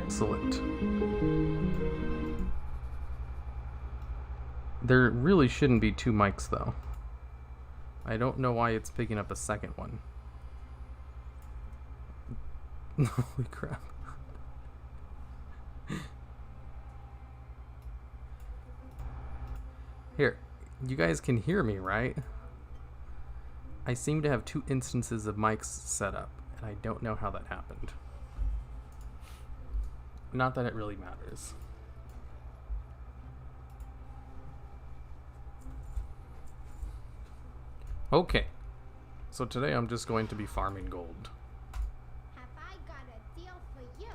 Excellent. There really shouldn't be two mics, though. I don't know why it's picking up a second one. Holy crap. Here, you guys can hear me, right? I seem to have two instances of mics set up, and I don't know how that happened. Not that it really matters. Okay, so today I'm just going to be farming gold. Have I got a deal for you?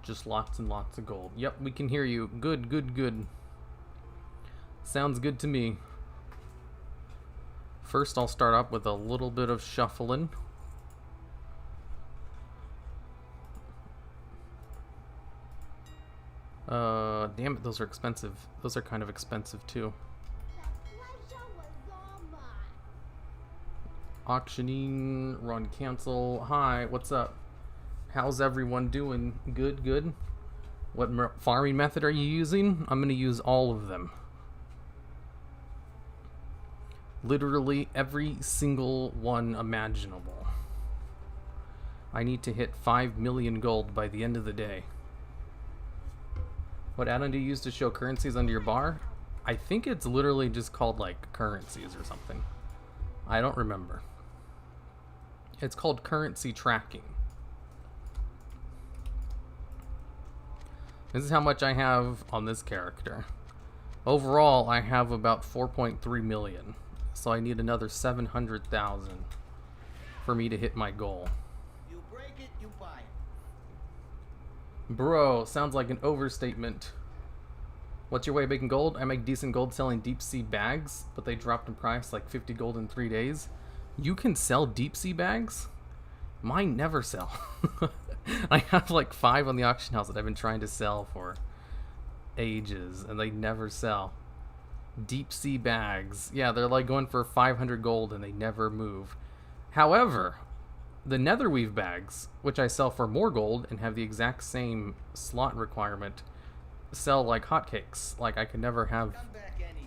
Just lots and lots of gold. Yep, we can hear you. Good, good, good. Sounds good to me. First, I'll start up with a little bit of shuffling. Damn it, those are expensive. Those are kind of expensive too. The pleasure was all mine. Auctioning, run cancel. Hi, what's up? How's everyone doing? Good, good. What farming method are you using? I'm going to use all of them. Literally every single one imaginable. I need to hit 5 million gold by the end of the day. What add-on do you use to show currencies under your bar? I think it's literally just called like currencies or something. I don't remember. It's called currency tracking. This is how much I have on this character. Overall, I have about 4.3 million. So I need another 700,000 for me to hit my goal. You break it, you buy it. Bro, sounds like an overstatement. What's your way of making gold? I make decent gold selling deep sea bags, but they dropped in price like 50 gold in 3 days. You can sell deep sea bags? Mine never sell. I have like 5 on the auction house that I've been trying to sell for ages, and they never sell. Deep sea bags. Yeah, they're like going for 500 gold and they never move. However, the netherweave bags, which I sell for more gold and have the exact same slot requirement, sell like hotcakes. Like I could never have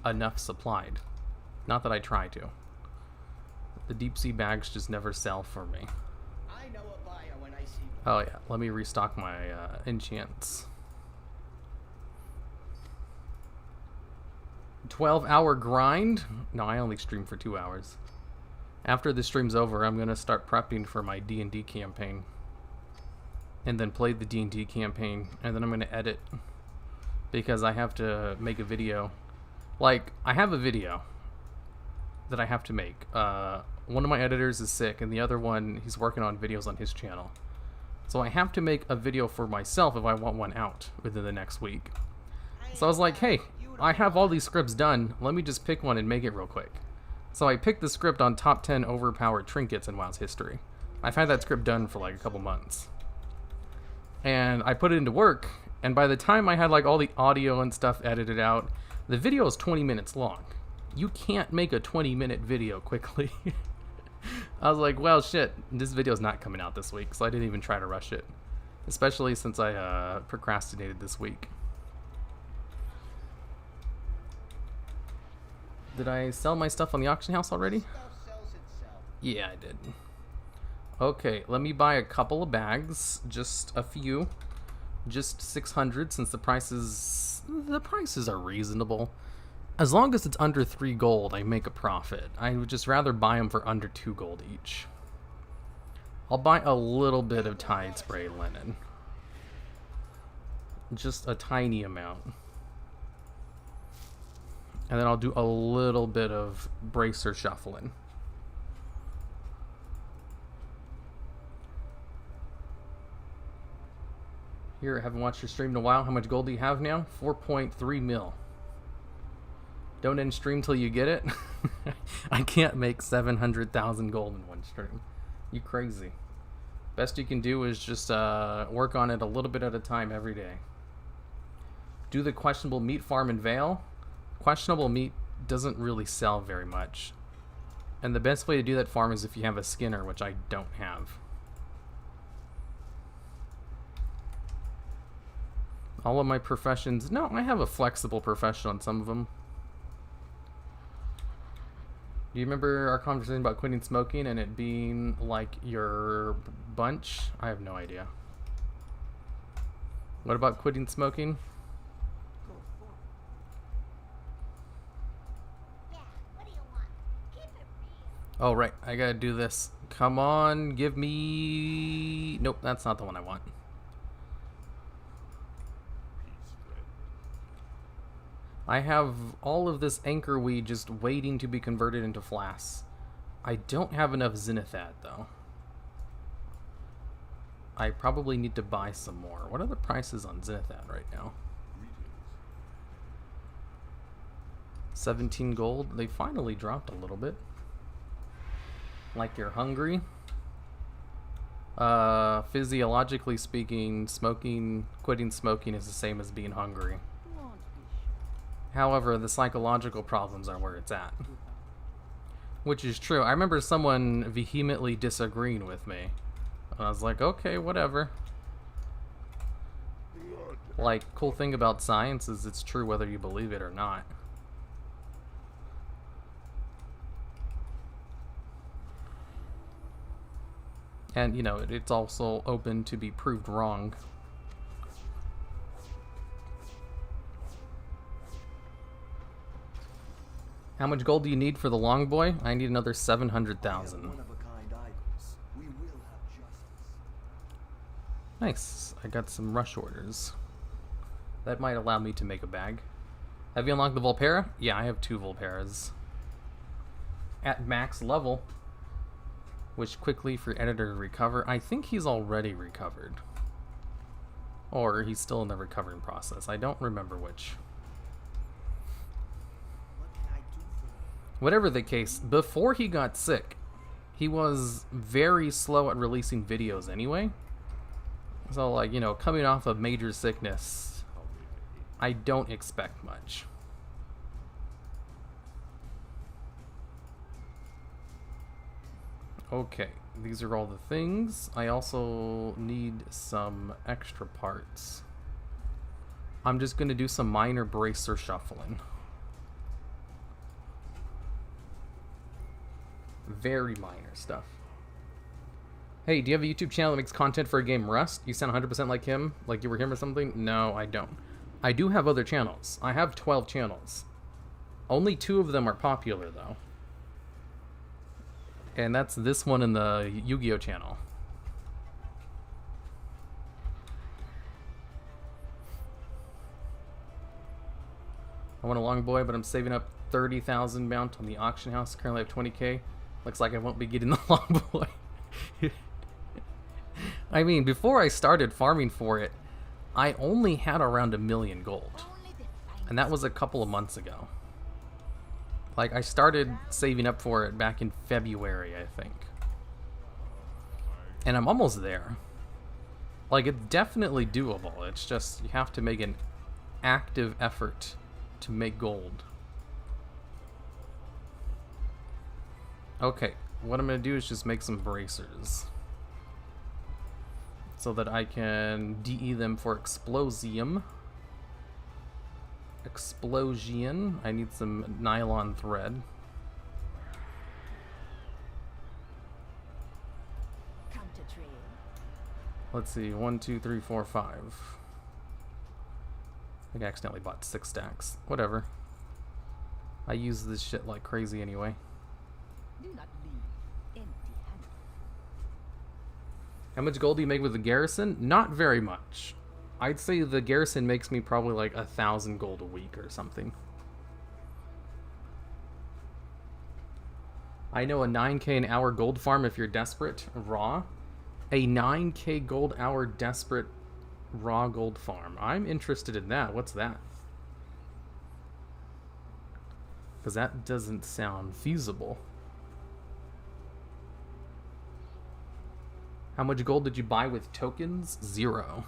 enough supplied. Not that I try to. The deep sea bags just never sell for me. I know a buyer when I see one. Oh yeah, let me restock my enchants. 12-hour grind? No, I only stream for 2 hours. After the stream's over, I'm going to start prepping for my D&D campaign. And then play the D&D campaign. And then I'm going to edit. Because I have to make a video. Like, I have a video that I have to make. One of my editors is sick, and the other one, he's working on videos on his channel. So I have to make a video for myself if I want one out within the next week. So I was like, hey, I have all these scripts done. Let me just pick one and make it real quick. So I picked the script on top 10 overpowered trinkets in WoW's history. I've had that script done for like a couple months. And I put it into work, and by the time I had like all the audio and stuff edited out, the video is 20 minutes long. You can't make a 20-minute video quickly. I was like, well, shit, this video's not coming out this week, so I didn't even try to rush it. Especially since I procrastinated this week. Did I sell my stuff on the auction house already? Stuff sells itself. Yeah, I did. Okay, let me buy a couple of bags. Just a few. Just 600 since the prices are reasonable. As long as it's under 3 gold, I make a profit. I would just rather buy them for under 2 gold each. I'll buy a little bit of Tide Spray linen. Just a tiny amount. And then I'll do a little bit of bracer shuffling. Here, I haven't watched your stream in a while. How much gold do you have now? 4.3 mil. Don't end stream till you get it. I can't make 700,000 gold in one stream. You crazy. Best you can do is just work on it a little bit at a time every day. Do the questionable meat farm in Vale. Questionable meat doesn't really sell very much. And the best way to do that farm is if you have a skinner, which I don't have. All of my professions... No, I have a flexible profession on some of them. Do you remember our conversation about quitting smoking and it being like your bunch? I have no idea. What about quitting smoking? Yeah, what do you want? Keep it real. Oh, right. I gotta do this. Come on, give me... Nope, that's not the one I want. I have all of this anchor weed just waiting to be converted into flasks. I don't have enough zenithad, though. I probably need to buy some more. What are the prices on zenithad right now? 17 gold. They finally dropped a little bit. Like you're hungry. Physiologically speaking, quitting smoking is the same as being hungry. However, the psychological problems are where it's at. Which is true. I remember someone vehemently disagreeing with me. And I was like, okay, whatever. Like, cool thing about science is it's true whether you believe it or not. And, you know, it's also open to be proved wrong. How much gold do you need for the long boy? I need another 700,000. Nice. I got some rush orders. That might allow me to make a bag. Have you unlocked the Volpera? Yeah, I have 2 Volperas. At max level. Wish quickly for editor to recover. I think he's already recovered. Or he's still in the recovering process. I don't remember which. Whatever the case, before he got sick, he was very slow at releasing videos anyway. So, like, you know, coming off of major sickness, I don't expect much. Okay, these are all the things. I also need some extra parts. I'm just going to do some minor bracer shuffling. Very minor stuff. Hey, do you have a YouTube channel that makes content for a game Rust? You sound 100% like him? Like you were him or something? No, I don't. I do have other channels. I have 12 channels. Only 2 of them are popular, though. And that's this one and the Yu-Gi-Oh channel. I want a long boy, but I'm saving up 30,000 mount on the auction house. Currently I have 20k. Looks like I won't be getting the long boy. I mean, before I started farming for it, I only had around 1 million gold. And that was a couple of months ago. Like, I started saving up for it back in February, I think. And I'm almost there. Like, it's definitely doable. It's just, you have to make an active effort to make gold. Okay, what I'm going to do is just make some bracers. So that I can DE them for Explosium. Explosion. I need some nylon thread. Let's see, 1, 2, 3, 4, 5. I think I accidentally bought 6 stacks. Whatever. I use this shit like crazy anyway. Do not leave empty-handed. How much gold do you make with the garrison? Not very much. I'd say the garrison makes me probably like 1,000 gold a week or something. I know a 9k an hour gold farm if you're desperate. Raw. A 9k gold hour desperate raw gold farm. I'm interested in that. What's that? Because that doesn't sound feasible. How much gold did you buy with tokens? 0.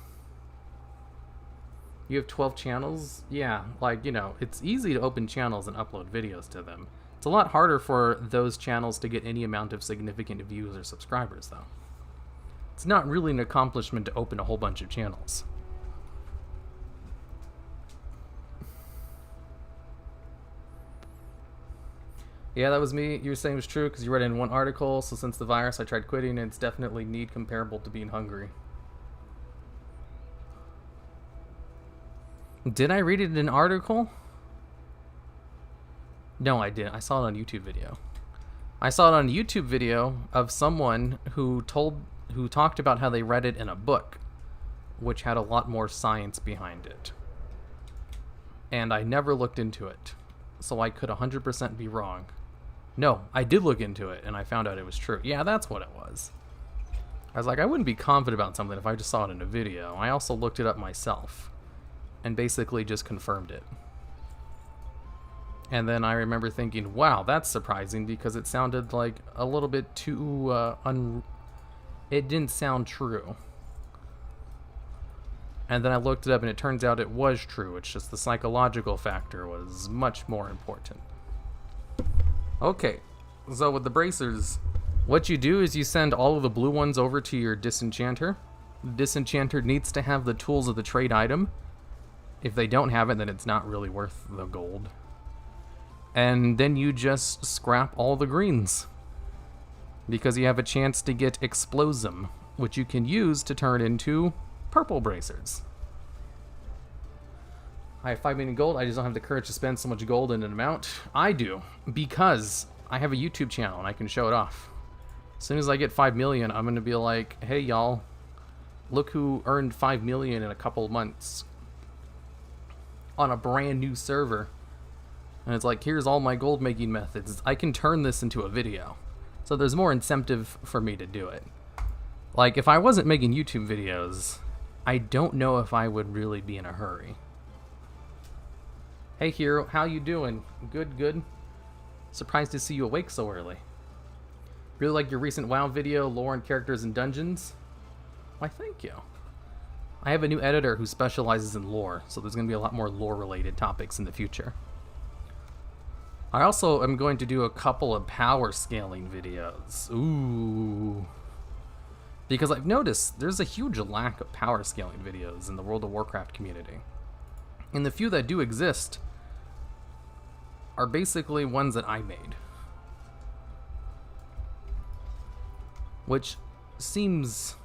You have 12 channels? Yeah, like, you know, it's easy to open channels and upload videos to them. It's a lot harder for those channels to get any amount of significant views or subscribers, though. It's not really an accomplishment to open a whole bunch of channels. Yeah, that was me. You were saying it was true because you read it in one article. So since the virus, I tried quitting, and it's definitely need comparable to being hungry. Did I read it in an article? No, I didn't. I saw it on a YouTube video. I saw it on a YouTube video of someone who talked about how they read it in a book, which had a lot more science behind it. And I never looked into it, so I could 100% be wrong. No, I did look into it, and I found out it was true. Yeah, that's what it was. I was like, I wouldn't be confident about something if I just saw it in a video. I also looked it up myself, and basically just confirmed it. And then I remember thinking, wow, that's surprising, because it sounded like a little bit too, it didn't sound true. And then I looked it up, and it turns out it was true. It's just the psychological factor was much more important. Okay, so with the bracers, what you do is you send all of the blue ones over to your disenchanter. The disenchanter needs to have the tools of the trade item. If they don't have it, then it's not really worth the gold. And then you just scrap all the greens, because you have a chance to get Explosum, which you can use to turn into purple bracers. I have 5 million gold. I just don't have the courage to spend so much gold in an amount. I do, because I have a YouTube channel and I can show it off. As soon as I get 5 million, I'm going to be like, hey y'all, look who earned 5 million in a couple of months on a brand new server. And it's like, here's all my gold making methods. I can turn this into a video. So there's more incentive for me to do it. Like, if I wasn't making YouTube videos, I don't know if I would really be in a hurry. Hey Hero, how you doing? Good, good. Surprised to see you awake so early. Really like your recent WoW video, lore and characters and dungeons. Why, thank you. I have a new editor who specializes in lore, so there's going to be a lot more lore-related topics in the future. I also am going to do a couple of power scaling videos. Ooh. Because I've noticed there's a huge lack of power scaling videos in the World of Warcraft community. And the few that do exist are basically ones that I made. Which seems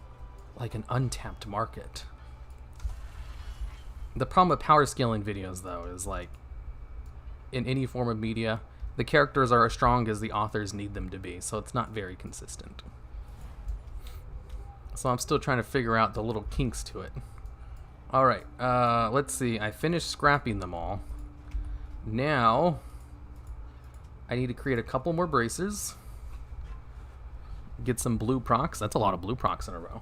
like an untapped market. The problem with power scaling videos, though, is like, in any form of media, the characters are as strong as the authors need them to be, so it's not very consistent. So I'm still trying to figure out the little kinks to it. Alright, let's see. I finished scrapping them all. Now, I need to create a couple more bracers. Get some blue procs. That's a lot of blue procs in a row.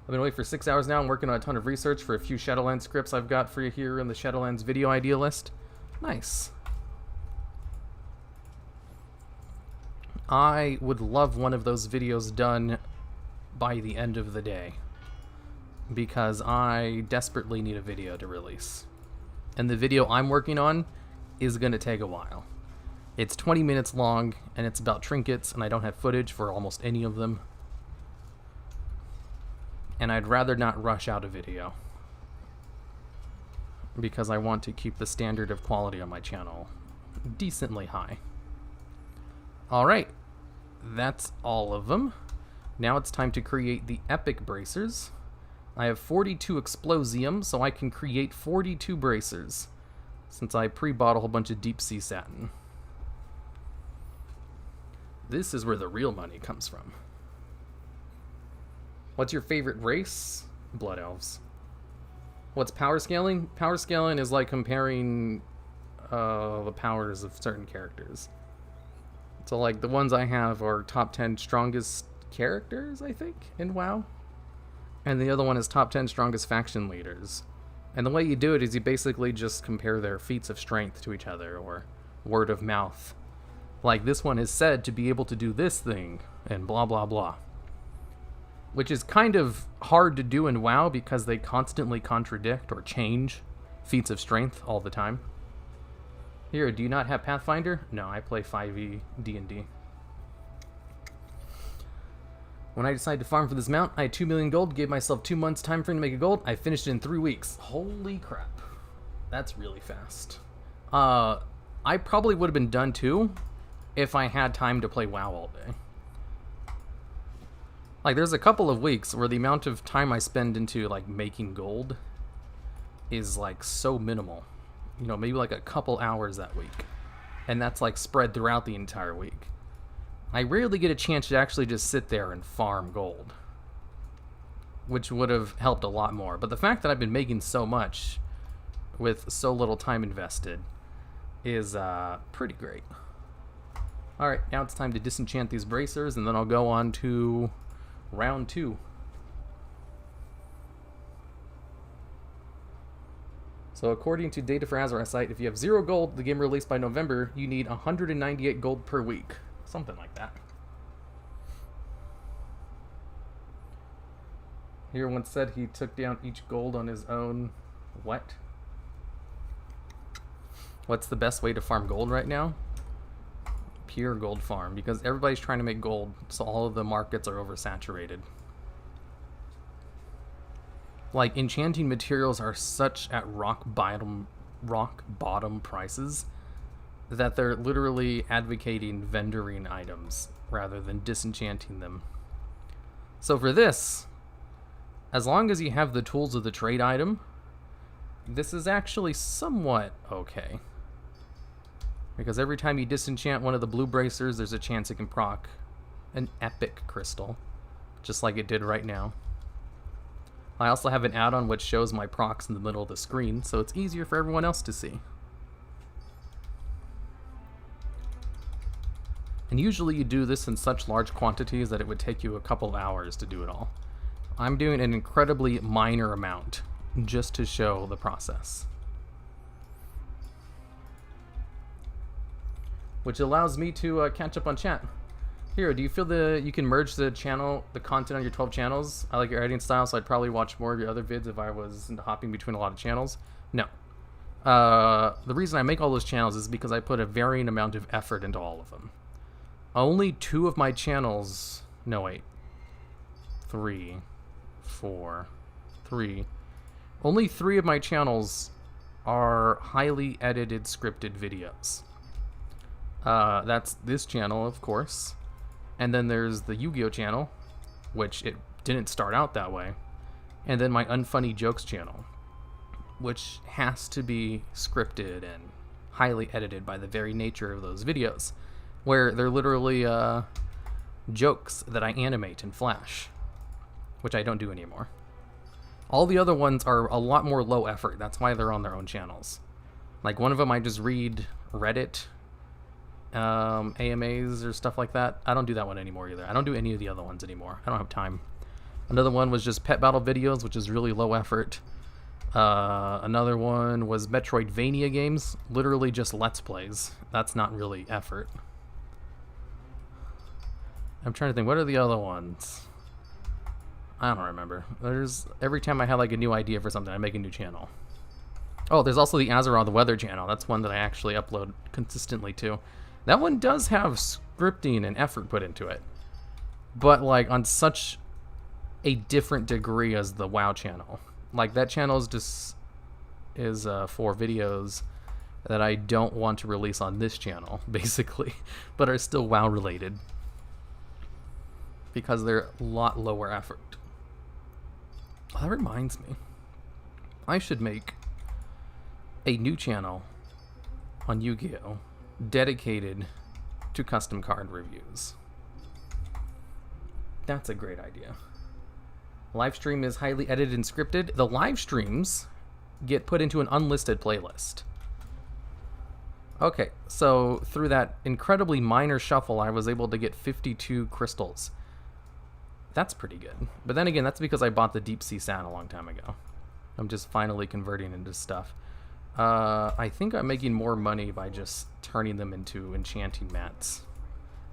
I've been away for 6 hours now. I'm working on a ton of research for a few Shadowlands scripts I've got for you here in the Shadowlands video idea list. Nice. I would love one of those videos done by the end of the day, because I desperately need a video to release. And the video I'm working on is going to take a while. It's 20 minutes long, and it's about trinkets, and I don't have footage for almost any of them. And I'd rather not rush out a video, because I want to keep the standard of quality on my channel decently high. Alright, that's all of them. Now it's time to create the epic bracers. I have 42 explosium, so I can create 42 bracers, since I pre-bought a whole bunch of deep sea satin. This is where the real money comes from. What's your favorite race? Blood Elves. What's power scaling? Power scaling is like comparing the powers of certain characters. So like the ones I have are top 10 strongest characters, I think, in WoW. And the other one is top 10 strongest faction leaders. And the way you do it is you basically just compare their feats of strength to each other, or word of mouth. Like, this one is said to be able to do this thing, and blah blah blah. Which is kind of hard to do in WoW because they constantly contradict or change feats of strength all the time. Here, do you not have Pathfinder? No, I play 5e D&D. When I decided to farm for this mount, I had 2 million gold, gave myself 2 months time frame to make a gold. I finished it in 3 weeks. Holy crap. That's really fast. I probably would have been done too if I had time to play WoW all day. Like, there's a couple of weeks where the amount of time I spend into, like, making gold is, like, so minimal. You know, maybe, like, a couple hours that week. And that's, like, spread throughout the entire week. I rarely get a chance to actually just sit there and farm gold, which would have helped a lot more. But the fact that I've been making so much with so little time invested is pretty great. Alright, now it's time to disenchant these bracers, and then I'll go on to round 2. So according to data for Azara's site, if you have 0 gold, the game released by November, you need 198 gold per week. Something like that. Here once said he took down each gold on his own. What? What's the best way to farm gold right now? Pure gold farm, because everybody's trying to make gold, so all of the markets are oversaturated. Like, enchanting materials are such at rock bottom prices that they're literally advocating vendoring items rather than disenchanting them. So for this, as long as you have the tools of the trade item, this is actually somewhat okay. Because every time you disenchant one of the blue bracers, there's a chance it can proc an epic crystal, just like it did right now. I also have an add-on which shows my procs in the middle of the screen, so it's easier for everyone else to see. And usually you do this in such large quantities that it would take you a couple of hours to do it all. I'm doing an incredibly minor amount just to show the process, which allows me to catch up on chat. Here, do you feel you can merge the content on your 12 channels? I like your editing style, so I'd probably watch more of your other vids if I was hopping between a lot of channels. No. The reason I make all those channels is because I put a varying amount of effort into all of them. Only 2 of my channels... No, wait. 3, 4, 3. Only 3 of my channels are highly edited, scripted videos. That's this channel, of course. And then there's the Yu-Gi-Oh channel, which it didn't start out that way. And then my Unfunny Jokes channel, which has to be scripted and highly edited by the very nature of those videos, where they're literally jokes that I animate in Flash, which I don't do anymore. All the other ones are a lot more low effort. That's why they're on their own channels. Like, one of them I just read Reddit AMAs or stuff like that. I don't do that one anymore either. I don't do any of the other ones anymore. I don't have time. Another one was just pet battle videos, which is really low effort. Another one was Metroidvania games, literally just Let's Plays. That's not really effort. I'm trying to think, what are the other ones? I don't remember. Every time I have like a new idea for something, I make a new channel. Oh, there's also the Azeroth Weather channel. That's one that I actually upload consistently to. That one does have scripting and effort put into it, but like on such a different degree as the WoW channel. Like, that channel is just for videos that I don't want to release on this channel, basically, but are still WoW related because they're a lot lower effort. Oh, that reminds me, I should make a new channel on Yu-Gi-Oh! Dedicated to custom card reviews. That's a great idea. Live stream is highly edited and scripted. The live streams get put into an unlisted playlist. Okay, so through that incredibly minor shuffle, I was able to get 52 crystals. That's pretty good. But then again, that's because I bought the Deep Sea Sand a long time ago. I'm just finally converting into stuff. I think I'm making more money by just turning them into enchanting mats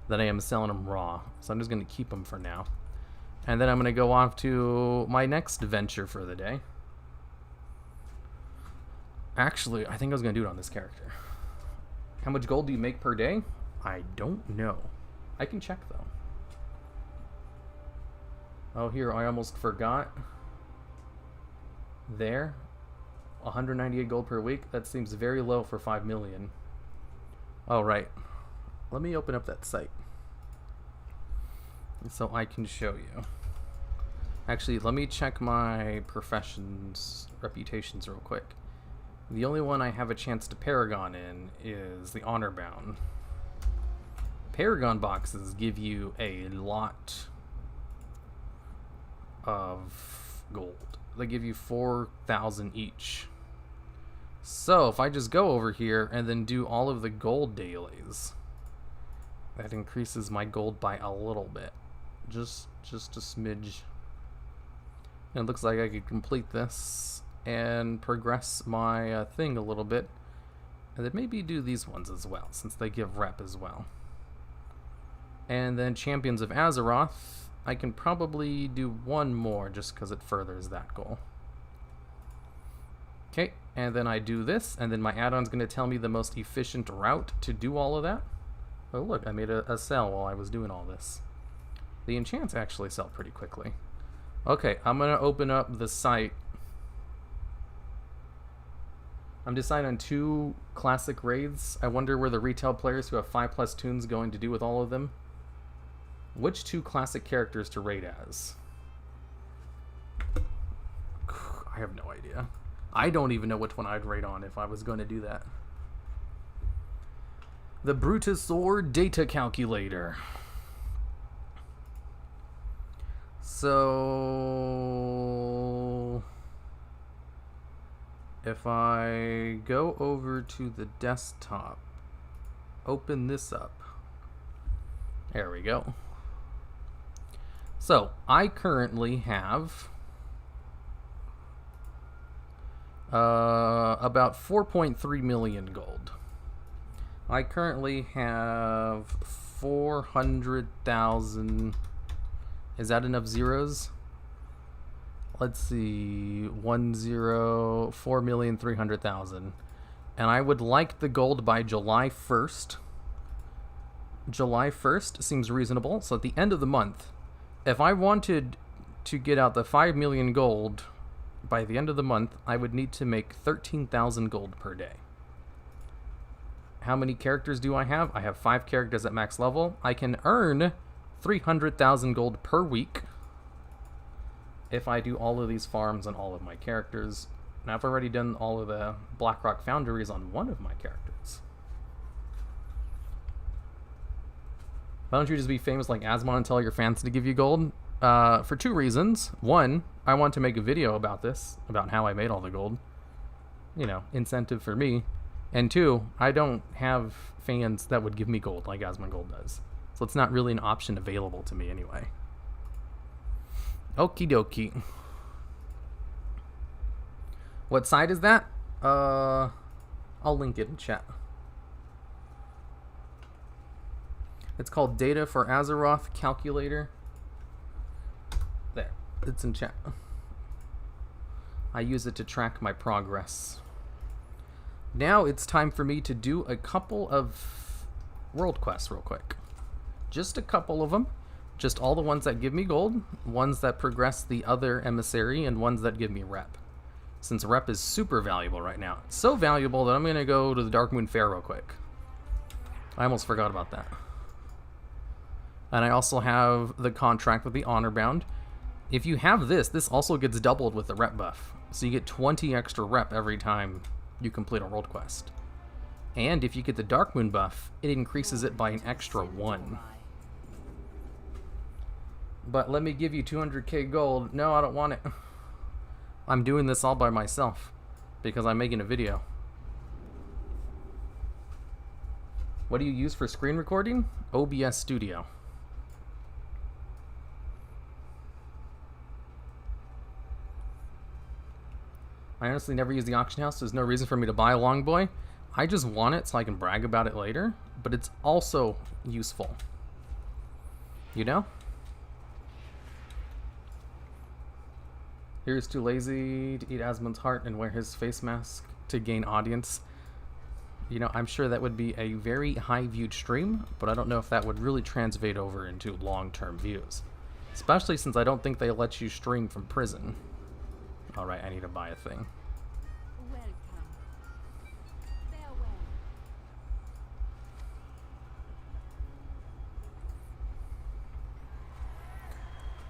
than I am selling them raw. So I'm just going to keep them for now. And then I'm going to go off to my next venture for the day. Actually, I think I was going to do it on this character. How much gold do you make per day? I don't know. I can check, though. Oh, here, I almost forgot. There. 198 gold per week. That seems very low for 5 million. All right. Let me open up that site so I can show you. Actually, let me check my profession's reputations real quick. The only one I have a chance to paragon in is the honor bound. Paragon boxes give you a lot of gold. They give you 4,000 each. So if I just go over here and then do all of the gold dailies, that increases my gold by a little bit. Just a smidge. And it looks like I could complete this and progress my thing a little bit. And then maybe do these ones as well, since they give rep as well. And then Champions of Azeroth, I can probably do one more just because it furthers that goal. Okay, and then I do this, and then my add-on's going to tell me the most efficient route to do all of that. Oh look, I made a sell while I was doing all this. The enchants actually sell pretty quickly. Okay, I'm going to open up the site. I'm deciding on 2 classic raids. I wonder where the retail players who have 5+ tunes going to do with all of them. Which 2 classic characters to raid as? I have no idea. I don't even know which one I'd raid on if I was going to do that. The Brutosaur Data Calculator. So if I go over to the desktop, open this up. There we go. So I currently have about 4.3 million gold. I currently have 400,000. Is that enough zeros? Let's see. 4,300,000. And I would like the gold by July 1st. July 1st seems reasonable. So at the end of the month, if I wanted to get out the 5 million gold by the end of the month, I would need to make 13,000 gold per day. How many characters do I have? I have 5 characters at max level. I can earn 300,000 gold per week if I do all of these farms on all of my characters. Now I've already done all of the Blackrock Foundries on one of my characters. Why don't you just be famous like Asmon and tell your fans to give you gold? For 2 reasons. One, I want to make a video about this, about how I made all the gold. You know, incentive for me. And 2, I don't have fans that would give me gold like Asmon Gold does. So it's not really an option available to me anyway. Okie dokie. What site is that? I'll link it in chat. It's called Data for Azeroth Calculator. There, it's in chat. I use it to track my progress. Now it's time for me to do a couple of world quests real quick. Just a couple of them. Just all the ones that give me gold, ones that progress the other emissary, and ones that give me rep. Since rep is super valuable right now. It's so valuable that I'm going to go to the Darkmoon Fair real quick. I almost forgot about that. And I also have the contract with the Honor Bound. If you have this, this also gets doubled with the rep buff. So you get 20 extra rep every time you complete a world quest. And if you get the Darkmoon buff, it increases it by an extra 1. But let me give you 200k gold. No, I don't want it. I'm doing this all by myself because I'm making a video. What do you use for screen recording? OBS Studio. I honestly never use the auction house. There's no reason for me to buy a Longboy. I just want it so I can brag about it later, but it's also useful. You know? Here's too lazy to eat Asmon's heart and wear his face mask to gain audience. You know, I'm sure that would be a very high viewed stream, but I don't know if that would really translate over into long-term views. Especially since I don't think they let you stream from prison. Alright, I need to buy a thing. Welcome. Farewell.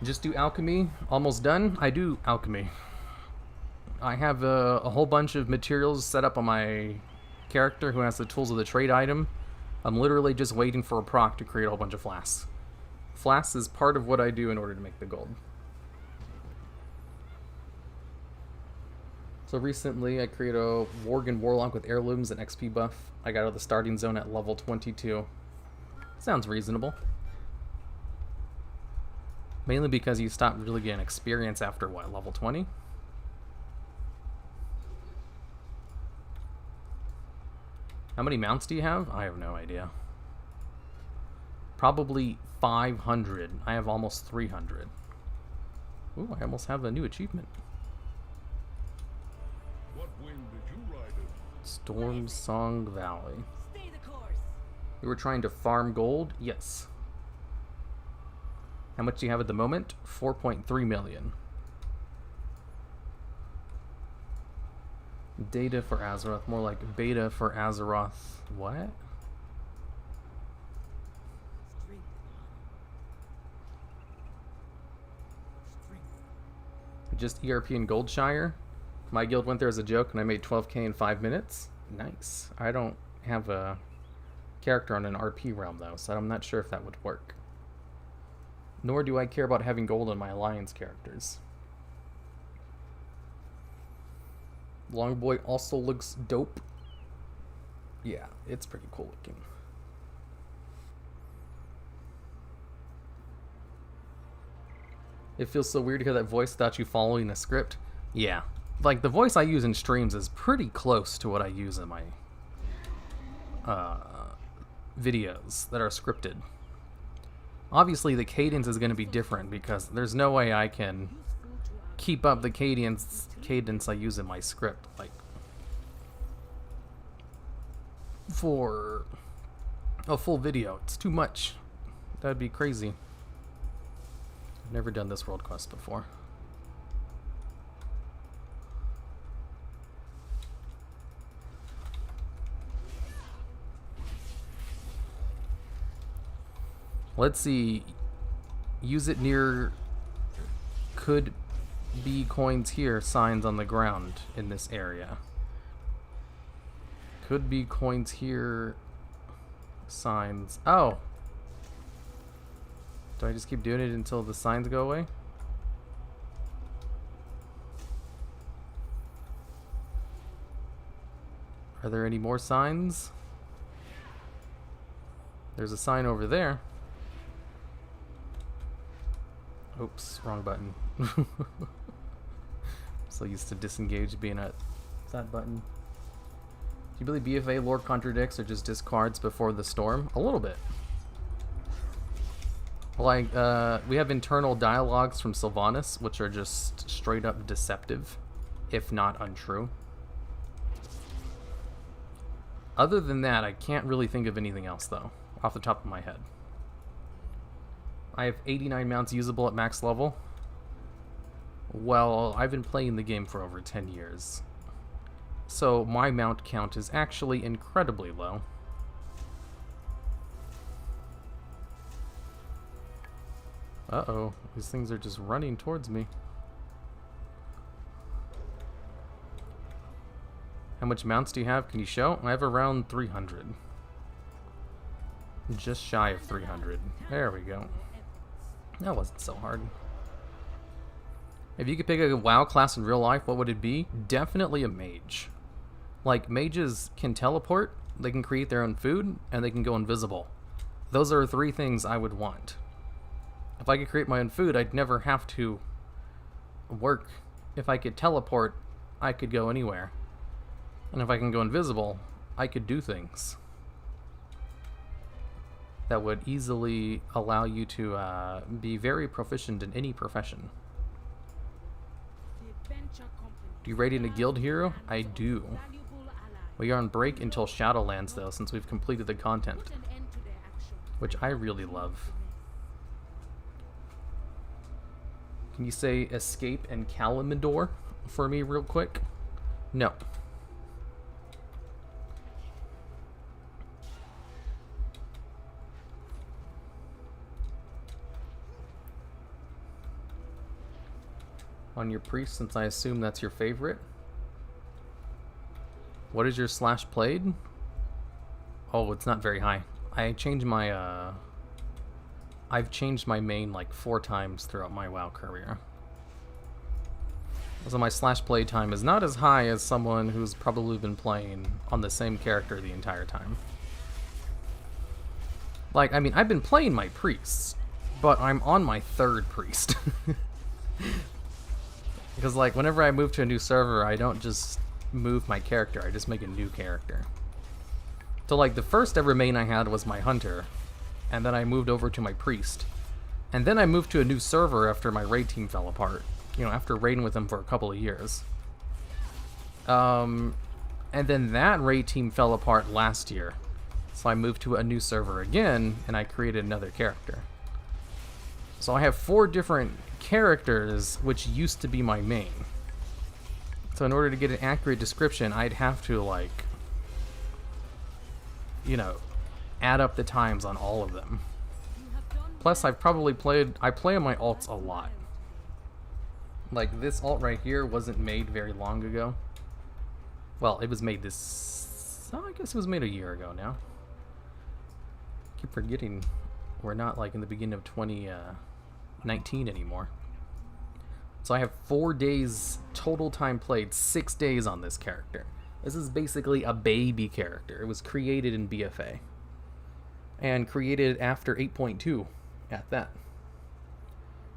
Just do alchemy. Almost done. I do alchemy. I have a whole bunch of materials set up on my character who has the tools of the trade item. I'm literally just waiting for a proc to create a whole bunch of flasks. Flasks is part of what I do in order to make the gold. So recently I created a Worgen Warlock with heirlooms and XP buff. I got out of the starting zone at level 22. Sounds reasonable. Mainly because you stop really getting experience after what, level 20? How many mounts do you have? I have no idea. Probably 500. I have almost 300. Ooh, I almost have a new achievement. What wind did you ride in? Storm Song Valley. Stay the course. You were trying to farm gold? Yes. How much do you have at the moment? 4.3 million. Data for Azeroth. More like beta for Azeroth. What? Just ERP and Goldshire. My guild went there as a joke and I made 12k in 5 minutes. Nice. I don't have a character on an RP realm though, so I'm not sure if that would work. Nor do I care about having gold on my alliance characters. Longboy also looks dope. Yeah, it's pretty cool looking. It feels so weird to hear that voice without you following a script. Yeah. Like, the voice I use in streams is pretty close to what I use in my videos that are scripted. Obviously, the cadence is going to be different because there's no way I can keep up the cadence I use in my script. Like, for a full video, it's too much. That'd be crazy. I've never done this world quest before. Let's see. Use it near could be coins here signs on the ground in this area. Could be coins here signs. Oh. Do I just keep doing it until the signs go away? Are there any more signs? There's a sign over there. Oops, wrong button. So used to disengage being at that button. Do you believe BfA lore contradicts or just discards before the storm? A little bit. Like, we have internal dialogues from Sylvanas, which are just straight up deceptive, if not untrue. Other than that, I can't really think of anything else, though, off the top of my head. I have 89 mounts usable at max level. Well, I've been playing the game for over 10 years. So my mount count is actually incredibly low. Uh-oh, these things are just running towards me. How much mounts do you have? Can you show? I have around 300. Just shy of 300. There we go. That wasn't so hard. If you could pick a WoW class in real life, what would it be? Definitely a mage. Like, mages can teleport, they can create their own food, and they can go invisible. Those are 3 things I would want. If I could create my own food, I'd never have to work. If I could teleport, I could go anywhere. And if I can go invisible, I could do things that would easily allow you to be very proficient in any profession. Do you rate in a guild hero? I do. We are on break until Shadowlands though, since we've completed the content, which I really love. Can you say escape and Kalimdor for me real quick? No. on your priest, since I assume that's your favorite. What is your slash played? Oh, it's not very high. I changed my, I've changed my main like 4 times throughout my WoW career. So my slash play time is not as high as someone who's probably been playing on the same character the entire time. Like, I mean, I've been playing my priests, but I'm on my 3rd priest. Because, like, whenever I move to a new server, I don't just move my character, I just make a new character. So, like, the first ever main I had was my hunter, and then I moved over to my priest. And then I moved to a new server after my raid team fell apart. You know, after raiding with them for a couple of years. And then that raid team fell apart last year. So I moved to a new server again, and I created another character. So I have 4 different characters, which used to be my main. So in order to get an accurate description, I'd have to, like, you know, add up the times on all of them. Plus, I've probably I play on my alts a lot. Like, this alt right here wasn't made very long ago. Well, it was made this... Oh, I guess it was made a year ago now. I keep forgetting we're not, like, in the beginning of 2019 anymore. So I have 4 days total time played, 6 days on this character. This is basically a baby character. It was created in BfA. And created after 8.2 at that.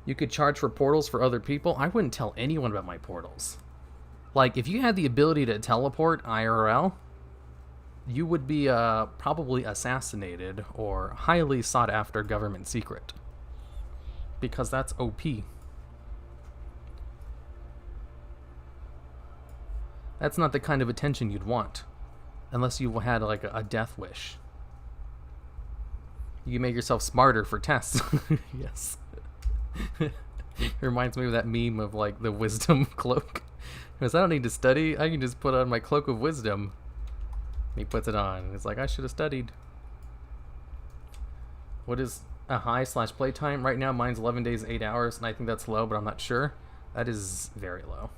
You could charge for portals for other people. I wouldn't tell anyone about my portals. Like, if you had the ability to teleport IRL, you would be probably assassinated or highly sought after government secret. Because that's OP. That's not the kind of attention you'd want. Unless you had, like, a death wish. You make yourself smarter for tests. Yes. It reminds me of that meme of, like, the wisdom cloak. Because I don't need to study, I can just put on my cloak of wisdom. And he puts it on. It's like, I should have studied. What is a high slash play time? Right now, mine's 11 days, 8 hours, and I think that's low, but I'm not sure. That is very low.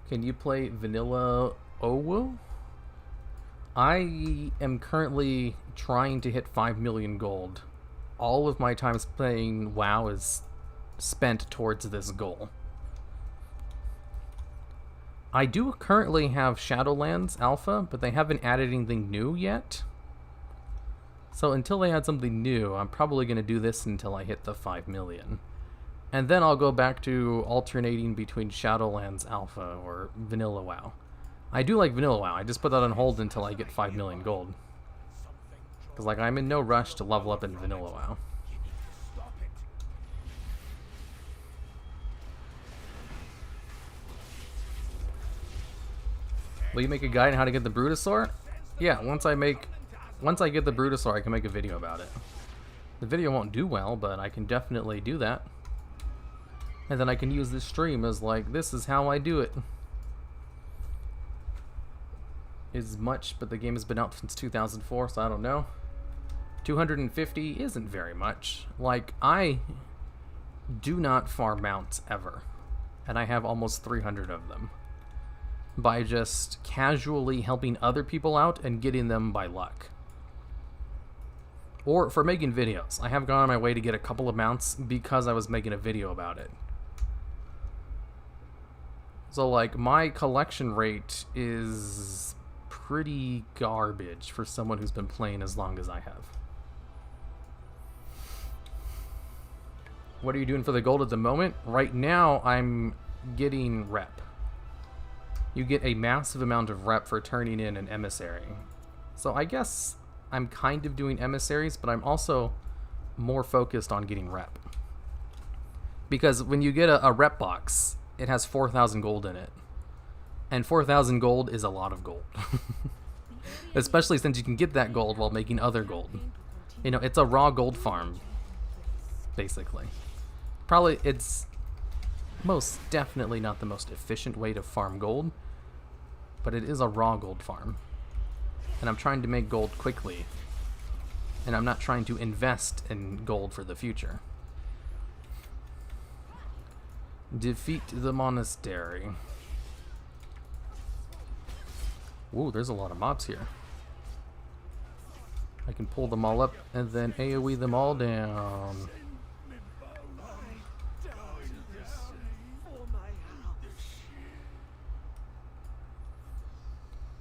Can you play vanilla WoW? I am currently trying to hit 5 million gold. All of my time playing WoW is spent towards this goal. I do currently have Shadowlands Alpha, but they haven't added anything new yet. So until they add something new, I'm probably going to do this until I hit the 5 million. And then I'll go back to alternating between Shadowlands Alpha or Vanilla WoW. I do like Vanilla WoW, I just put that on hold until I get 5 million gold. Because, like, I'm in no rush to level up in Vanilla WoW. Will you make a guide on how to get the Brutosaur? Yeah, once I get the Brutosaur, I can make a video about it. The video won't do well, but I can definitely do that. And then I can use this stream as, like, this is how I do it. Is much, but the game has been out since 2004, so I don't know. 250 isn't very much. Like, I do not farm mounts ever. And I have almost 300 of them. By just casually helping other people out and getting them by luck. Or for making videos. I have gone on my way to get a couple of mounts because I was making a video about it. So, like, my collection rate is pretty garbage for someone who's been playing as long as I have. What are you doing for the gold at the moment? Right now, I'm getting rep. You get a massive amount of rep for turning in an emissary. So I guess I'm kind of doing emissaries, but I'm also more focused on getting rep. Because when you get a rep box, it has 4,000 gold in it. And 4,000 gold is a lot of gold. Especially since you can get that gold while making other gold. You know, it's a raw gold farm, basically. Probably, it's most definitely not the most efficient way to farm gold, but it is a raw gold farm. And I'm trying to make gold quickly. And I'm not trying to invest in gold for the future. Defeat the monastery. Ooh, there's a lot of mobs here. I can pull them all up and then AoE them all down.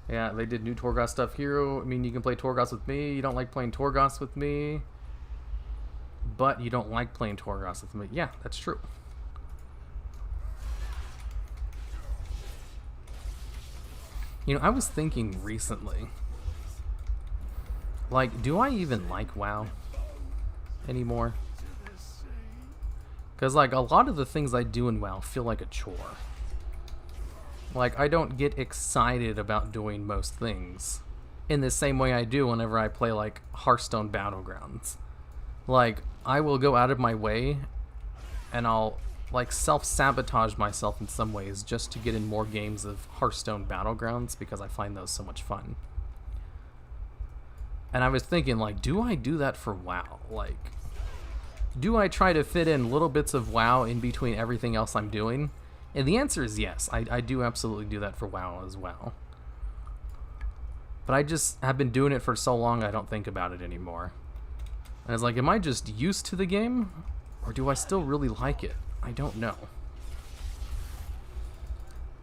Yeah, they did new Torghast stuff here. I mean, you can play Torghast with me. You don't like playing Torghast with me. But you don't like playing Torghast with me. Yeah, that's true. You know, I was thinking recently, like, do I even like WoW anymore? Because, like, a lot of the things I do in WoW feel like a chore. Like, I don't get excited about doing most things in the same way I do whenever I play, like, Hearthstone Battlegrounds. Like, I will go out of my way and I'll, like, self-sabotage myself in some ways just to get in more games of Hearthstone Battlegrounds because I find those so much fun. And I was thinking, like, do I do that for WoW? Like, do I try to fit in little bits of WoW in between everything else I'm doing? And the answer is yes. I do absolutely do that for WoW as well. But I just have been doing it for so long I don't think about it anymore. And it's like, am I just used to the game? Or do I still really like it? I don't know.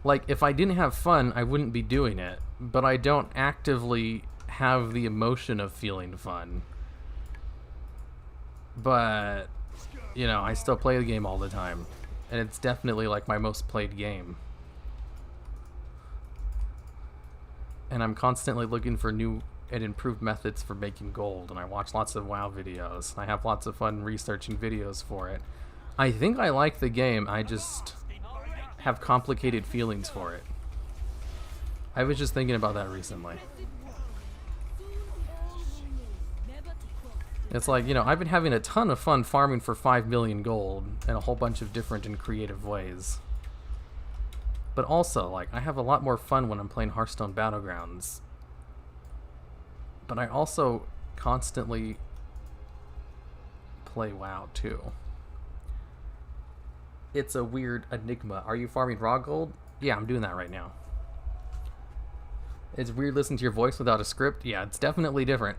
Like, if I didn't have fun, I wouldn't be doing it. But I don't actively have the emotion of feeling fun. But, you know, I still play the game all the time. And it's definitely, like, my most played game. And I'm constantly looking for new and improved methods for making gold. And I watch lots of WoW videos. I have lots of fun researching videos for it. I think I like the game. I just have complicated feelings for it. I was just thinking about that recently. It's like, you know, I've been having a ton of fun farming for 5 million gold in a whole bunch of different and creative ways. But also, like, I have a lot more fun when I'm playing Hearthstone Battlegrounds. But I also constantly play WoW too. It's a weird enigma. Are you farming raw gold? Yeah, I'm doing that right now. It's weird listening to your voice without a script. Yeah, it's definitely different.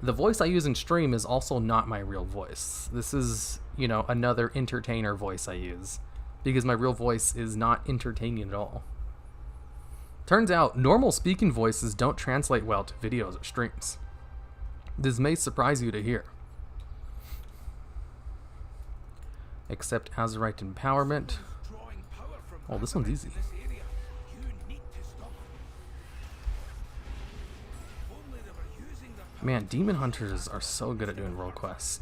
The voice I use in stream is also not my real voice. This is, you know, another entertainer voice I use. Because my real voice is not entertaining at all. Turns out, normal speaking voices don't translate well to videos or streams. This may surprise you to hear. Except Azerite Empowerment. Oh, this one's easy. Man, Demon Hunters are so good at doing role quests.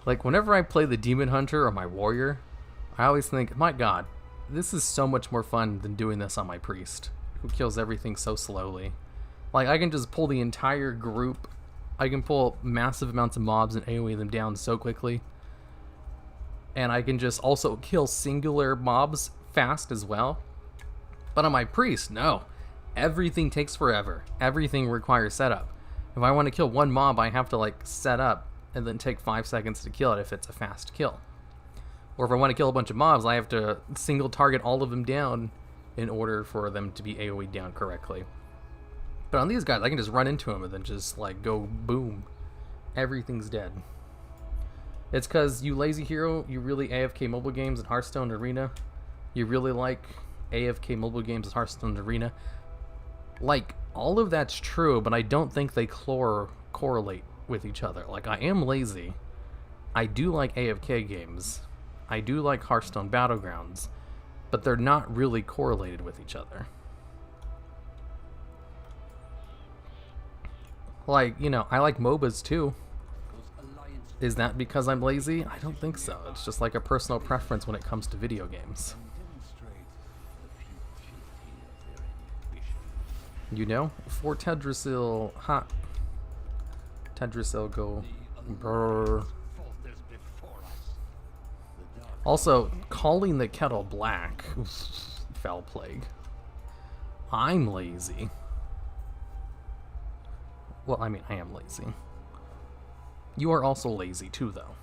Like, whenever I play the Demon Hunter or my Warrior, I always think, my god, this is so much more fun than doing this on my Priest, who kills everything so slowly. Like, I can just pull the entire group, I can pull massive amounts of mobs and AoE them down so quickly. And I can just also kill singular mobs fast as well. But on my Priest, no. Everything takes forever. Everything requires setup. If I want to kill one mob, I have to, like, set up and then take 5 seconds to kill it if it's a fast kill. Or if I want to kill a bunch of mobs, I have to single target all of them down in order for them to be AoE down correctly. But on these guys, I can just run into them and then just, like, go boom. Everything's dead. It's because you lazy hero, you really AFK mobile games in Hearthstone Arena. You really like AFK mobile games in Hearthstone Arena. Like, all of that's true, but I don't think they correlate with each other. Like, I am lazy. I do like AFK games. I do like Hearthstone Battlegrounds. But they're not really correlated with each other. Like, you know, I like MOBAs too. Is that because I'm lazy? I don't think so. It's just like a personal preference when it comes to video games. You know? For Tedrasil, ha. Tedrasil go. Brr. Also, calling the kettle black. Foul plague. I'm lazy. Well, I mean, I am lazy. You are also lazy too, though.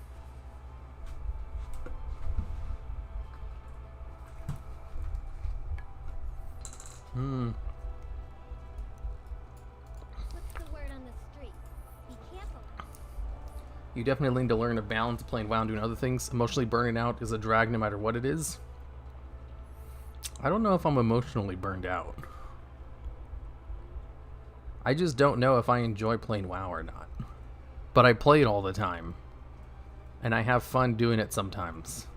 What's the word on the street? Be careful. You definitely need to learn to balance playing WoW and doing other things. Emotionally burning out is a drag no matter what it is. I don't know if I'm emotionally burned out. I just don't know if I enjoy playing WoW or not. But I play it all the time. And I have fun doing it sometimes.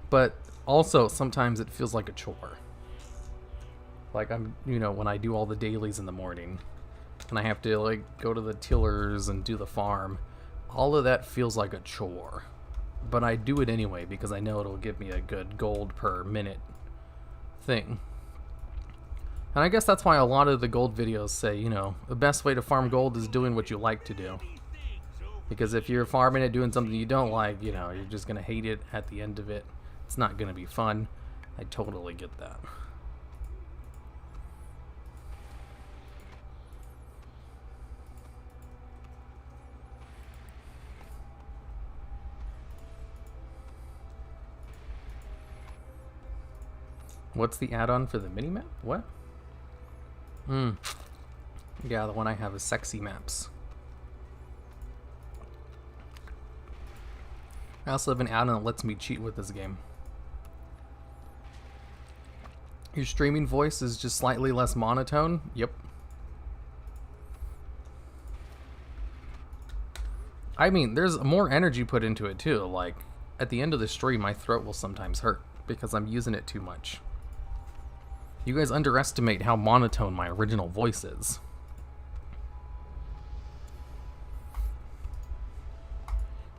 But also, sometimes it feels like a chore. Like when I do all the dailies in the morning. And I have to, like, go to the tillers and do the farm. All of that feels like a chore. But I do it anyway because I know it'll give me a good gold per minute thing. And I guess that's why a lot of the gold videos say, the best way to farm gold is doing what you like to do. Because if you're farming it doing something you don't like, you're just going to hate it at the end of it. It's not going to be fun. I totally get that. What's the add-on for the minimap? What? Yeah, the one I have is sexy maps. I also have an add-on that lets me cheat with this game. Your streaming voice is just slightly less monotone? Yep. I mean, there's more energy put into it too. Like, at the end of the stream, my throat will sometimes hurt because I'm using it too much. You guys underestimate how monotone my original voice is.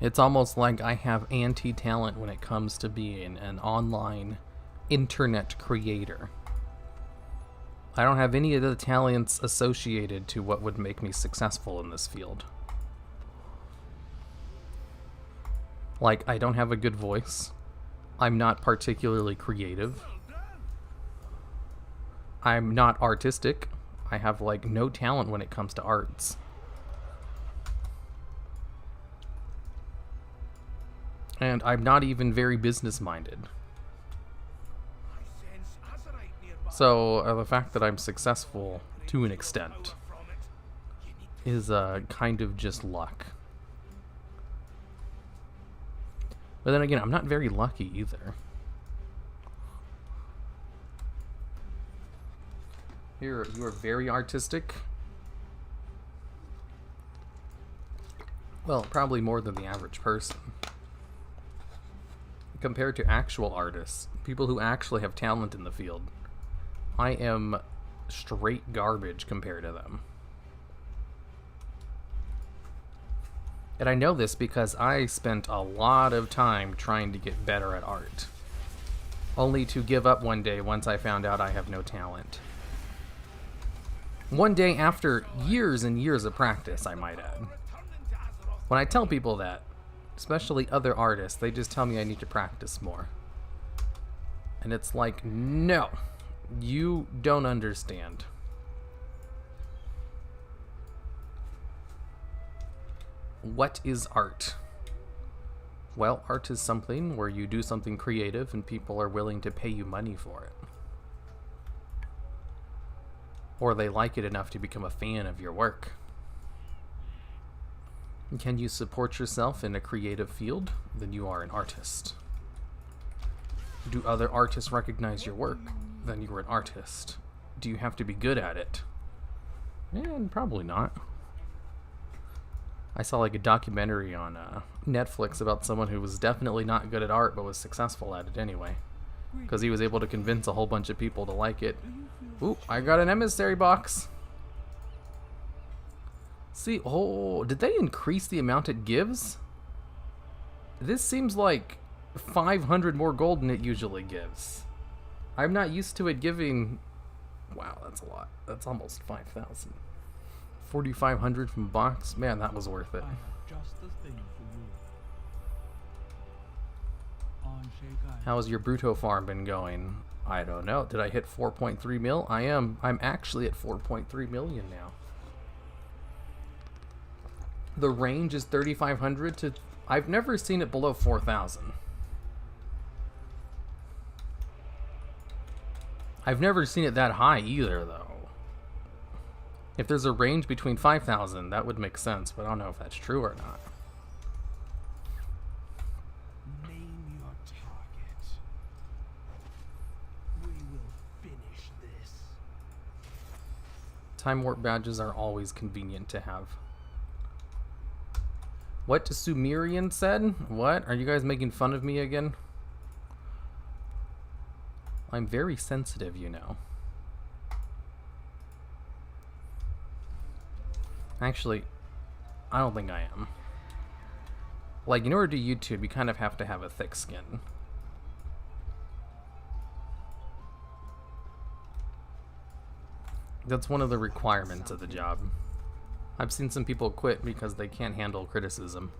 It's almost like I have anti-talent when it comes to being an online internet creator. I don't have any of the talents associated to what would make me successful in this field. Like, I don't have a good voice. I'm not particularly creative. I'm not artistic. I have, like, no talent when it comes to arts. And I'm not even very business-minded. So, the fact that I'm successful, to an extent, is kind of just luck. But then again, I'm not very lucky either. You are very artistic. Well, probably more than the average person. Compared to actual artists, people who actually have talent in the field, I am straight garbage compared to them. And I know this because I spent a lot of time trying to get better at art. Only to give up one day once I found out I have no talent. One day after years and years of practice, I might add. When I tell people that, especially other artists, they just tell me I need to practice more. And it's like, no, you don't understand. What is art? Well, art is something where you do something creative and people are willing to pay you money for it. Or they like it enough to become a fan of your work. Can you support yourself in a creative field? Then you are an artist. Do other artists recognize your work? Then you are an artist. Do you have to be good at it? Probably not. I saw like a documentary on Netflix about someone who was definitely not good at art but was successful at it anyway. Because he was able to convince a whole bunch of people to like it. Ooh, I got an emissary box. See, oh, did they increase the amount it gives? This seems like 500 more gold than it usually gives. I'm not used to it giving... Wow, that's a lot. That's almost 5,000. 4,500 from box? Man, that was worth it. I have just the thing for you. On Shake Island. How's your Bruto farm been going? I don't know. Did I hit 4.3 mil? I am. I'm actually at 4.3 million now. The range is 3,500 to... I've never seen it below 4,000. I've never seen it that high either, though. If there's a range between 5,000, that would make sense, but I don't know if that's true or not. Name your target. We will finish this. Time warp badges are always convenient to have. What Sumerian said? What? Are you guys making fun of me again? I'm very sensitive, you know. Actually, I don't think I am. Like, in order to do YouTube, you kind of have to have a thick skin. That's one of the requirements of the job. I've seen some people quit because they can't handle criticism.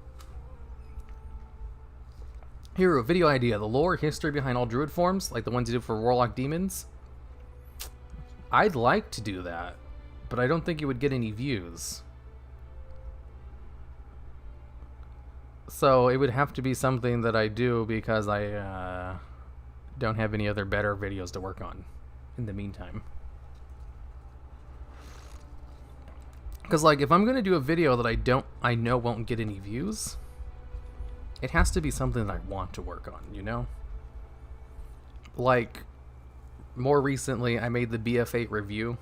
Hero, video idea. The lore, history behind all druid forms, like the ones you do for warlock demons. I'd like to do that, but I don't think it would get any views. So it would have to be something that I do because I don't have any other better videos to work on in the meantime. Because, like, if I'm going to do a video that I know won't get any views, it has to be something that I want to work on, you know? Like, more recently, I made the BfA review.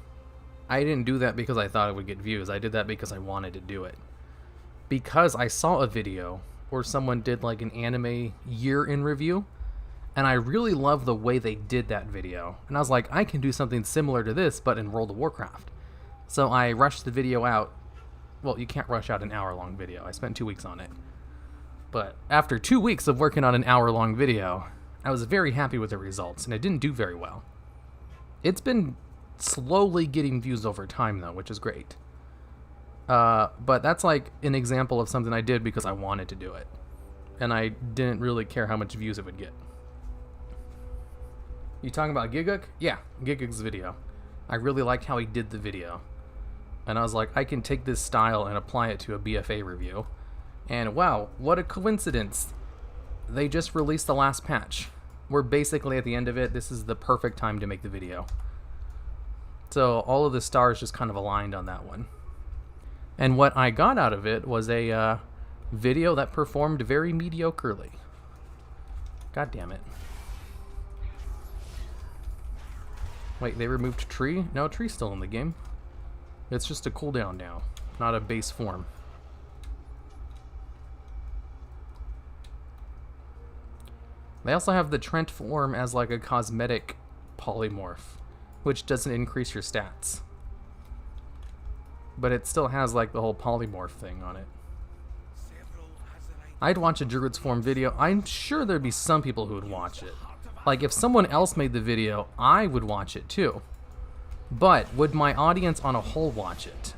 I didn't do that because I thought it would get views. I did that because I wanted to do it. Because I saw a video where someone did, like, an anime year in review, and I really loved the way they did that video. And I was like, I can do something similar to this, but in World of Warcraft. So I rushed the video out. Well, you can't rush out an hour-long video. I spent 2 weeks on it. But after 2 weeks of working on an hour-long video, I was very happy with the results, and it didn't do very well. It's been slowly getting views over time, though, which is great. But that's like an example of something I did because I wanted to do it. And I didn't really care how much views it would get. You talking about Giguk? Yeah, Giguk's video. I really liked how he did the video. And I was like, I can take this style and apply it to a BfA review. And wow, what a coincidence. They just released the last patch. We're basically at the end of it. This is the perfect time to make the video. So all of the stars just kind of aligned on that one. And what I got out of it was a video that performed very mediocrely. God damn it. Wait, they removed tree? No, tree's still in the game. It's just a cooldown now, not a base form. They also have the Trent form as like a cosmetic polymorph, which doesn't increase your stats. But it still has like the whole polymorph thing on it. I'd watch a Druid's form video. I'm sure there'd be some people who would watch it. Like, if someone else made the video, I would watch it too. But would my audience on a whole watch it?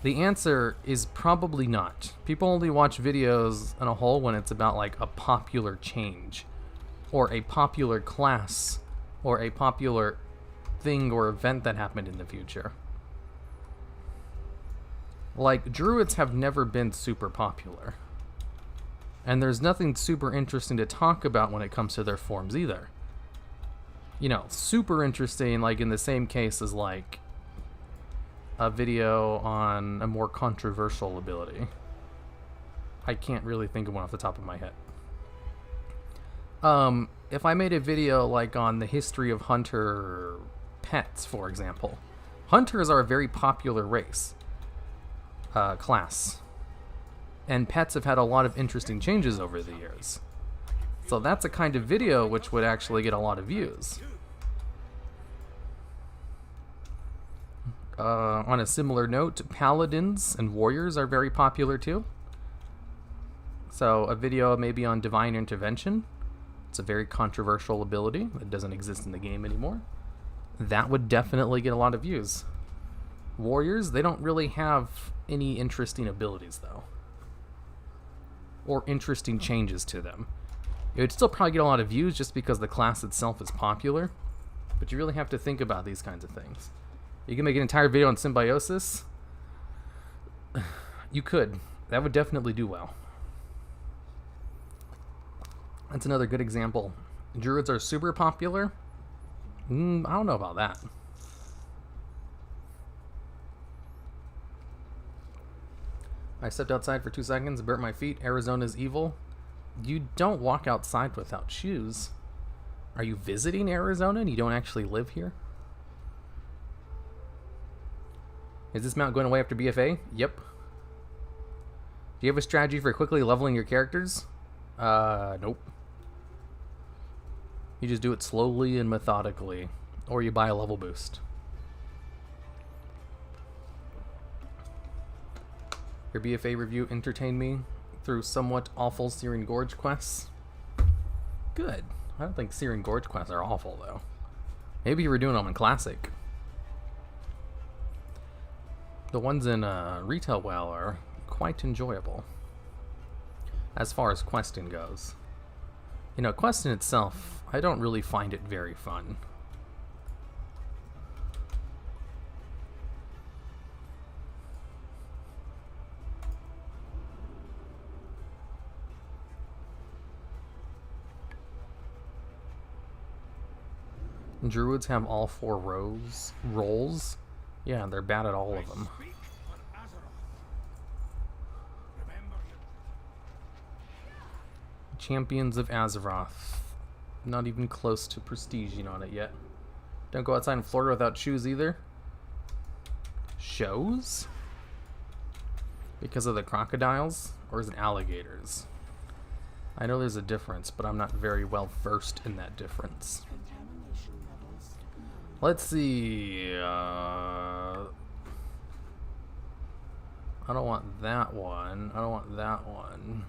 The answer is probably not. People only watch videos on a whole when it's about like a popular change, or a popular class, or a popular thing or event that happened in the future. Like, druids have never been super popular. And there's nothing super interesting to talk about when it comes to their forms either. You know, super interesting, like in the same case as like a video on a more controversial ability. I can't really think of one off the top of my head. If I made a video like on the history of hunter pets, for example. Hunters are a very popular race, class. And pets have had a lot of interesting changes over the years. So that's a kind of video which would actually get a lot of views. On a similar note, paladins and warriors are very popular too. So a video maybe on divine intervention. It's a very controversial ability that doesn't exist in the game anymore. That would definitely get a lot of views. Warriors, they don't really have any interesting abilities though, or interesting changes to them. It would still probably get a lot of views just because the class itself is popular, but you really have to think about these kinds of things. You can make an entire video on symbiosis. You could. That would definitely do well. That's another good example. Druids are super popular, I don't know about that. I stepped outside for 2 seconds, burnt my feet. Arizona's evil. You don't walk outside without shoes. Are you visiting Arizona and you don't actually live here? Is this mount going away after BfA? Yep. Do you have a strategy for quickly leveling your characters? Nope. You just do it slowly and methodically. Or you buy a level boost. Your BfA review entertained me through somewhat awful Syrian Gorge quests. Good. I don't think Syrian Gorge quests are awful, though. Maybe you were doing them in Classic. The ones in Retail WoW are quite enjoyable. As far as questing goes. You know, questing itself, I don't really find it very fun. Druids have all 4 roles. Yeah, they're bad at all of them. Speak for Azeroth. Remember your Champions of Azeroth. Not even close to prestiging on it yet. Don't go outside in Florida without shoes either. Shows? Because of the crocodiles? Or is it alligators? I know there's a difference, but I'm not very well versed in that difference. Let's see. I don't want that one. I don't want that one.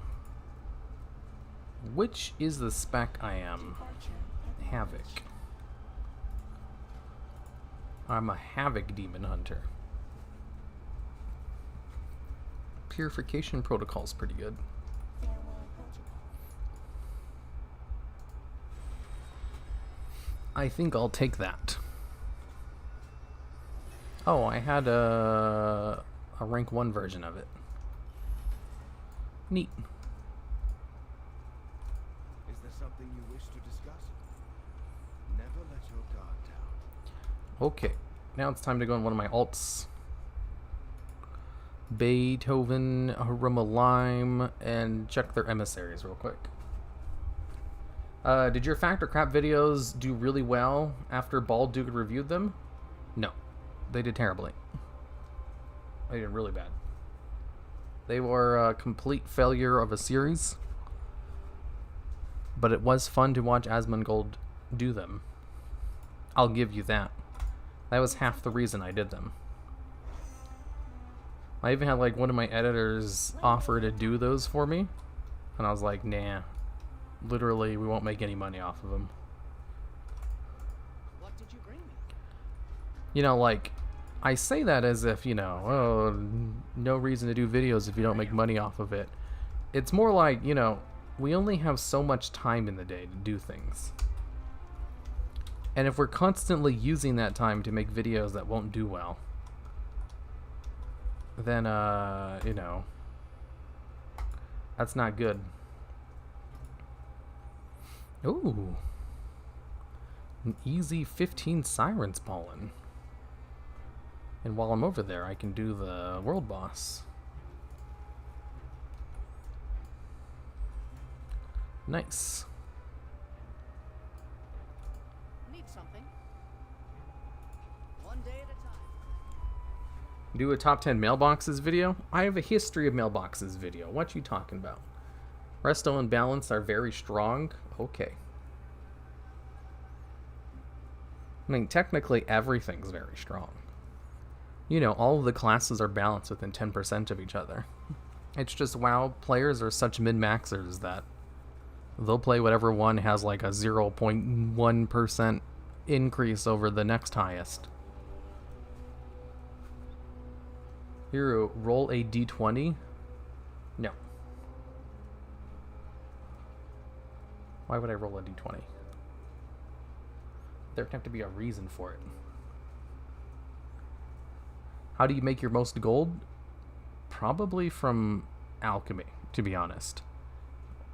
Which is the spec I am? Havoc. I'm a Havoc Demon Hunter. Purification Protocol's pretty good. I think I'll take that. Oh, I had a rank 1 version of it. Neat. Is there something you wish to discuss? Never let your guard down. Okay, now it's time to go on one of my alts. Beethoven, Aroma Lime, and check their emissaries real quick. Did your Fact or Crap videos do really well after Bald Duke reviewed them? No. They did terribly. They did really bad. They were a complete failure of a series. But it was fun to watch Asmongold do them. I'll give you that. That was half the reason I did them. I even had like one of my editors offer to do those for me. And I was like, nah. Literally, we won't make any money off of them. What did you bring me? You know, like, I say that as if, you know, oh, no reason to do videos if you don't make money off of it. It's more like, you know, we only have so much time in the day to do things. And if we're constantly using that time to make videos that won't do well, then, you know, that's not good. Ooh. An easy 15 Sirens pollen. And while I'm over there, I can do the world boss. Nice. Need something. One day at a time. Do a top 10 mailboxes video? I have a history of mailboxes video. What you talking about? Resto and balance are very strong. Okay. I mean, technically everything's very strong. You know, all of the classes are balanced within 10% of each other. It's just WoW players are such min-maxers that they'll play whatever one has like a 0.1% increase over the next highest. Hero, roll a d20? No. Why would I roll a d20? There'd have to be a reason for it. How do you make your most gold? Probably from alchemy, to be honest.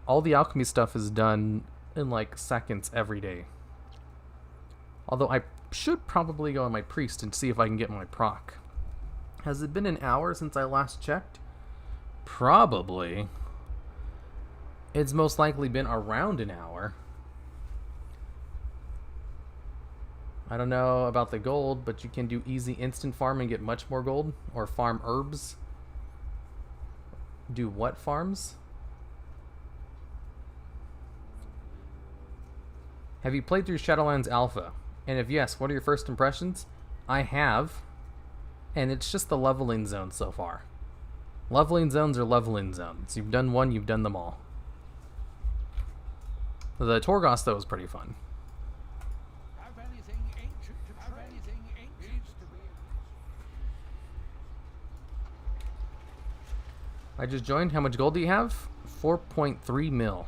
All the alchemy stuff is done in like seconds every day. Although I should probably go on my priest and see if I can get my proc. Has it been an hour since I last checked? Probably. It's most likely been around an hour. I don't know about the gold, but you can do easy instant farm and get much more gold. Or farm herbs. Do what farms? Have you played through Shadowlands Alpha? And if yes, what are your first impressions? I have. And it's just the leveling zone so far. Leveling zones are leveling zones. You've done one, you've done them all. The Torghast, though, was pretty fun. I just joined. How much gold do you have? 4.3 mil.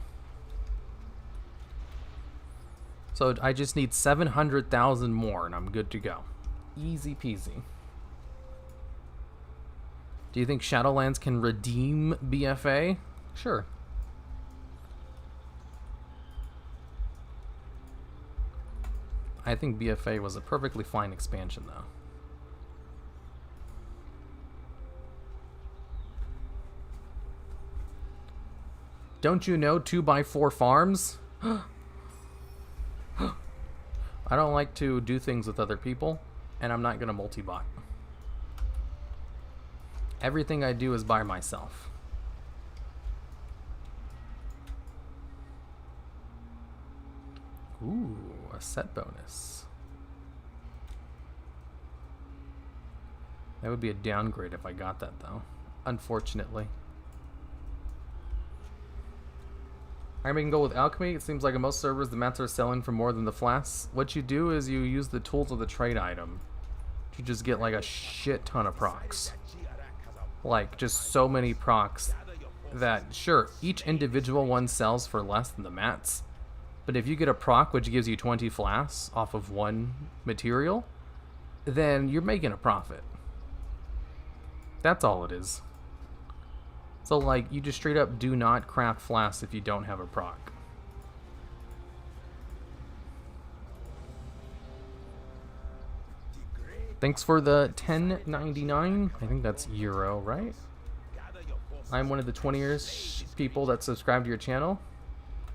So I just need 700,000 more and I'm good to go. Easy peasy. Do you think Shadowlands can redeem BfA? Sure. I think BfA was a perfectly fine expansion, though. Don't you know 2x4 farms? I don't like to do things with other people, and I'm not going to multi-bot. Everything I do is by myself. Ooh, a set bonus. That would be a downgrade if I got that, though. Unfortunately. I'm making gold with alchemy. It seems like in most servers the mats are selling for more than the flasks. What you do is you use the tools of the trade item to just get like a shit ton of procs. Like just so many procs that, sure, each individual one sells for less than the mats. But if you get a proc which gives you 20 flasks off of one material, then you're making a profit. That's all it is. So, like, you just straight up do not craft flasks if you don't have a proc. Thanks for the 10.99. I think that's euro, right? I'm one of the 20-ish people that subscribe to your channel.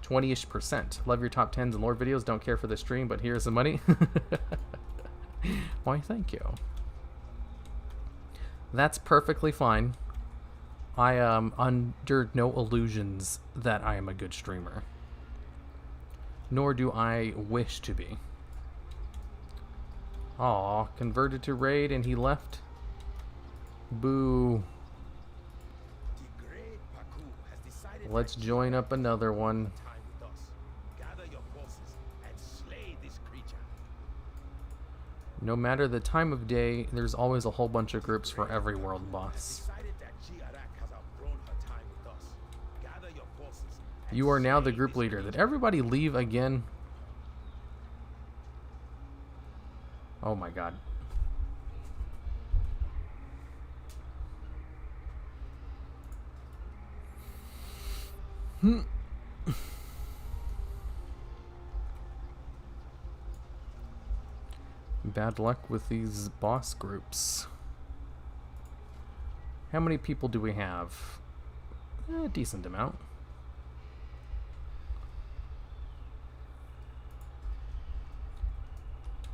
20-ish%. Love your top 10s and lore videos. Don't care for the stream, but here's the money. Why, thank you. That's perfectly fine. I am under no illusions that I am a good streamer. Nor do I wish to be. Aw, converted to raid and he left? Boo. Let's join up another one. No matter the time of day, there's always a whole bunch of groups for every world boss. You are now the group leader. Did everybody leave again? Oh my god. Bad luck with these boss groups. How many people do we have? A decent amount.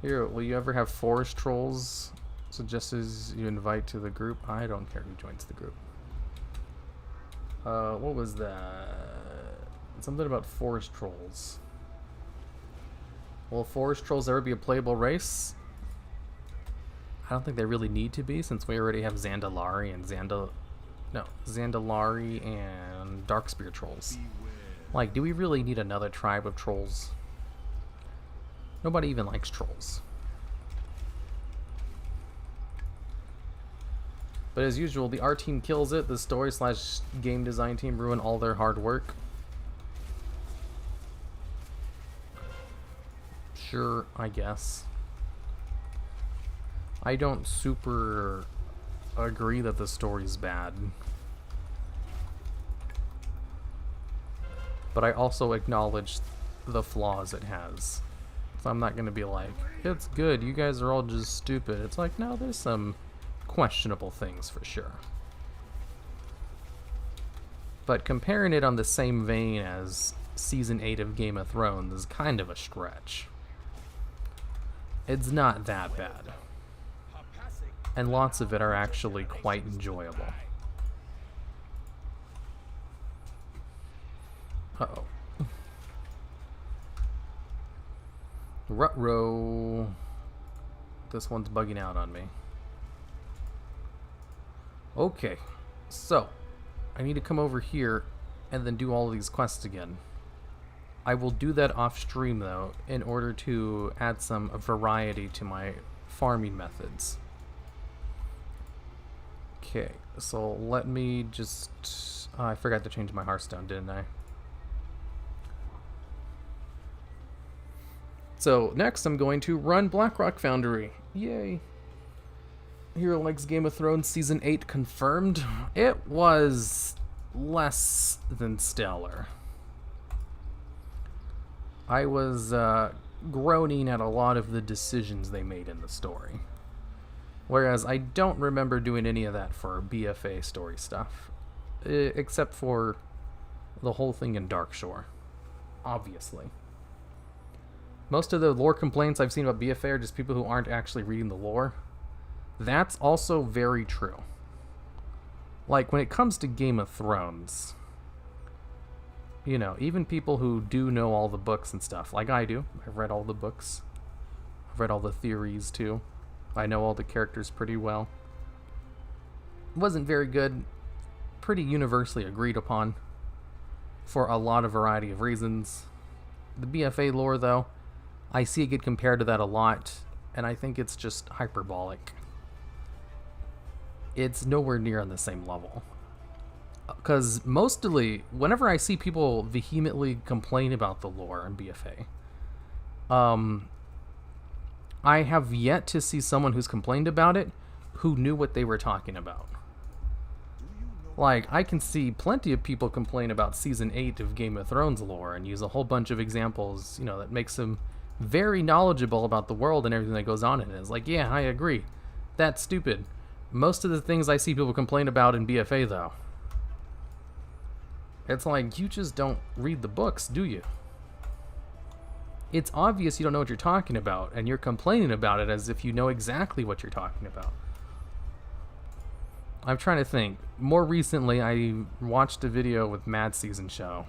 Here, will you ever have forest trolls? So just as you invite to the group? I don't care who joins the group. What was that? Something about forest trolls. Will forest trolls ever be a playable race? I don't think they really need to be, since we already have Zandalari and Zandalari and Darkspear trolls. Like, do we really need another tribe of trolls? Nobody even likes trolls. But as usual, the art team kills it. The story / game design team ruin all their hard work. Sure, I guess. I don't super agree that the story's bad. But I also acknowledge the flaws it has. It's I'm not gonna be like, it's good, you guys are all just stupid. It's like, no, there's some questionable things for sure. But comparing it on the same vein as Season 8 of Game of Thrones is kind of a stretch. It's not that bad. And lots of it are actually quite enjoyable. Uh-oh. Ruh-roh. This one's bugging out on me. Okay, so I need to come over here and then do all of these quests again. I will do that off stream though, in order to add some variety to my farming methods. Okay, so let me just... I forgot to change my Hearthstone, didn't I? So next I'm going to run Blackrock Foundry. Yay. Hero Likes Game of Thrones Season 8 confirmed. It was less than stellar. I was groaning at a lot of the decisions they made in the story. Whereas I don't remember doing any of that for BfA story stuff. Except for the whole thing in Darkshore. Obviously. Most of the lore complaints I've seen about BfA are just people who aren't actually reading the lore. That's also very true. Like, when it comes to Game of Thrones, you know, even people who do know all the books and stuff, like I do, I've read all the books. I've read all the theories, too. I know all the characters pretty well. It wasn't very good. Pretty universally agreed upon. For a lot of variety of reasons. The BfA lore, though, I see it get compared to that a lot, and I think it's just hyperbolic. It's nowhere near on the same level. Because mostly, whenever I see people vehemently complain about the lore in BfA, I have yet to see someone who's complained about it who knew what they were talking about. Like, I can see plenty of people complain about Season 8 of Game of Thrones lore and use a whole bunch of examples, you know, that makes them very knowledgeable about the world and everything that goes on in it. It's like, yeah, I agree. That's stupid. Most of the things I see people complain about in BfA, though, it's like, you just don't read the books, do you? It's obvious you don't know what you're talking about, and you're complaining about it as if you know exactly what you're talking about. I'm trying to think. More recently, I watched a video with Mad Season Show,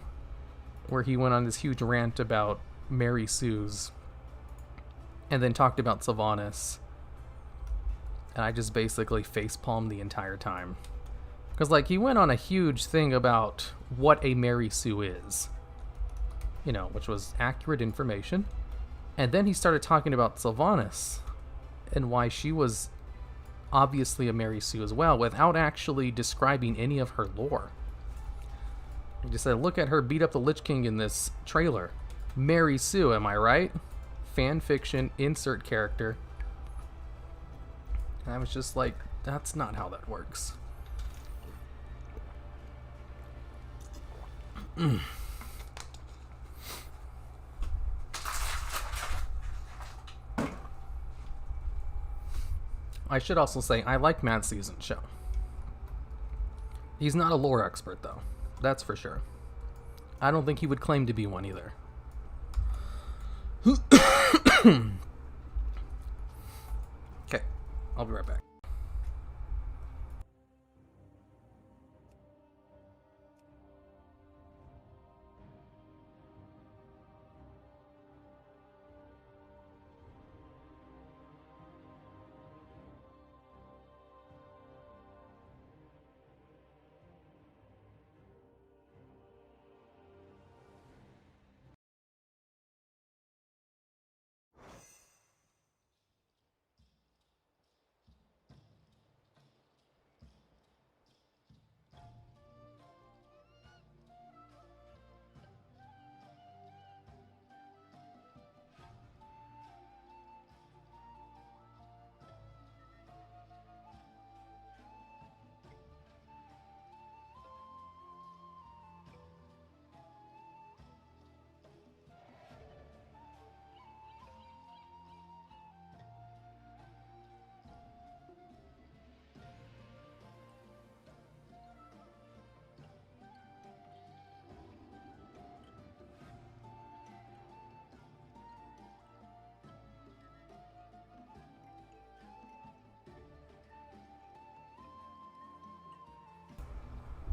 where he went on this huge rant about Mary Sue's, and then talked about Sylvanas. And I just basically facepalmed the entire time. Because, like, he went on a huge thing about what a Mary Sue is. You know, which was accurate information. And then he started talking about Sylvanas, and why she was obviously a Mary Sue as well, without actually describing any of her lore. He just said, look at her beat up the Lich King in this trailer. Mary Sue, am I right? Fan fiction, insert character. And I was just like, that's not how that works. I should also say, I like Mad Season Show. He's not a lore expert, though. That's for sure. I don't think he would claim to be one either. Okay, I'll be right back.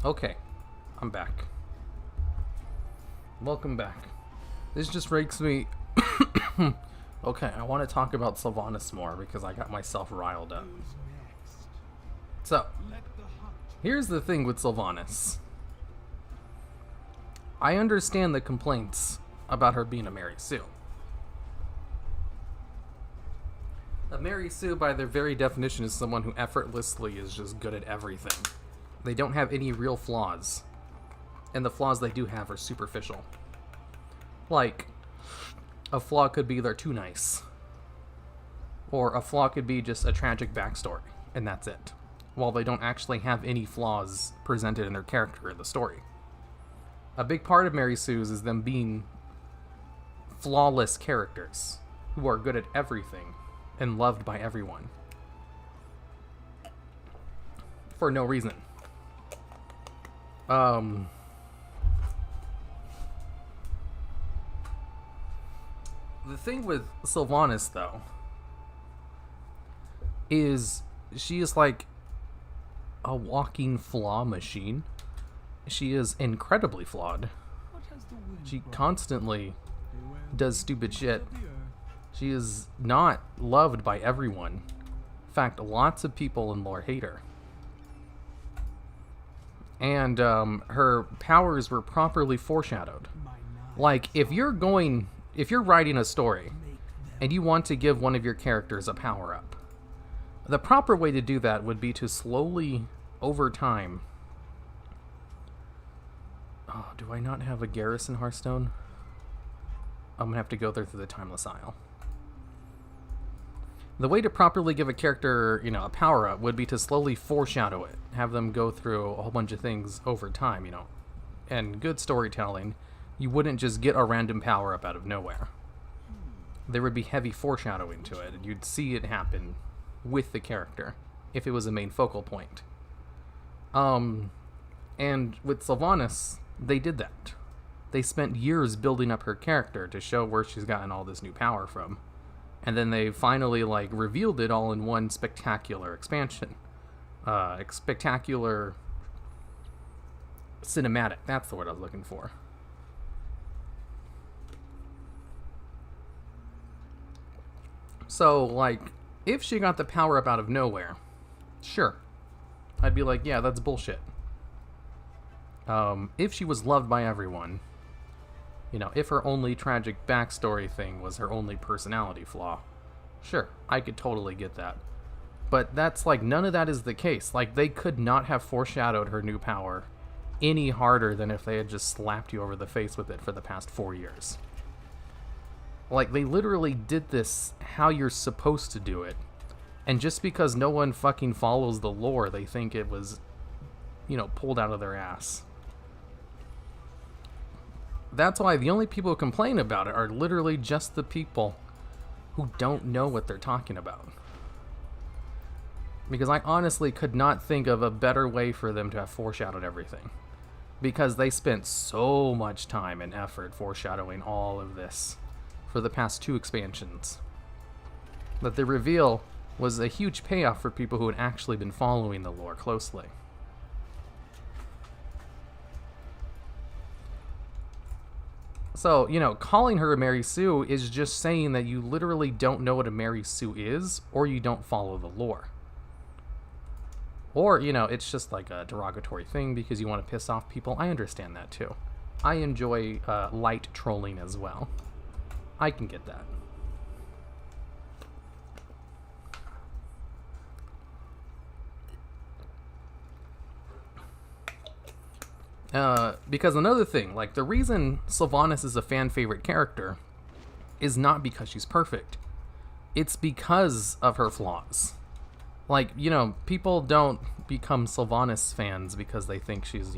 Okay, I'm back. Welcome back. This just makes me... Okay, I want to talk about Sylvanas more because I got myself riled up. Who's next? So, Let the hunt. here's the thing with Sylvanas. I understand the complaints about her being a Mary Sue. A Mary Sue, by their very definition, is someone who effortlessly is just good at everything. They don't have any real flaws. And the flaws they do have are superficial. Like, a flaw could be they're too nice. Or a flaw could be just a tragic backstory, and that's it. While they don't actually have any flaws presented in their character in the story. A big part of Mary Sue's is them being flawless characters who are good at everything and loved by everyone. For no reason. The thing with Sylvanas, though, is she is like a walking flaw machine. She is incredibly flawed. What has the wind She brought? constantly Beware does the stupid winds shit. of the earth. She is not loved by everyone. In fact, lots of people in lore hate her. And her powers were properly foreshadowed. My knives Like, if you're writing a story make them and you want to give one of your characters a power-up, the proper way to do that would be to slowly, over time... Oh, do I not have a garrison Hearthstone? I'm gonna have to go there through the Timeless Isle. The way to properly give a character, a power-up would be to slowly foreshadow it. Have them go through a whole bunch of things over time, And good storytelling, you wouldn't just get a random power-up out of nowhere. There would be heavy foreshadowing to it, and you'd see it happen with the character, if it was a main focal point. And with Sylvanas, they did that. They spent years building up her character to show where she's gotten all this new power from. And then they finally, revealed it all in one spectacular expansion. Spectacular cinematic. That's the word I was looking for. So, if she got the power up out of nowhere, sure. I'd be like, yeah, that's bullshit. If she was loved by everyone, if her only tragic backstory thing was her only personality flaw, sure, I could totally get that. But that's none of that is the case. They could not have foreshadowed her new power any harder than if they had just slapped you over the face with it for the past 4 years. They literally did this how you're supposed to do it. And just because no one fucking follows the lore, they think it was, pulled out of their ass. That's why the only people who complain about it are literally just the people who don't know what they're talking about. Because I honestly could not think of a better way for them to have foreshadowed everything. Because they spent so much time and effort foreshadowing all of this for the past 2 expansions. That the reveal was a huge payoff for people who had actually been following the lore closely. So, calling her a Mary Sue is just saying that you literally don't know what a Mary Sue is, or you don't follow the lore. Or, it's just a derogatory thing because you want to piss off people. I understand that too. I enjoy light trolling as well. I can get that. Because another thing, the reason Sylvanas is a fan favorite character is not because she's perfect. It's because of her flaws. People don't become Sylvanas fans because they think she's,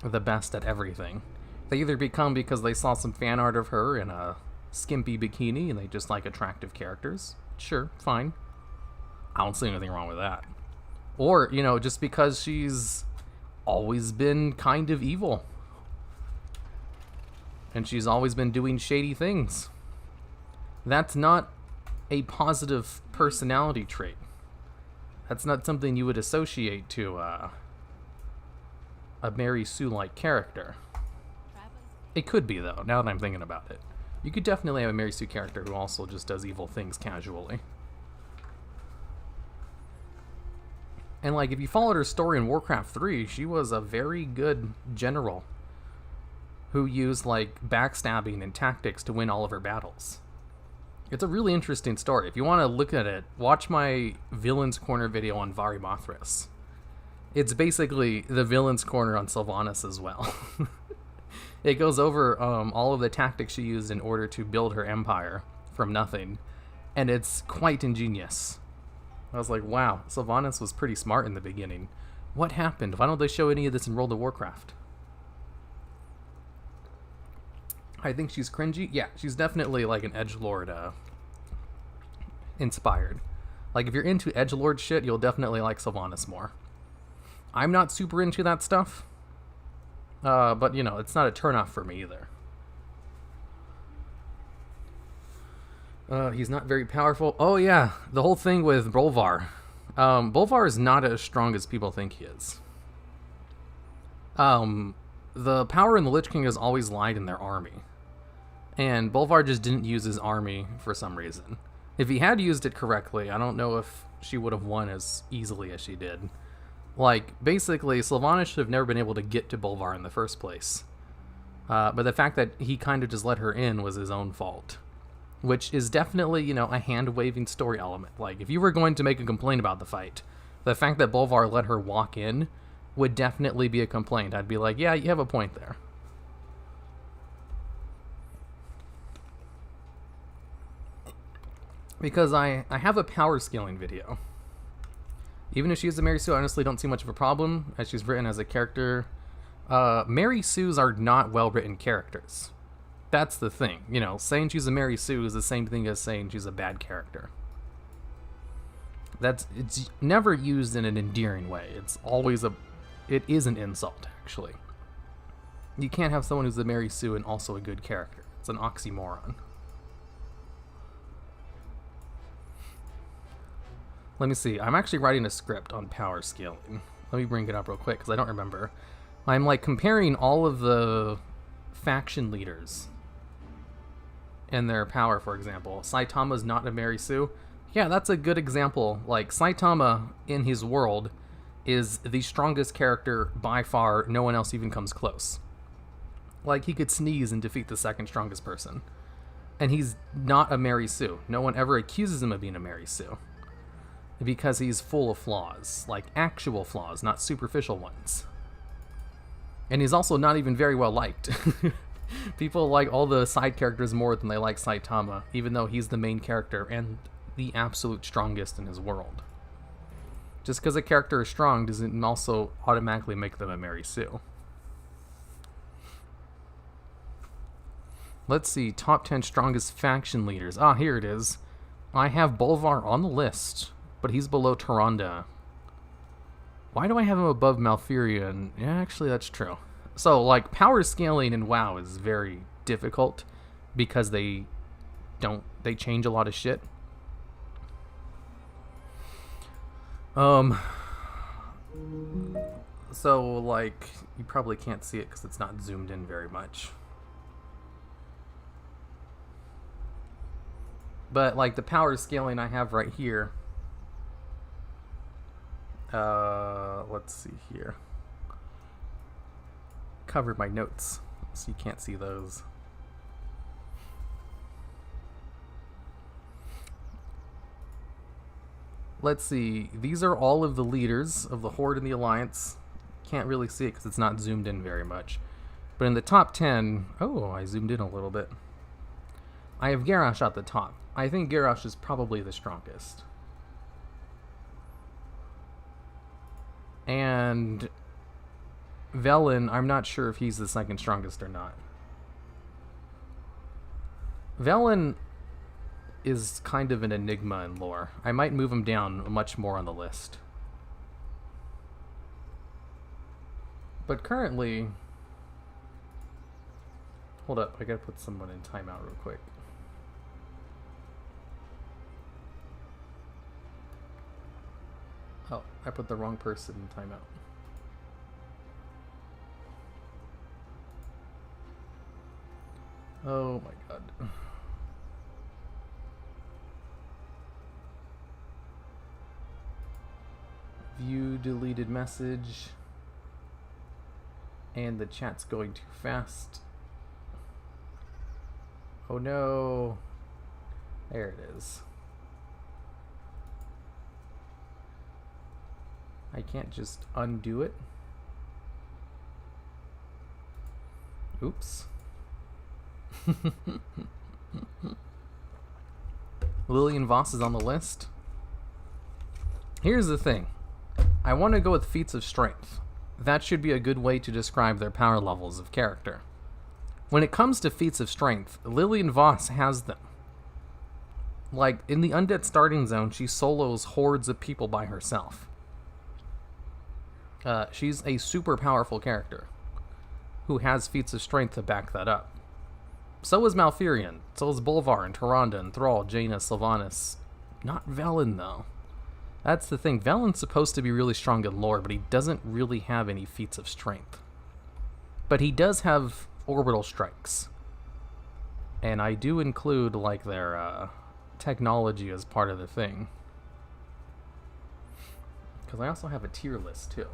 the best at everything. They either become because they saw some fan art of her in a skimpy bikini and they just like attractive characters. Sure, fine. I don't see anything wrong with that. Or, just because she's always been kind of evil. And she's always been doing shady things. That's not a positive personality trait. That's not something you would associate to a Mary Sue-like character. Travel. It could be, though, now that I'm thinking about it. You could definitely have a Mary Sue character who also just does evil things casually. And, like, if you followed her story in Warcraft 3, she was a very good general who used, like, backstabbing and tactics to win all of her battles. It's a really interesting story. If you want to look at it, watch my Villains Corner video on Vari Mothras. It's basically the Villains Corner on Sylvanas as well. It goes over all of the tactics she used in order to build her empire from nothing, and it's quite ingenious. I was like, wow, Sylvanas was pretty smart in the beginning. What happened? Why don't they show any of this in World of Warcraft? I think she's cringy. Yeah, she's definitely like an edgelord inspired. Like, if you're into edgelord shit, you'll definitely like Sylvanas more. I'm not super into that stuff. But, you know, it's not a turnoff for me either. He's not very powerful. Oh, yeah. The whole thing with Bolvar. Bolvar is not as strong as people think he is. The power in the Lich King has always lied in their army. And Bolvar just didn't use his army for some reason. If he had used it correctly, I don't know if she would have won as easily as she did. Like, basically, Sylvanas should have never been able to get to Bolvar in the first place. But the fact that he kind of just let her in was his own fault. Which is definitely, you know, a hand-waving story element. Like, if you were going to make a complaint about the fight, the fact that Bolvar let her walk in would definitely be a complaint. I'd be like, yeah, you have a point there. Because I have a power scaling video. Even if she's a Mary Sue, I honestly don't see much of a problem, as she's written as a character. Mary Sues are not well-written characters. That's the thing. You know, saying she's a Mary Sue is the same thing as saying she's a bad character. It's never used in an endearing way. It's always it is an insult, actually. You can't have someone who's a Mary Sue and also a good character. It's an oxymoron. Let me see. I'm actually writing a script on power scaling. Let me bring it up real quick, because I don't remember. I'm, like, comparing all of the faction leaders and their power, for example. Saitama's not a Mary Sue. Yeah, that's a good example. Like, Saitama, in his world, is the strongest character by far. No one else even comes close. Like, he could sneeze and defeat the second strongest person. And he's not a Mary Sue. No one ever accuses him of being a Mary Sue. Because he's full of flaws. Like, actual flaws, not superficial ones. And he's also not even very well liked. People like all the side characters more than they like Saitama, even though he's the main character and the absolute strongest in his world. Just because a character is strong doesn't also automatically make them a Mary Sue. Let's see, top 10 strongest faction leaders. Ah, here it is. I have Bolvar on the list, but he's below Tyrande. Why do I have him above Malfurion? Yeah, actually, that's true. So, like, power scaling in WoW is very difficult because they change a lot of shit. So, like, you probably can't see it because it's not zoomed in very much. But, like, the power scaling I have right here. Let's see here. Covered my notes, so you can't see those. Let's see. These are all of the leaders of the Horde and the Alliance. Can't really see it because it's not zoomed in very much. But in the top 10... Oh, I zoomed in a little bit. I have Garrosh at the top. I think Garrosh is probably the strongest. And Velen, I'm not sure if he's the second strongest or not. Velen is kind of an enigma in lore. I might move him down much more on the list. But currently... Hold up, I gotta put someone in timeout real quick. Oh, I put the wrong person in timeout. Oh my god. View deleted message. And the chat's going too fast. Oh no. There it is. I can't just undo it. Oops. Lillian Voss is on the list. Here's the thing. I want to go with feats of strength. That should be a good way to describe their power levels of character. When it comes to feats of strength, Lillian Voss has them. Like, in the Undead Starting Zone, she solos hordes of people by herself. She's a super powerful character who has feats of strength to back that up. So is Malfurion. So is Bolvar and Tyrande and Thrall, Jaina, Sylvanas. Not Velen, though. That's the thing. Velen's supposed to be really strong in lore, but he doesn't really have any feats of strength. But he does have orbital strikes. And I do include, like, their technology as part of the thing. Because I also have a tier list, too.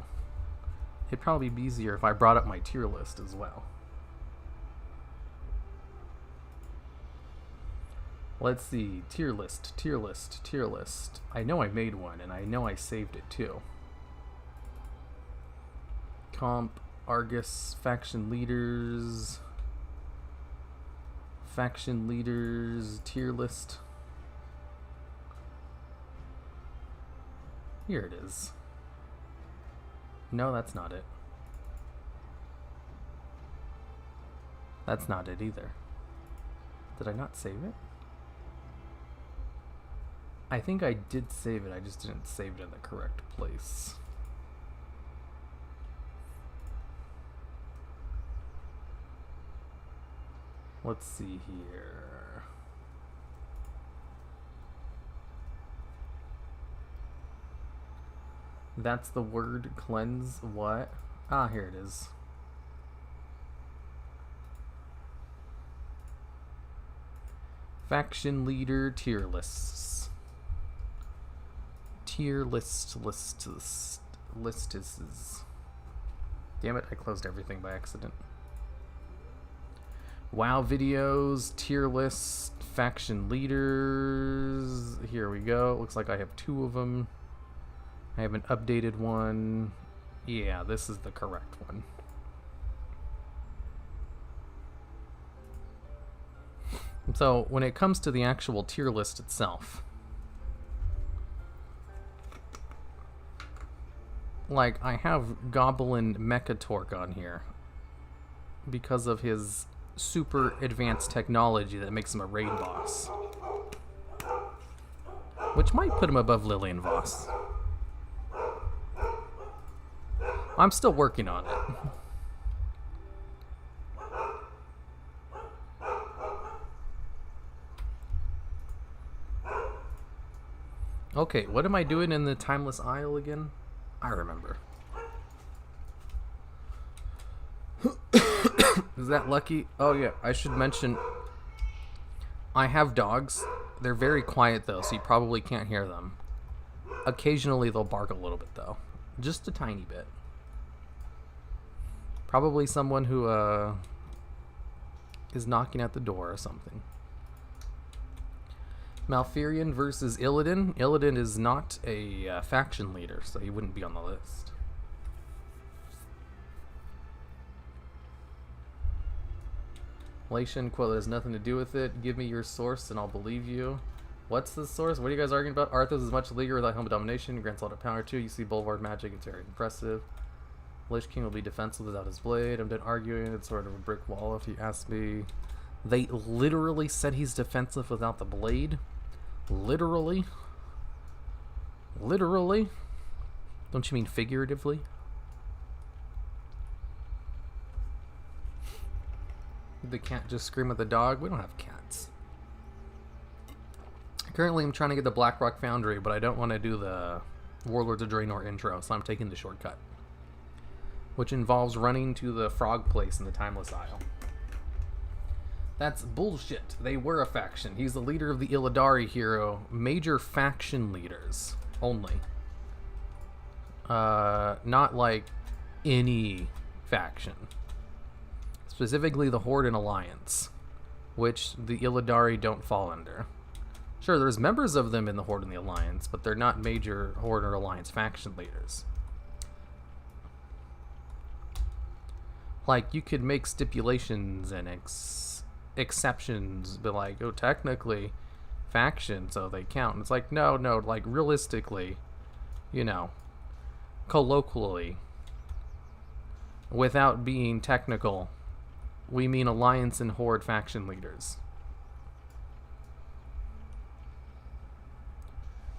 It'd probably be easier if I brought up my tier list as well. Let's see. Tier list, tier list, tier list. I know I made one, and I know I saved it, too. Comp, Argus, faction leaders, tier list. Here it is. No, that's not it. That's not it either. Did I not save it? I think I did save it, I just didn't save it in the correct place. Let's see here. That's the word cleanse. What? Ah, here it is. Faction leader tier lists. Tier list. Damn it, I closed everything by accident. WoW videos, tier list, faction leaders. Here we go. Looks like I have 2 of them. I have an updated one. Yeah, this is the correct one. So, when it comes to the actual tier list itself, like, I have Goblin Mechatork on here because of his super advanced technology that makes him a raid boss, which might put him above Lillian Voss. I'm still working on it. Okay, what am I doing in the Timeless Isle again? I remember. Is that lucky? Oh yeah, I should mention I have dogs. They're very quiet though, so you probably can't hear them. Occasionally they'll bark a little bit though. Just a tiny bit. Probably someone who is knocking at the door or something. Malfurion versus Illidan. Illidan is not a faction leader, so he wouldn't be on the list. Lation quote has nothing to do with it. Give me your source and I'll believe you. What's the source? What are you guys arguing about? Arthas is much leaguer without helmet domination. Grants a lot of power too. You see Bulwark magic. It's very impressive. Lich King will be defensive without his blade. I'm done arguing. It's sort of a brick wall if you ask me. They literally said he's defensive without the blade. Literally? Literally? Don't you mean figuratively? Did the cat just scream at the dog? We don't have cats. Currently I'm trying to get the Blackrock Foundry, but I don't want to do the Warlords of Draenor intro, so I'm taking the shortcut, which involves running to the frog place in the Timeless Isle. That's bullshit. They were a faction. He's the leader of the Illidari hero. Major faction leaders only. Not like any faction. Specifically the Horde and Alliance, which the Illidari don't fall under. Sure, there's members of them in the Horde and the Alliance, but they're not major Horde or Alliance faction leaders. Like, you could make stipulations and exceptions, but like, oh, technically, faction, so they count. And it's like, no, like, realistically, you know, colloquially, without being technical, we mean Alliance and Horde faction leaders.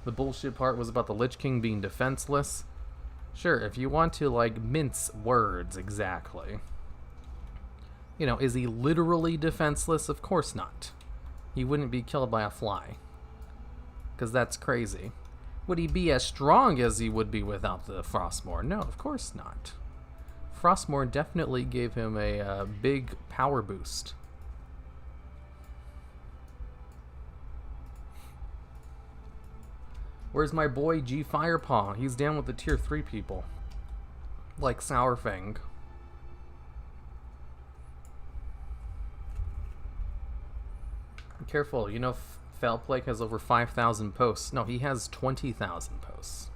The bullshit part was about the Lich King being defenseless. Sure, if you want to, like, mince words exactly. You know, is he literally defenseless? Of course not. He wouldn't be killed by a fly. Because that's crazy. Would he be as strong as he would be without the Frostmourne? No, of course not. Frostmourne definitely gave him a big power boost. Where's my boy G Firepaw? He's down with the tier 3 people. Like Sourfang. Be careful, you know Foulplague has over 5,000 posts. No, he has 20,000 posts.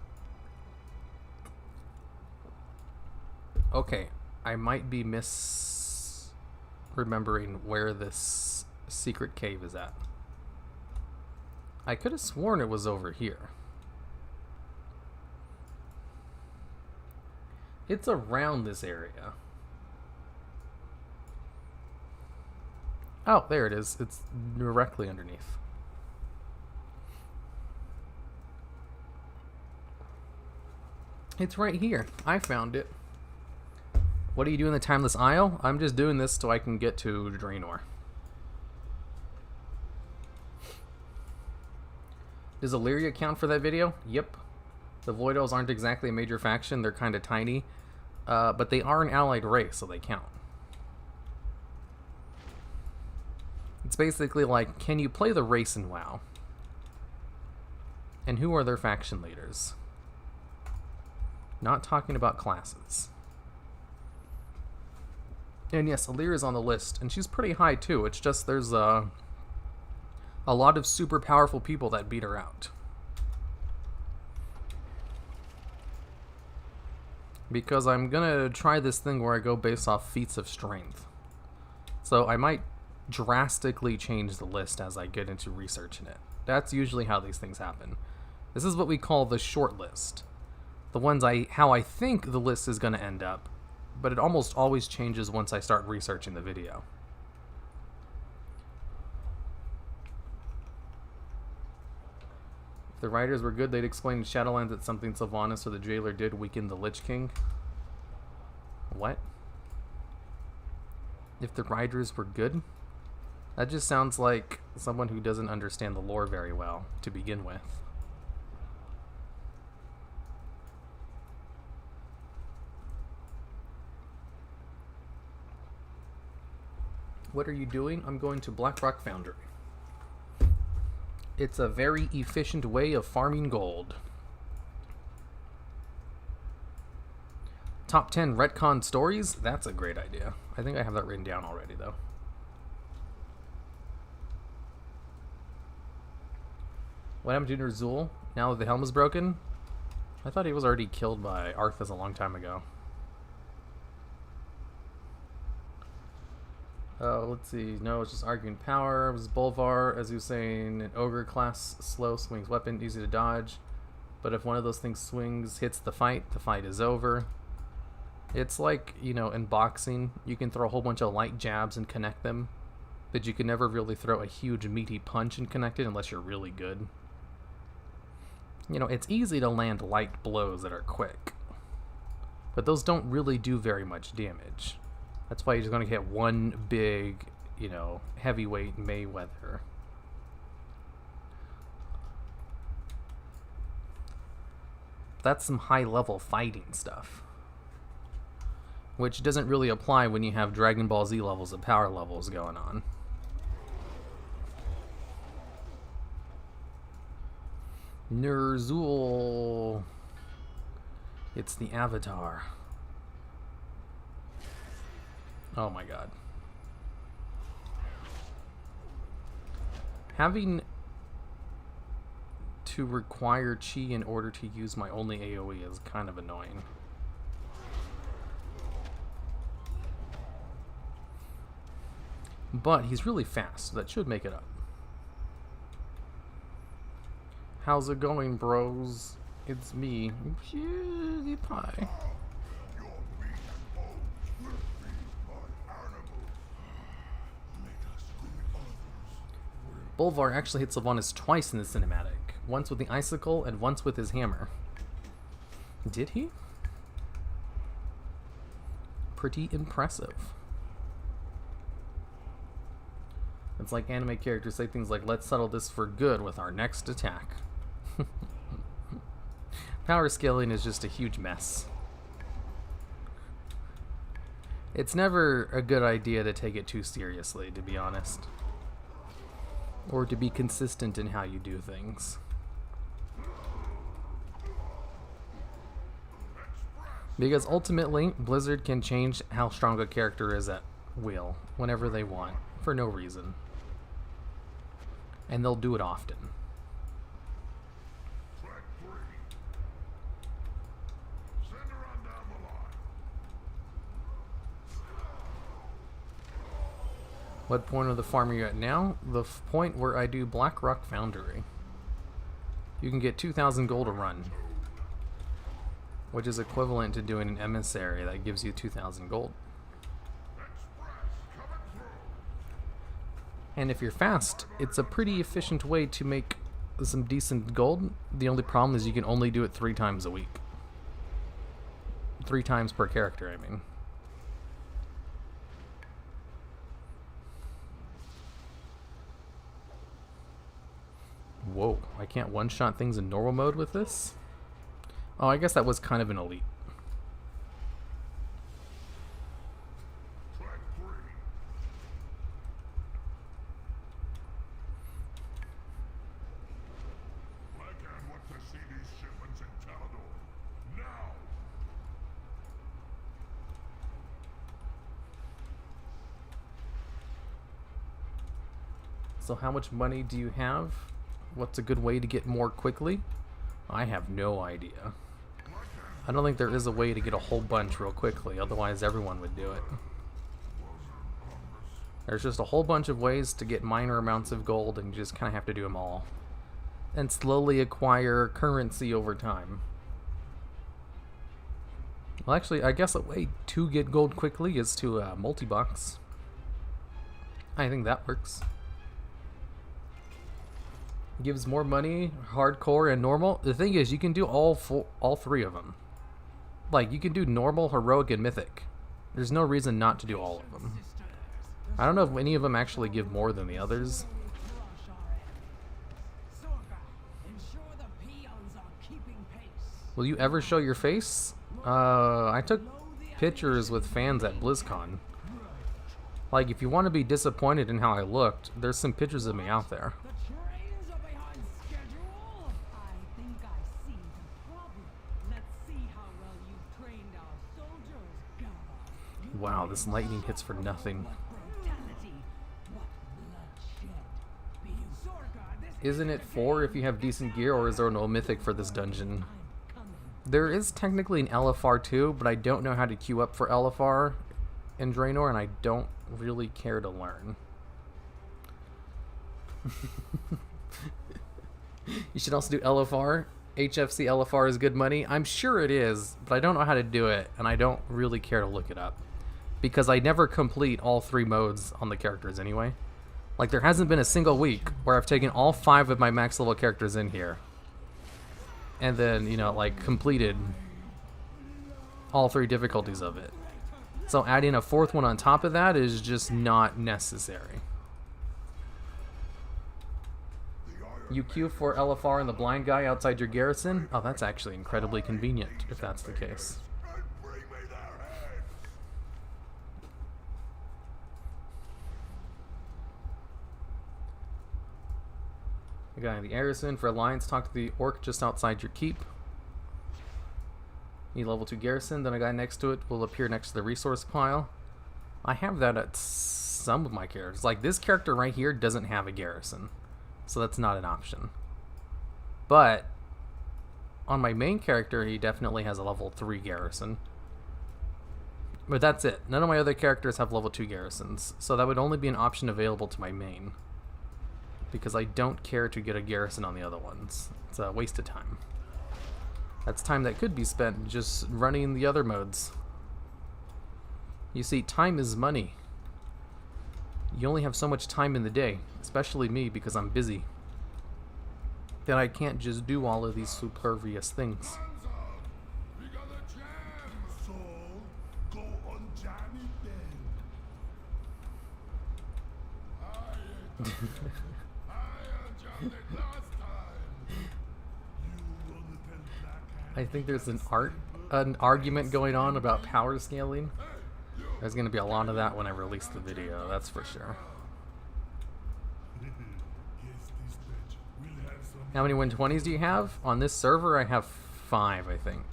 Okay, I might be misremembering where this secret cave is at. I could have sworn it was over here. It's around this area. Oh, there it is. It's directly underneath. It's right here. I found it. What do you do in the Timeless Isle? I'm just doing this so I can get to Draenor. Does Illyria count for that video? Yep. The Void Elves aren't exactly a major faction. They're kind of tiny. But they are an allied race, so they count. It's basically like, can you play the race in WoW? And who are their faction leaders? Not talking about classes. And yes, Illyria's on the list, and she's pretty high too. It's just there's a lot of super powerful people that beat her out. Because I'm gonna try this thing where I go based off feats of strength. So I might drastically change the list as I get into researching it. That's usually how these things happen. This is what we call the short list. The ones how I think the list is gonna end up, but it almost always changes once I start researching the video. If the writers were good, they'd explain in Shadowlands that something Sylvanas or the Jailer did weakened the Lich King. What? If the writers were good? That just sounds like someone who doesn't understand the lore very well to begin with. What are you doing? I'm going to Blackrock Foundry. It's a very efficient way of farming gold. Top 10 retcon stories? That's a great idea. I think I have that written down already, though. What happened to Ner'zhul now that the helm is broken? I thought he was already killed by Arthas a long time ago. Let's see. No, it's just arguing power. It was Bolvar, as he was saying, an ogre class slow swings weapon, easy to dodge. But if one of those things hits the fight is over. It's like, you know, in boxing, you can throw a whole bunch of light jabs and connect them, but you can never really throw a huge meaty punch and connect it unless you're really good. You know, it's easy to land light blows that are quick, but those don't really do very much damage. That's why you're just going to get one big, you know, heavyweight Mayweather. That's some high-level fighting stuff, which doesn't really apply when you have Dragon Ball Z levels of power levels going on. Nerzul. It's the Avatar. Oh my god. Having to require chi in order to use my only AoE is kind of annoying. But he's really fast, so that should make it up. How's it going, bros? It's me, PewDiePie. Bolvar actually hits Sylvanas twice in the cinematic. Once with the icicle and once with his hammer. Did he? Pretty impressive. It's like anime characters say things like, let's settle this for good with our next attack. Power scaling is just a huge mess. It's never a good idea to take it too seriously, to be honest. Or to be consistent in how you do things. Because ultimately, Blizzard can change how strong a character is at will, whenever they want, for no reason. And they'll do it often. What point of the farm are you at now? The point where I do Black Rock Foundry. You can get 2,000 gold a run, which is equivalent to doing an emissary that gives you 2,000 gold. And if you're fast, it's a pretty efficient way to make some decent gold. The only problem is you can only do it 3 times a week. 3 times per character, I mean. Whoa, I can't one-shot things in normal mode with this? Oh, I guess that was kind of an elite. So how much money do you have? What's a good way to get more quickly? I have no idea. I don't think there is a way to get a whole bunch real quickly, otherwise everyone would do it. There's just a whole bunch of ways to get minor amounts of gold, and you just kind of have to do them all. And slowly acquire currency over time. Well, actually, I guess a way to get gold quickly is to multi-box. I think that works. Gives more money, hardcore and normal. The thing is, you can do all 3 of them. Like, you can do normal, heroic, and mythic. There's no reason not to do all of them. I don't know if any of them actually give more than the others. Will you ever show your face? I took pictures with fans at BlizzCon. Like, if you want to be disappointed in how I looked, there's some pictures of me out there. Wow, this lightning hits for nothing. Isn't it 4 if you have decent gear, or is there no mythic for this dungeon? There is technically an LFR too, but I don't know how to queue up for LFR in Draenor, and I don't really care to learn. You should also do LFR. HFC LFR is good money. I'm sure it is, but I don't know how to do it, and I don't really care to look it up. Because I never complete all 3 modes on the characters anyway. Like, there hasn't been a single week where I've taken all 5 of my max level characters in here. And then, you know, like, completed all 3 difficulties of it. So adding a 4th one on top of that is just not necessary. You queue for LFR and the blind guy outside your garrison? Oh, that's actually incredibly convenient, if that's the case. A guy in the garrison. For alliance, talk to the orc just outside your keep. Need level 2 garrison, then a guy next to it will appear next to the resource pile. I have that at some of my characters. Like this character right here doesn't have a garrison, so that's not an option. But on my main character, he definitely has a level 3 garrison. But that's it. None of my other characters have level 2 garrisons, so that would only be an option available to my main. Because I don't care to get a garrison on the other ones. It's a waste of time. That's time that could be spent just running the other modes. You see, time is money. You only have so much time in the day, especially me because I'm busy, that I can't just do all of these superfluous things. We got a jam, so go on Johnny then. I jammed it last time. You wanna tell Black I think there's an argument going on about power scaling. There's going to be a lot of that when I release the video, that's for sure. Yes, this bitch will have some. How many 120s do you have? On this server, I have 5, I think.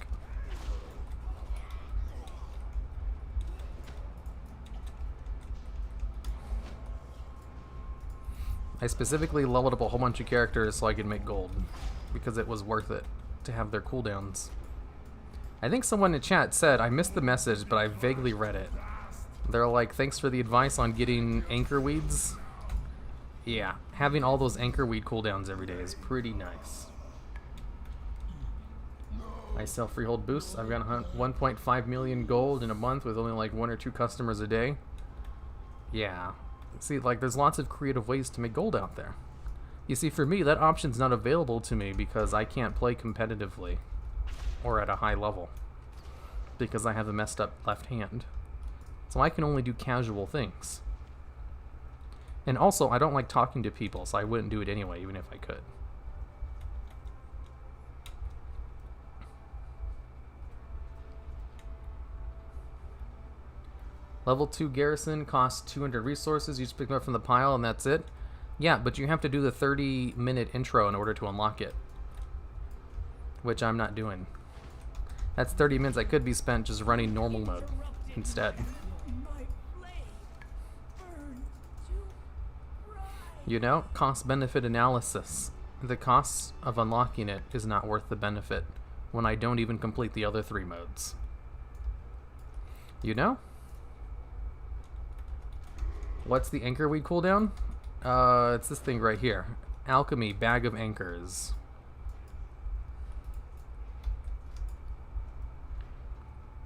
I specifically leveled up a whole bunch of characters so I could make gold, because it was worth it to have their cooldowns. I think someone in chat said, I missed the message, but I vaguely read it. They're like, thanks for the advice on getting anchor weeds. Yeah, having all those anchor weed cooldowns every day is pretty nice. I sell freehold boosts. I've got 1.5 million gold in a month with only like 1 or 2 customers a day. Yeah. See, like, there's lots of creative ways to make gold out there. You see, for me, that option's not available to me because I can't play competitively or at a high level because I have a messed up left hand. So I can only do casual things. And also, I don't like talking to people, so I wouldn't do it anyway, even if I could. Level 2 garrison costs 200 resources. You just pick them up from the pile and that's it. Yeah, but you have to do the 30-minute intro in order to unlock it, which I'm not doing. That's 30 minutes I could be spent just running normal mode instead. You know, cost-benefit analysis. The cost of unlocking it is not worth the benefit when I don't even complete the other 3 modes. You know? What's the anchor weed cooldown? It's this thing right here. Alchemy, bag of anchors.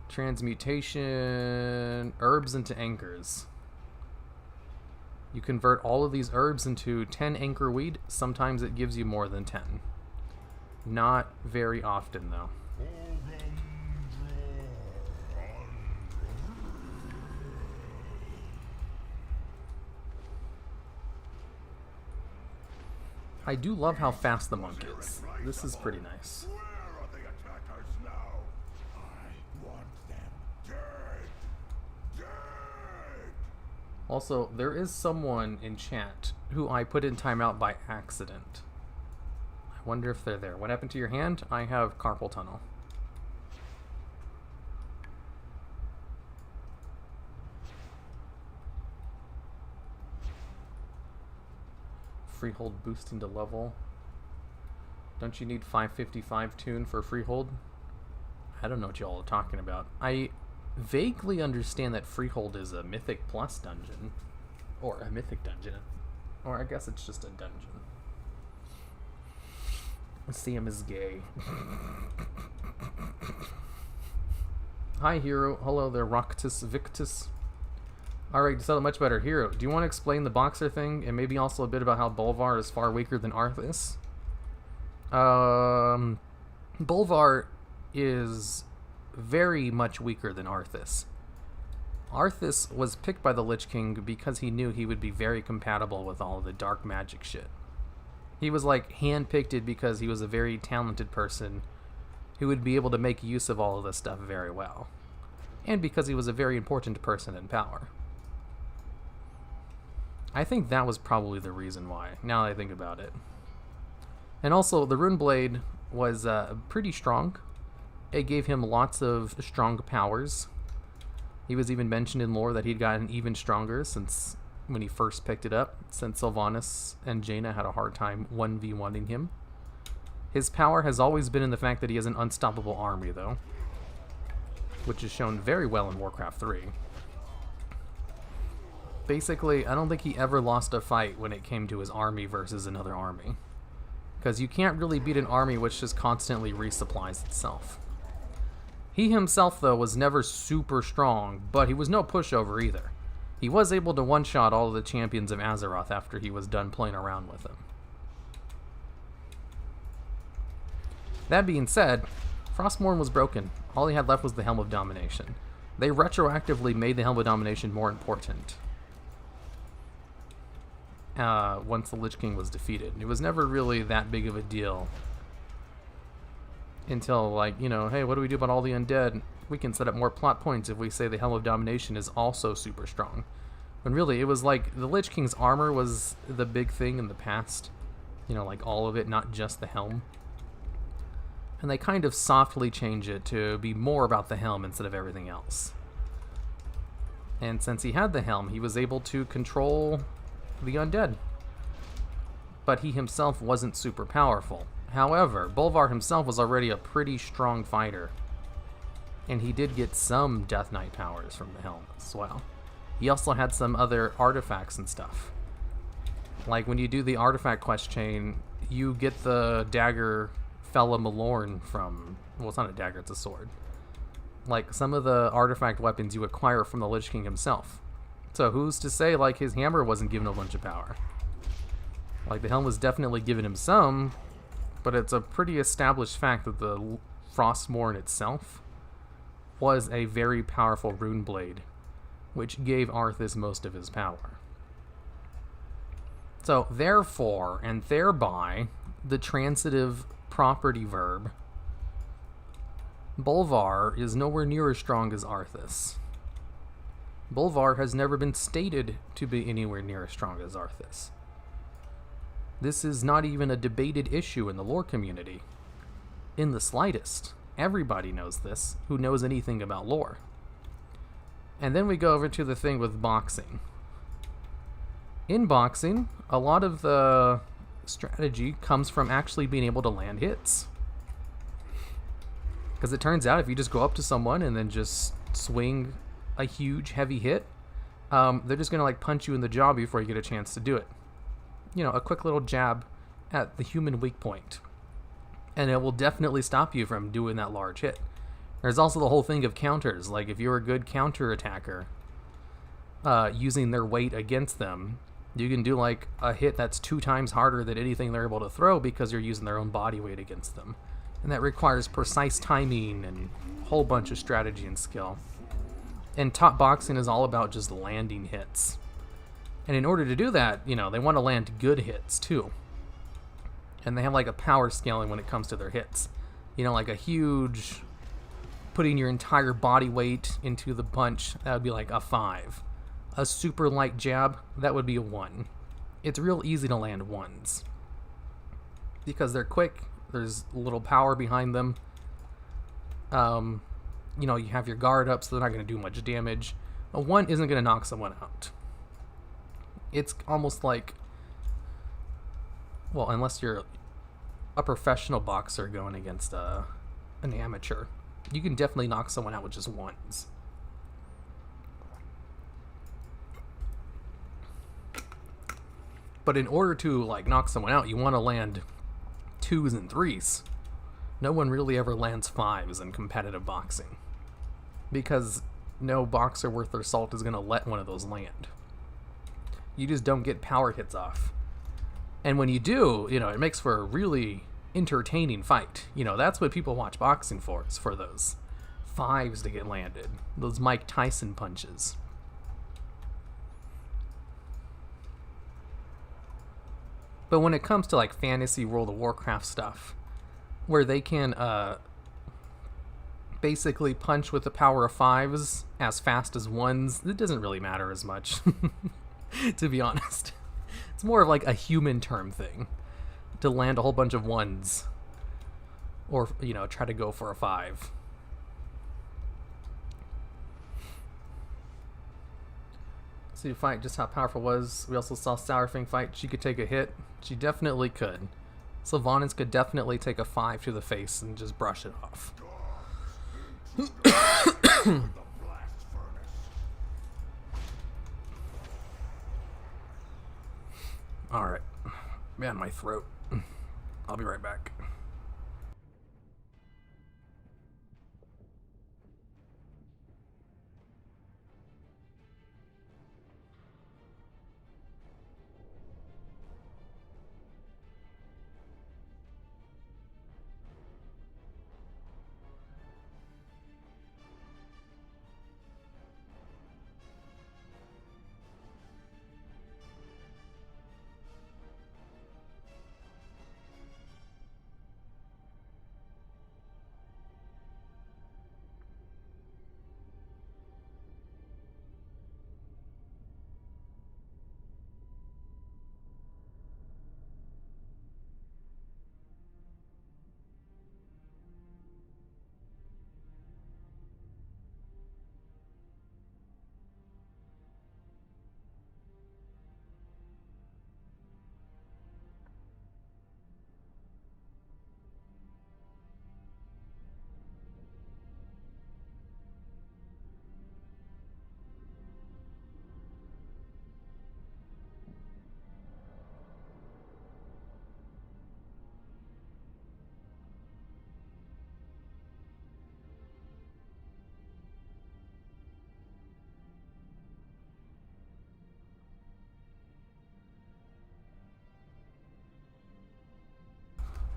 Transmutation, herbs into anchors. You convert all of these herbs into 10 anchor weed. Sometimes it gives you more than 10. Not very often, though. I do love how fast the monk is. This is pretty nice. Where are the attackers now? I want them dead. Dead. Also, there is someone in chat who I put in timeout by accident. I wonder if they're there. What happened to your hand? I have carpal tunnel. Freehold boosting to level. Don't you need 555 tune for freehold? I don't know what y'all are talking about. I vaguely understand that freehold is a mythic plus dungeon, or a mythic dungeon, or I guess it's just a dungeon. Sam is gay. Hi Hero, hello there Roctus Victus. Alright, to settle much better. Hero, do you want to explain the boxer thing, and maybe also a bit about how Bolvar is far weaker than Arthas? Bolvar is very much weaker than Arthas. Arthas was picked by the Lich King because he knew he would be very compatible with all of the dark magic shit. He was like hand-picked because he was a very talented person who would be able to make use of all of this stuff very well. And because he was a very important person in power. I think that was probably the reason why, now that I think about it. And also, the Rune Blade was pretty strong. It gave him lots of strong powers. He was even mentioned in lore that he'd gotten even stronger since when he first picked it up, since Sylvanas and Jaina had a hard time 1v1ing him. His power has always been in the fact that he has an unstoppable army, though, which is shown very well in Warcraft 3. Basically, I don't think he ever lost a fight when it came to his army versus another army. Because you can't really beat an army which just constantly resupplies itself. He himself, though, was never super strong, but he was no pushover either. He was able to one-shot all of the champions of Azeroth after he was done playing around with them. That being said, Frostmourne was broken. All he had left was the Helm of Domination. They retroactively made the Helm of Domination more important once the Lich King was defeated. It was never really that big of a deal until, like, you know, hey, what do we do about all the undead? We can set up more plot points if we say the Helm of Domination is also super strong. When really, it was like the Lich King's armor was the big thing in the past. You know, like all of it, not just the helm. And they kind of softly change it to be more about the helm instead of everything else. And since he had the helm, he was able to control the undead. But he himself wasn't super powerful. However, Bolvar himself was already a pretty strong fighter. And he did get some Death Knight powers from the helm as well. He also had some other artifacts and stuff. Like when you do the artifact quest chain, you get the dagger Fella Malorn from... Well, it's not a dagger, it's a sword. Like, some of the artifact weapons you acquire from the Lich King himself. So who's to say, like, his hammer wasn't given a bunch of power? Like, the helm was definitely giving him some, but it's a pretty established fact that the Frostmourne itself was a very powerful rune blade, which gave Arthas most of his power. So, therefore, and thereby, the transitive property verb, Bolvar is nowhere near as strong as Arthas. Bolvar has never been stated to be anywhere near as strong as Arthas. This is not even a debated issue in the lore community. In the slightest. Everybody knows this, who knows anything about lore. And then we go over to the thing with boxing. In boxing, a lot of the strategy comes from actually being able to land hits. Because it turns out if you just go up to someone and then just swing a huge heavy hit, they're just going to like punch you in the jaw before you get a chance to do it. You know, a quick little jab at the human weak point. And it will definitely stop you from doing that large hit. There's also the whole thing of counters. Like if you're a good counter attacker, using their weight against them, you can do like a hit that's 2 times harder than anything they're able to throw because you're using their own body weight against them. And that requires precise timing and a whole bunch of strategy and skill. And top boxing is all about just landing hits. And in order to do that, you know, they want to land good hits too. And they have like a power scaling when it comes to their hits. You know, like a huge, putting your entire body weight into the punch, that would be like a 5. A super light jab, that would be a 1. It's real easy to land 1s. Because they're quick, there's little power behind them. You know, you have your guard up, so they're not going to do much damage. A 1 isn't going to knock someone out. It's almost like, well, unless you're a professional boxer going against an amateur, you can definitely knock someone out with just 1s. But in order to like knock someone out, you want to land 2s and 3s. No one really ever lands 5s in competitive boxing, because no boxer worth their salt is going to let one of those land. You just don't get power hits off. And when you do, you know, it makes for a really entertaining fight. You know, that's what people watch boxing for, is for those 5s to get landed. Those Mike Tyson punches. But when it comes to like fantasy World of Warcraft stuff, where they can basically punch with the power of 5s as fast as 1s, it doesn't really matter as much, to be honest. It's more of like a human term thing. to land a whole bunch of 1s. Or, you know, try to go for a 5. See the fight, just how powerful it was. We also saw Sourfang fight. She could take a hit. She definitely could. Sylvanas could definitely take a 5 to the face and just brush it off. Alright. Man, my throat. I'll be right back.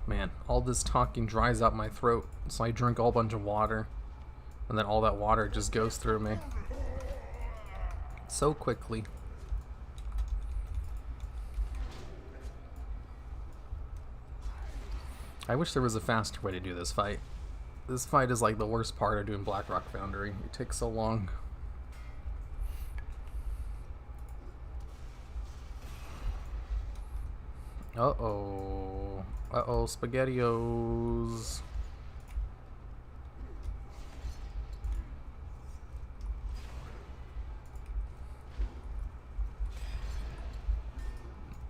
Man, all this talking dries out my throat, so I drink a whole bunch of water, and then all that water just goes through me so quickly. I wish there was a faster way to do this fight. This fight is like the worst part of doing Blackrock Foundry. It takes so long. Uh-oh. Uh-oh, SpaghettiOs.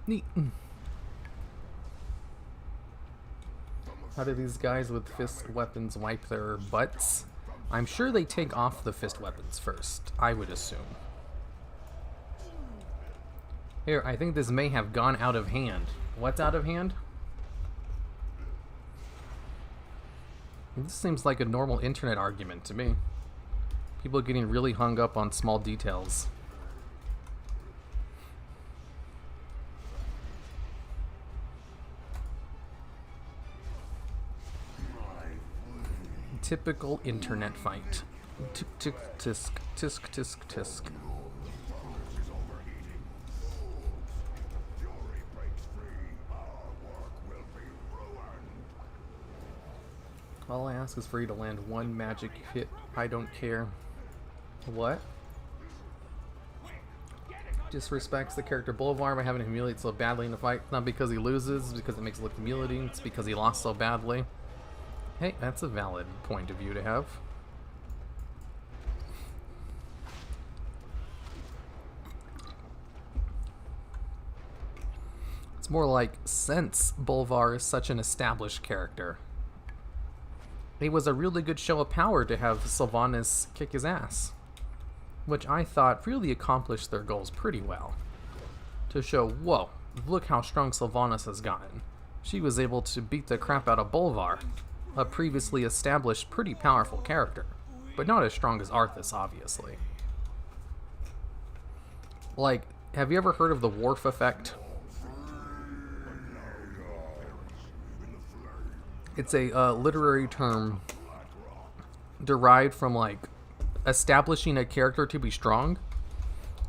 Neat. How do these guys with fist weapons wipe their butts? I'm sure they take off the fist weapons first, I would assume. Here, I think this may have gone out of hand. What's out of hand? This seems like a normal internet argument to me. People getting really hung up on small details. Typical internet fight. Tick tick tisk tisk tisk tisk. All I ask is for you to land one magic hit. I don't care. What? Disrespects the character Boulevard by having to humiliate so badly in a fight. Not because he loses, it's because it makes it look humiliating. It's because he lost so badly. Hey, that's a valid point of view to have. It's more like, since Bolvar is such an established character, it was a really good show of power to have Sylvanas kick his ass, which I thought really accomplished their goals pretty well. To show, whoa, look how strong Sylvanas has gotten. She was able to beat the crap out of Bolvar, a previously established pretty powerful character, but not as strong as Arthas, obviously. Like, have you ever heard of the Worf effect? It's a literary term derived from, like, establishing a character to be strong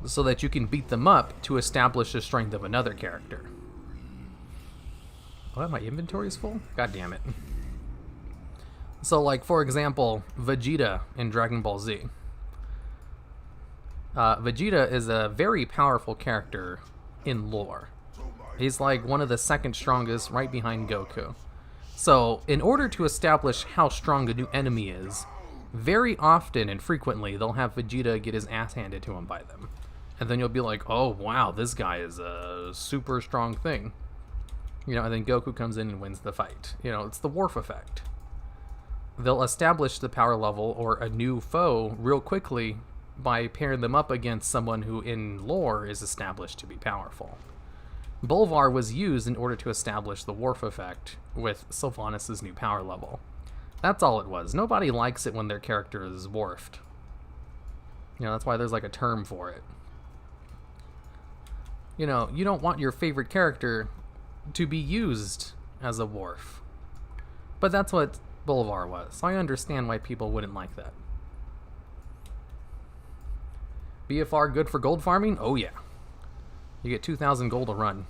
so that you can beat them up to establish the strength of another character. Oh, my inventory is full? God damn it. So, like, for example, Vegeta in Dragon Ball Z. Vegeta is a very powerful character in lore. He's like one of the second strongest, right behind Goku. So, in order to establish how strong a new enemy is, very often and frequently they'll have Vegeta get his ass handed to him by them. And then you'll be like, oh wow, this guy is a super strong thing. You know, and then Goku comes in and wins the fight. You know, it's the Worf effect. They'll establish the power level or a new foe real quickly by pairing them up against someone who in lore is established to be powerful. Bolvar was used in order to establish the Worf effect with Sylvanas' new power level. That's all it was. Nobody likes it when their character is Worfed. You know, that's why there's like a term for it. You know, you don't want your favorite character to be used as a Worf. But that's what Bolvar was, so I understand why people wouldn't like that. BFR good for gold farming? Oh yeah. You get 2,000 gold a run.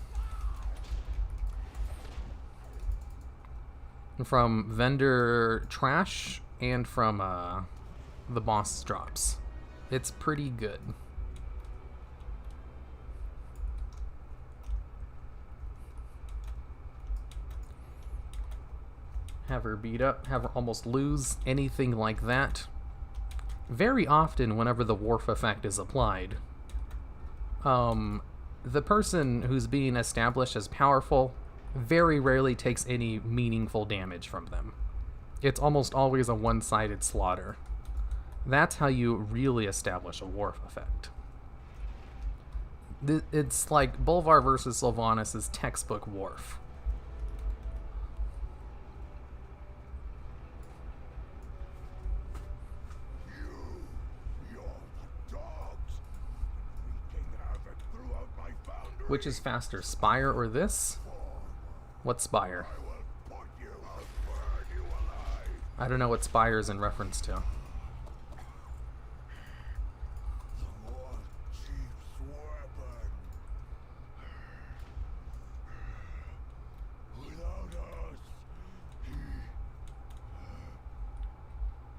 From vendor trash and from the boss drops. It's pretty good. Have her beat up, have her almost lose, anything like that. Very often, whenever the Worf effect is applied, the person who's being established as powerful very rarely takes any meaningful damage from them. It's almost always a one-sided slaughter. That's how you really establish a Worf effect. It's like Bolvar versus Sylvanas is textbook Worf. Which is faster, Spire or this? What's Spire? I don't know what Spire is in reference to.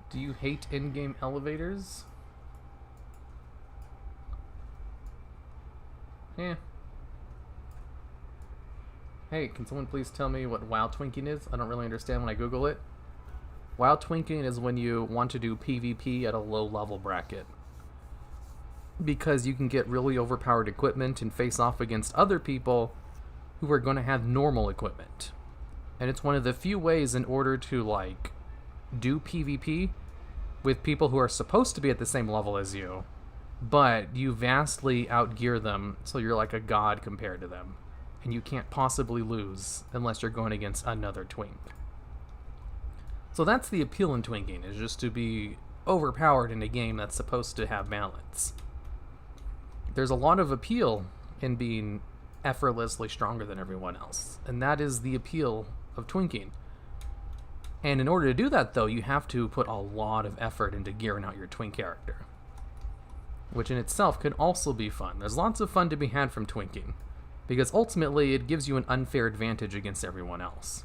Do you hate in-game elevators? Yeah. Hey, can someone please tell me what WoW twinking is? I don't really understand when I Google it. WoW twinking is when you want to do PvP at a low level bracket. Because you can get really overpowered equipment and face off against other people who are going to have normal equipment. And it's one of the few ways in order to, like, do PvP with people who are supposed to be at the same level as you, but you vastly outgear them, so you're like a god compared to them. And you can't possibly lose unless you're going against another twink. So that's the appeal in twinking, is just to be overpowered in a game that's supposed to have balance. There's a lot of appeal in being effortlessly stronger than everyone else, and that is the appeal of twinking. And in order to do that, though, you have to put a lot of effort into gearing out your twink character, which in itself can also be fun. There's lots of fun to be had from twinking, because ultimately it gives you an unfair advantage against everyone else.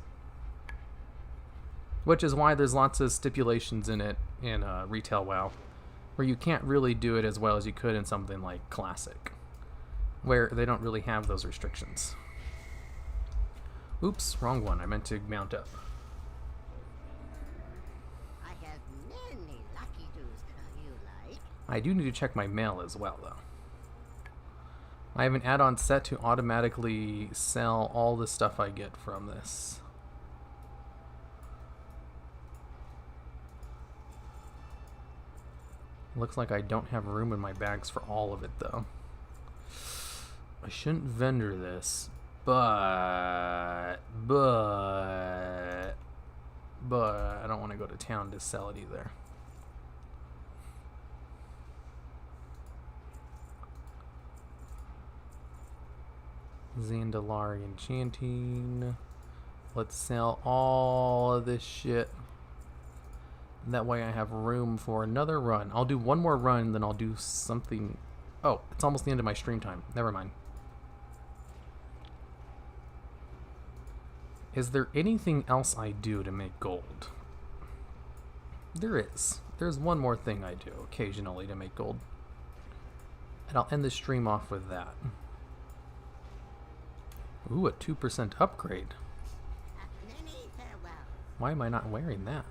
Which is why there's lots of stipulations in it in retail WoW, where you can't really do it as well as you could in something like Classic, where they don't really have those restrictions. Oops, wrong one. I meant to mount up. I have many lucky doos you like. I do need to check my mail as well, though. I have an add-on set to automatically sell all the stuff I get from this. Looks like I don't have room in my bags for all of it, though. I shouldn't vendor this, but I don't want to go to town to sell it either. Zandalari enchanting. Let's sell all of this shit. That way I have room for another run. I'll do one more run, then I'll do something. Oh, it's almost the end of my stream time. Never mind. Is there anything else I do to make gold? There is. There's one more thing I do occasionally to make gold. And I'll end the stream off with that. Ooh, a 2% upgrade. Many farewell. Why am I not wearing that?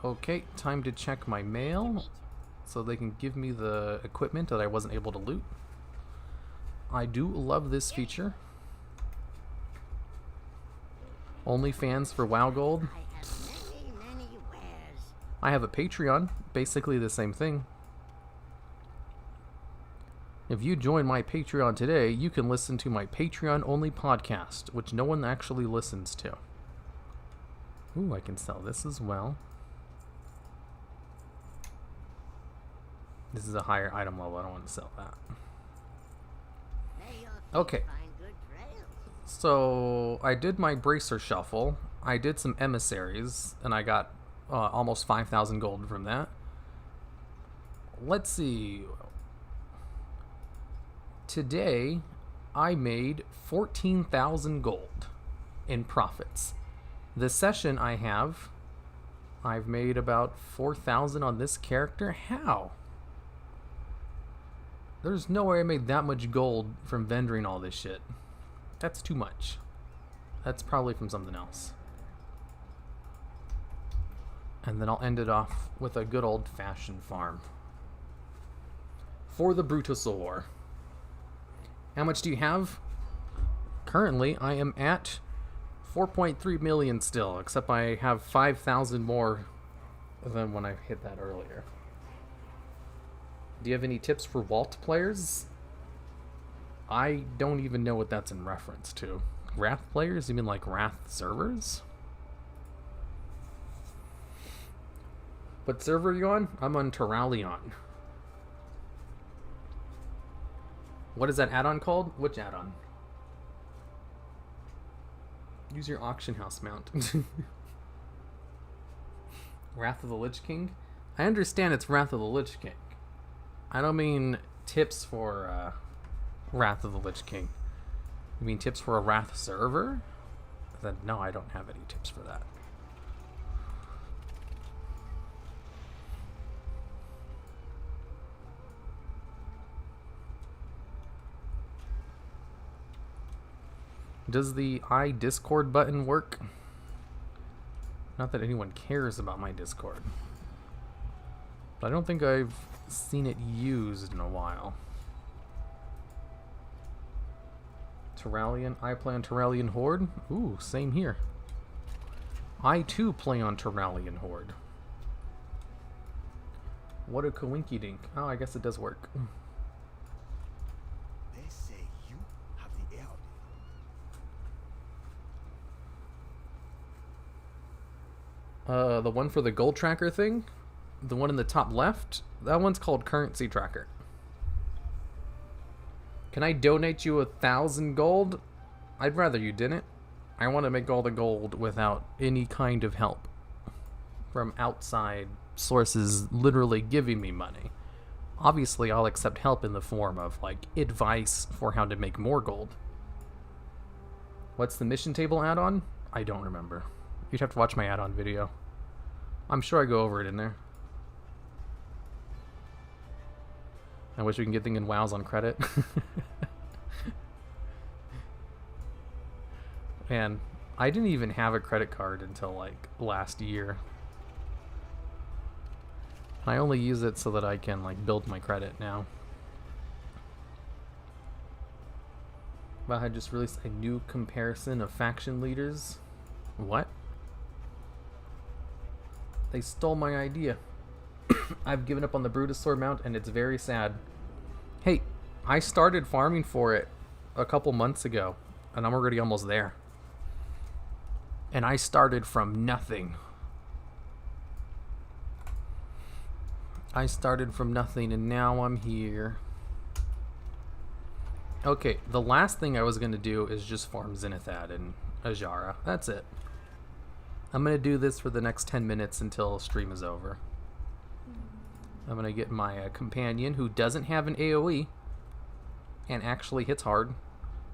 Okay, time to check my mail so they can give me the equipment that I wasn't able to loot. I do love this feature. OnlyFans for WoW Gold. I have many wares. I have a Patreon, basically the same thing. If you join my Patreon today, you can listen to my Patreon-only podcast, which no one actually listens to. Ooh, I can sell this as well. This is a higher item level. I don't want to sell that. May your feet Okay. find good trails. So, I did my bracer shuffle. I did some emissaries, and I got almost 5,000 gold from that. Let's see. Today, I made 14,000 gold in profits. The session I've made about 4,000 on this character. How? There's no way I made that much gold from vendoring all this shit. That's too much. That's probably from something else. And then I'll end it off with a good old-fashioned farm. For the Brutosaur. How much do you have? Currently, I am at 4.3 million still, except I have 5,000 more than when I hit that earlier. Do you have any tips for Walt players? I don't even know what that's in reference to. Wrath players? You mean like Wrath servers? What server are you on? I'm on Terralion. What is that add-on called? Which add-on? Use your auction house mount. Wrath of the Lich King? I understand it's Wrath of the Lich King. I don't mean tips for Wrath of the Lich King. You mean tips for a Wrath server? Then no, I don't have any tips for that. Does the iDiscord button work? Not that anyone cares about my Discord. But I don't think I've seen it used in a while. Terralion. I play on Terralion Horde. Ooh, same here. I too play on Terralion Horde. What a coinky dink. Oh, I guess it does work. They say you have the air. The one for the gold tracker thing? The one in the top left? That one's called currency tracker. Can I donate you 1,000 gold? I'd rather you didn't. I want to make all the gold without any kind of help from outside sources literally giving me money. Obviously, I'll accept help in the form of, like, advice for how to make more gold. What's the mission table add-on? I don't remember. You'd have to watch my add-on video. I'm sure I go over it in there. I wish we can get things in WoWs on credit. Man, I didn't even have a credit card until like last year. I only use it so that I can like build my credit now. But I just released a new comparison of faction leaders. What? They stole my idea. I've given up on the Brutosaur mount and it's very sad. Hey, I started farming for it a couple months ago and I'm already almost there. And I started from nothing. I started from nothing and now I'm here. Okay, the last thing I was going to do is just farm Zenithad and Ajara. That's it. I'm going to do this for the next 10 minutes until stream is over. I'm going to get my companion who doesn't have an AoE and actually hits hard.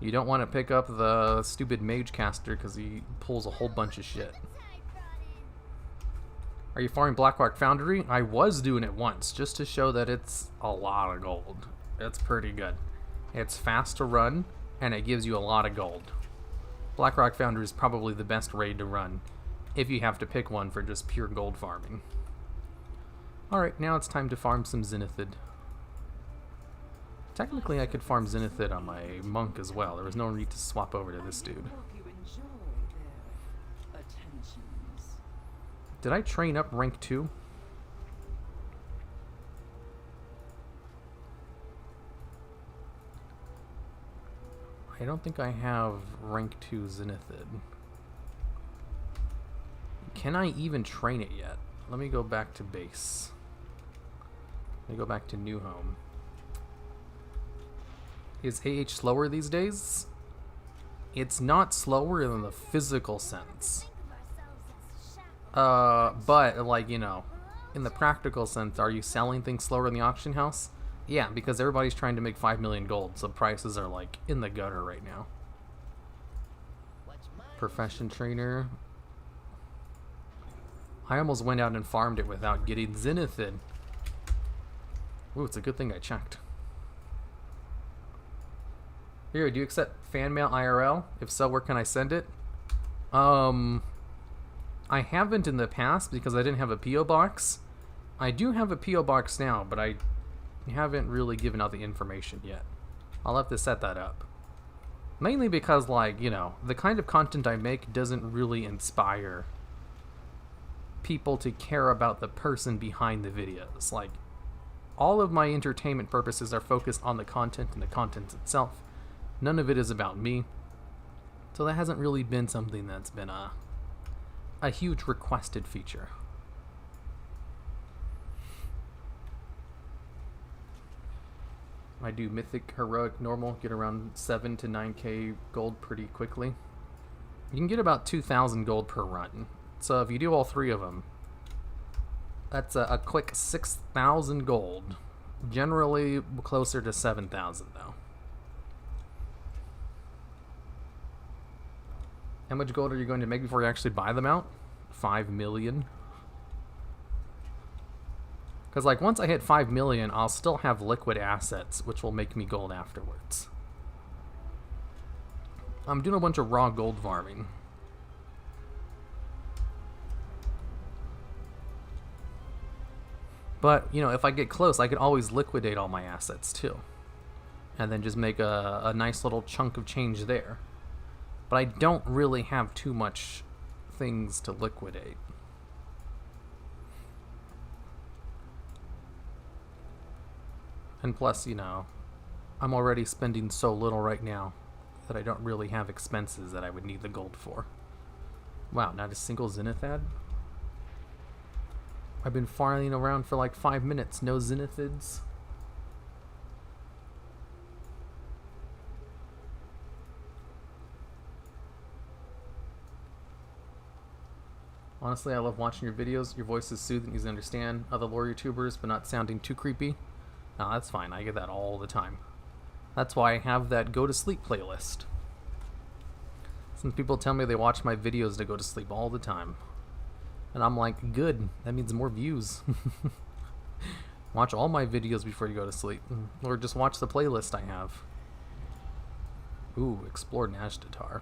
You don't want to pick up the stupid mage caster because he pulls a whole bunch of shit. Are you farming Blackrock Foundry? I was doing it once just to show that it's a lot of gold. It's pretty good. It's fast to run, and it gives you a lot of gold. Blackrock Foundry is probably the best raid to run, if you have to pick one for just pure gold farming. Alright, now it's time to farm some Zenithid. Technically, I could farm Zenithid on my monk as well. There was no need to swap over to this dude. Hope you enjoy their attentions. Did I train up rank 2? I don't think I have rank 2 Zenithid. Can I even train it yet? Let me go back to base. Let me go back to new home. Is AH slower these days? It's not slower in the physical sense. Think of ourselves as shackles. But, like, you know, in the practical sense, are you selling things slower in the auction house? Yeah, because everybody's trying to make 5 million gold, so prices are, like, in the gutter right now. Profession trainer. I almost went out and farmed it without getting Zenithid. Ooh, it's a good thing I checked. Here, do you accept fan mail IRL? If so, where can I send it? I haven't in the past because I didn't have a P.O. box. I do have a P.O. box now, but I haven't really given out the information yet. I'll have to set that up. Mainly because, like, you know, the kind of content I make doesn't really inspire people to care about the person behind the videos. Like, all of my entertainment purposes are focused on the content and the content itself. None of it is about me. So that hasn't really been something that's been a huge requested feature. I do mythic, heroic, normal, get around 7 to 9k gold pretty quickly. You can get about 2,000 gold per run. So if you do all 3 of them, that's a quick 6,000 gold. Generally closer to 7,000 though. How much gold are you going to make before you actually buy them out? 5 million. Because, like, once I hit 5 million, I'll still have liquid assets, which will make me gold afterwards. I'm doing a bunch of raw gold farming. But, you know, if I get close, I can always liquidate all my assets, too. And then just make a nice little chunk of change there. But I don't really have too much things to liquidate. And plus, you know, I'm already spending so little right now that I don't really have expenses that I would need the gold for. Wow, not a single Zenithad? I've been farming around for like 5 minutes, no Zenithids. Honestly, I love watching your videos. Your voice is soothing, easy to understand. Other lore YouTubers, but not sounding too creepy. No, that's fine. I get that all the time. That's why I have that go to sleep playlist. Some people tell me they watch my videos to go to sleep all the time. And I'm like, good. That means more views. Watch all my videos before you go to sleep. Or just watch the playlist I have. Ooh, explore Najdatar.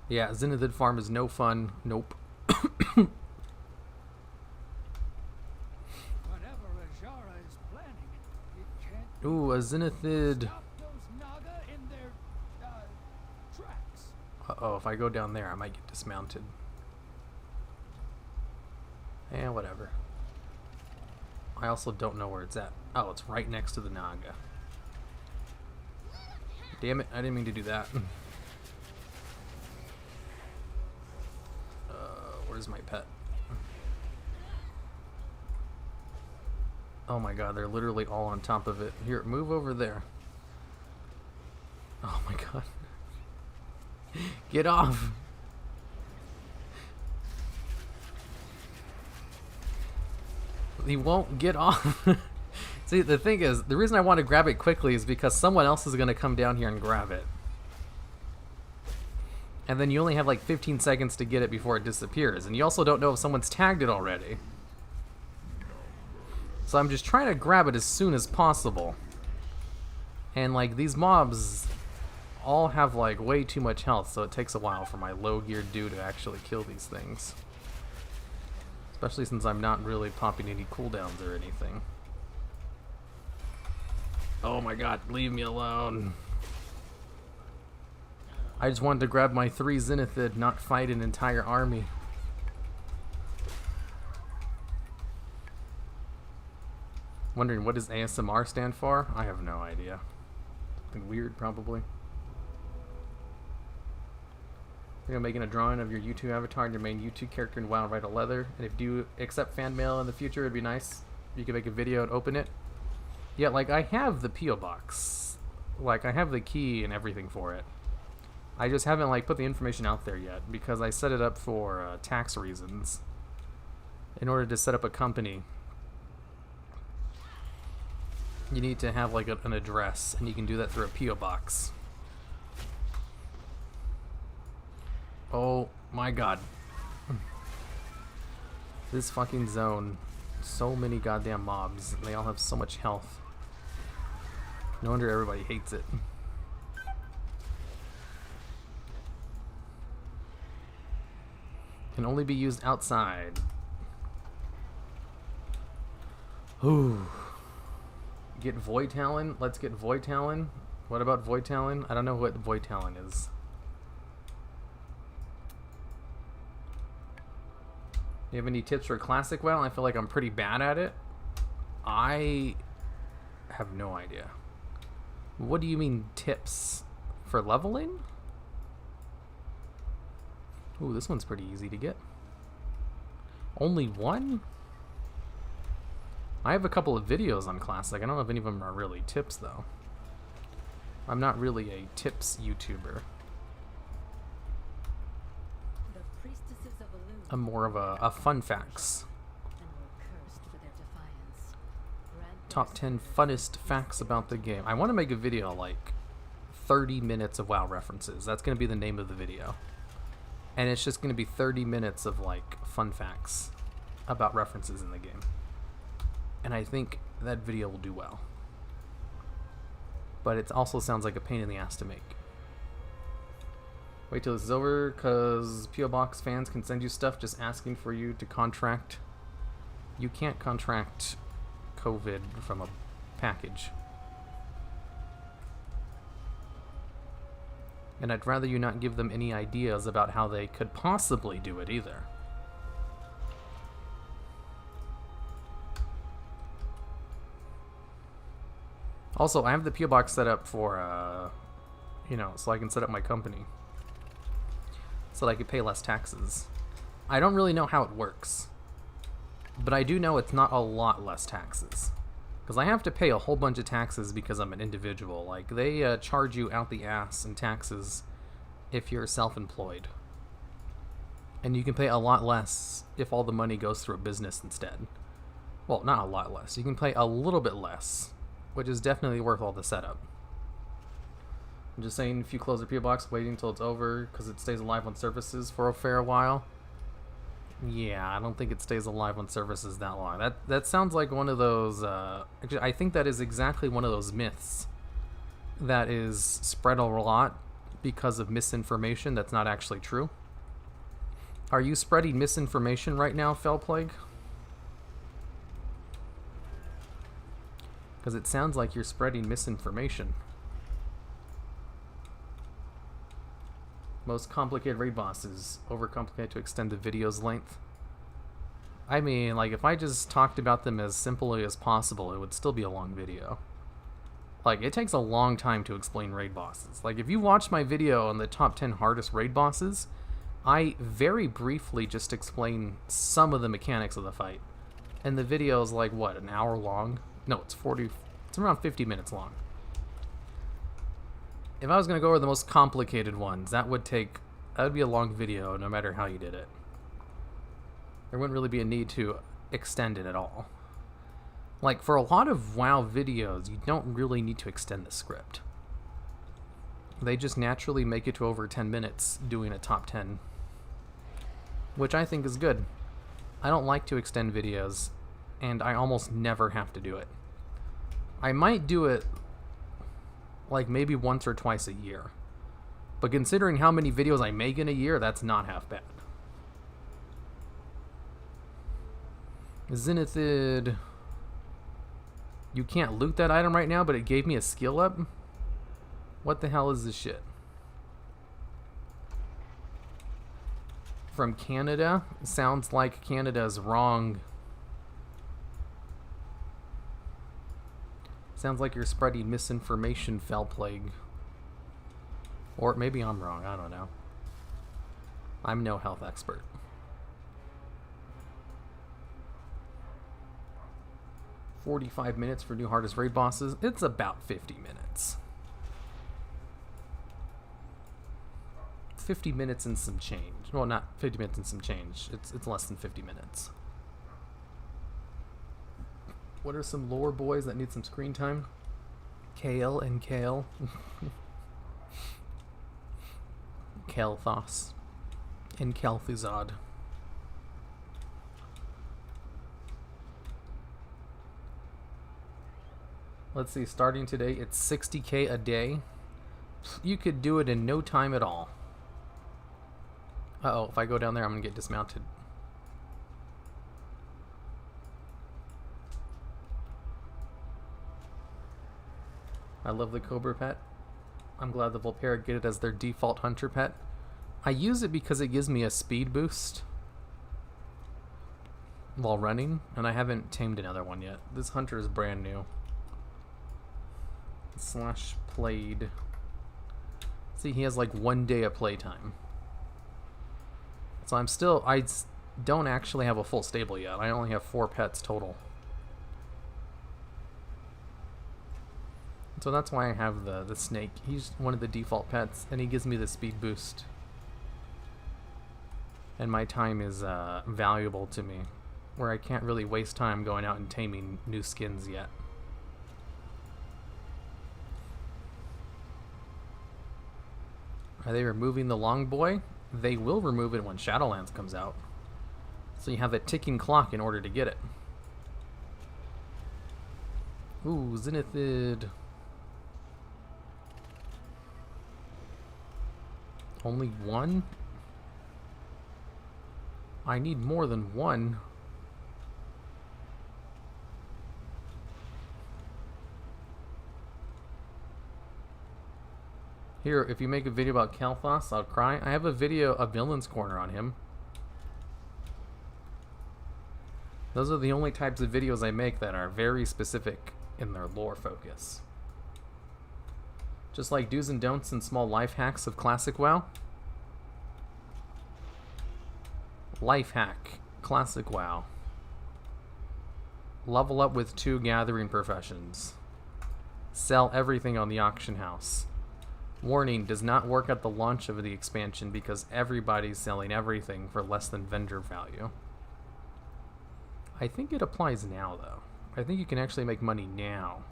Yeah, Zenithid farm is no fun. Nope. Whatever Ajara is planning, it can't Ooh, a Zenithid. stop those Naga in their tracks. Uh-oh, if I go down there, I might get dismounted. Eh, whatever. I also don't know where it's at. Oh, it's right next to the Naga. Damn it, I didn't mean to do that. Where's my pet? Oh my god, they're literally all on top of it. Here, move over there. Oh my god. Get off! He won't get off. See, the thing is, the reason I want to grab it quickly is because someone else is going to come down here and grab it. And then you only have like 15 seconds to get it before it disappears. And you also don't know if someone's tagged it already. So I'm just trying to grab it as soon as possible. And like these mobs all have like way too much health, so it takes a while for my low geared dude to actually kill these things. Especially since I'm not really popping any cooldowns or anything. Oh my god, leave me alone. I just wanted to grab my 3 Zenithid, not fight an entire army. Wondering what does ASMR stand for? I have no idea. Something weird, probably. You're making a drawing of your YouTube avatar and your main YouTube character in WoW, right a leather. And if you accept fan mail in the future, it'd be nice. You could make a video and open it. Yeah, like I have the P.O. box. Like I have the key and everything for it. I just haven't like put the information out there yet because I set it up for tax reasons. In order to set up a company, you need to have like an address, and you can do that through a P.O. box. Oh my god. This fucking zone. So many goddamn mobs. They all have so much health. No wonder everybody hates it. Can only be used outside. Ooh. Get Void Talon? Let's get Void Talon. What about Void Talon? I don't know what Void Talon is. Do you have any tips for Classic WoW? I feel like I'm pretty bad at it. I have no idea. What do you mean tips? For leveling? Ooh, this one's pretty easy to get. Only one? I have a couple of videos on Classic. I don't know if any of them are really tips, though. I'm not really a tips YouTuber. The priestesses of Illusion I'm more of a fun facts. and were cursed for their defiance. Grant Top 10 funnest facts about the game. I want to make a video like 30 minutes of WoW references. That's going to be the name of the video. And it's just going to be 30 minutes of like fun facts about references in the game. And I think that video will do well. But it also sounds like a pain in the ass to make. Wait till this is over, because P.O. Box fans can send you stuff just asking for you to contract. You can't contract COVID from a package. And I'd rather you not give them any ideas about how they could possibly do it either. Also, I have the P.O. Box set up for, you know, so I can set up my company. So that I could pay less taxes. I don't really know how it works. But I do know it's not a lot less taxes. Because I have to pay a whole bunch of taxes because I'm an individual. Like, they charge you out the ass in taxes if you're self-employed. And you can pay a lot less if all the money goes through a business instead. Well, not a lot less. You can pay a little bit less, which is definitely worth all the setup. I'm just saying, if you close the P.O. Box, waiting until it's over because it stays alive on services for a fair while. Yeah, I don't think it stays alive on services that long. That sounds like one of those, actually, I think that is exactly one of those myths that is spread a lot because of misinformation that's not actually true. Are you spreading misinformation right now, Fellplague? Because it sounds like you're spreading misinformation. Most complicated raid bosses. Overcomplicated to extend the video's length. I mean, like, if I just talked about them as simply as possible, it would still be a long video. Like, it takes a long time to explain raid bosses. Like, if you watch my video on the top 10 hardest raid bosses, I very briefly just explain some of the mechanics of the fight. And the video is like, what, an hour long? No, it's around 50 minutes long. If I was going to go over the most complicated ones, that would be a long video no matter how you did it. There wouldn't really be a need to extend it at all. Like, for a lot of WoW videos, you don't really need to extend the script. They just naturally make it to over 10 minutes doing a top 10. Which I think is good. I don't like to extend videos, and I almost never have to do it. I might do it Like maybe once or twice a year. But considering how many videos I make in a year, that's not half bad. Zenithid. You can't loot that item right now, but it gave me a skill up? What the hell is this shit? From Canada? Sounds like Canada's wrong. Sounds like you're spreading misinformation, Fell Plague. Or maybe I'm wrong, I don't know. I'm no health expert. "45 minutes for new hardest raid bosses." It's about 50 minutes. 50 minutes and some change. Well, not 50 minutes and some change. It's less than 50 minutes. What are some lore boys that need some screen time? Kale and Kale. Kalthos. And Kalthuzad. Let's see, starting today, it's 60k a day. You could do it in no time at all. Uh-oh, if I go down there, I'm gonna get dismounted. I love the Cobra pet. I'm glad the Volpera get it as their default hunter pet. I use it because it gives me a speed boost while running, and I haven't tamed another one yet. This hunter is brand new. Slash played. See, he has like 1 day of playtime. So I don't actually have a full stable yet. I only have 4 pets total. So that's why I have the snake. He's one of the default pets, and he gives me the speed boost. And my time is valuable to me, where I can't really waste time going out and taming new skins yet. Are they removing the long boy? They will remove it when Shadowlands comes out. So you have a ticking clock in order to get it. Ooh, Zenithid. Only one? I need more than one. Here, if you make a video about Kalthos, I'll cry. I have a video, a villain's corner on him. Those are the only types of videos I make that are very specific in their lore focus. Just like do's and don'ts and small life hacks of classic WoW. Life hack, classic WoW. Level up with 2 gathering professions. Sell everything on the auction house. Warning, does not work at the launch of the expansion because everybody's selling everything for less than vendor value. I think it applies now, though. I think you can actually make money now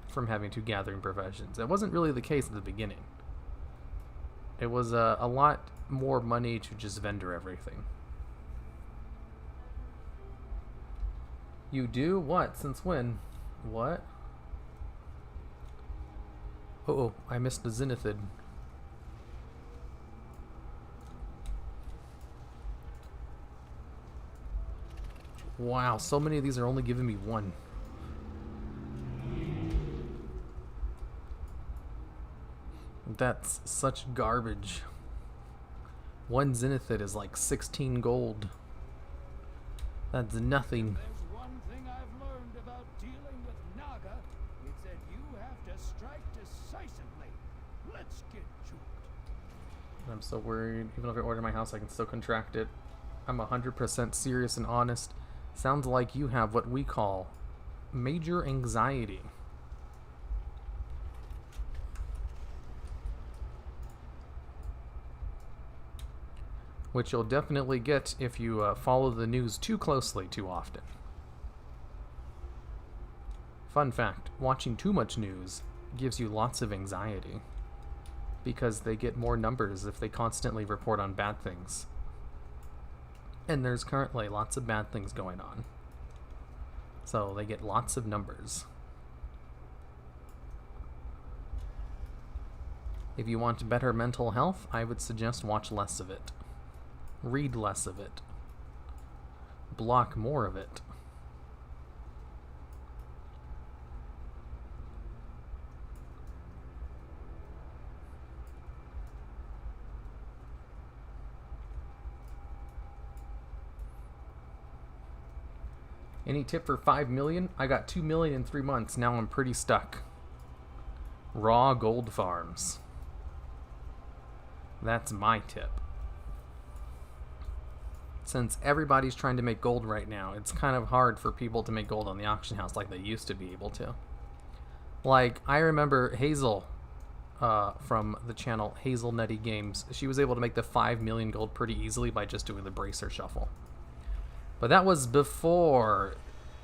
from having 2 gathering professions. It wasn't really the case at the beginning. It was a lot more money to just vendor everything. You do? What? Since when? What? Uh-oh, I missed the Zenithid. Wow, so many of these are only giving me 1. That's such garbage. 1 Zenithid is like 16 gold. That's nothing. There's one thing I've learned about dealing with Naga. It's that you have to strike decisively. Let's get to it. I'm so worried. Even if I order my house, I can still contract it. I'm 100% serious and honest. Sounds like you have what we call major anxiety. Which you'll definitely get if you follow the news too closely too often. Fun fact, watching too much news gives you lots of anxiety because they get more numbers if they constantly report on bad things. And there's currently lots of bad things going on. So they get lots of numbers. If you want better mental health, I would suggest watch less of it. Read less of it. Block more of it. Any tip for 5 million? I got 2 million in 3 months. Now I'm pretty stuck. Raw gold farms. That's my tip. Since everybody's trying to make gold right now, it's kind of hard for people to make gold on the auction house like they used to be able to. Like, I remember Hazel from the channel Hazel Nutty Games. She was able to make the 5 million gold pretty easily by just doing the bracer shuffle. But that was before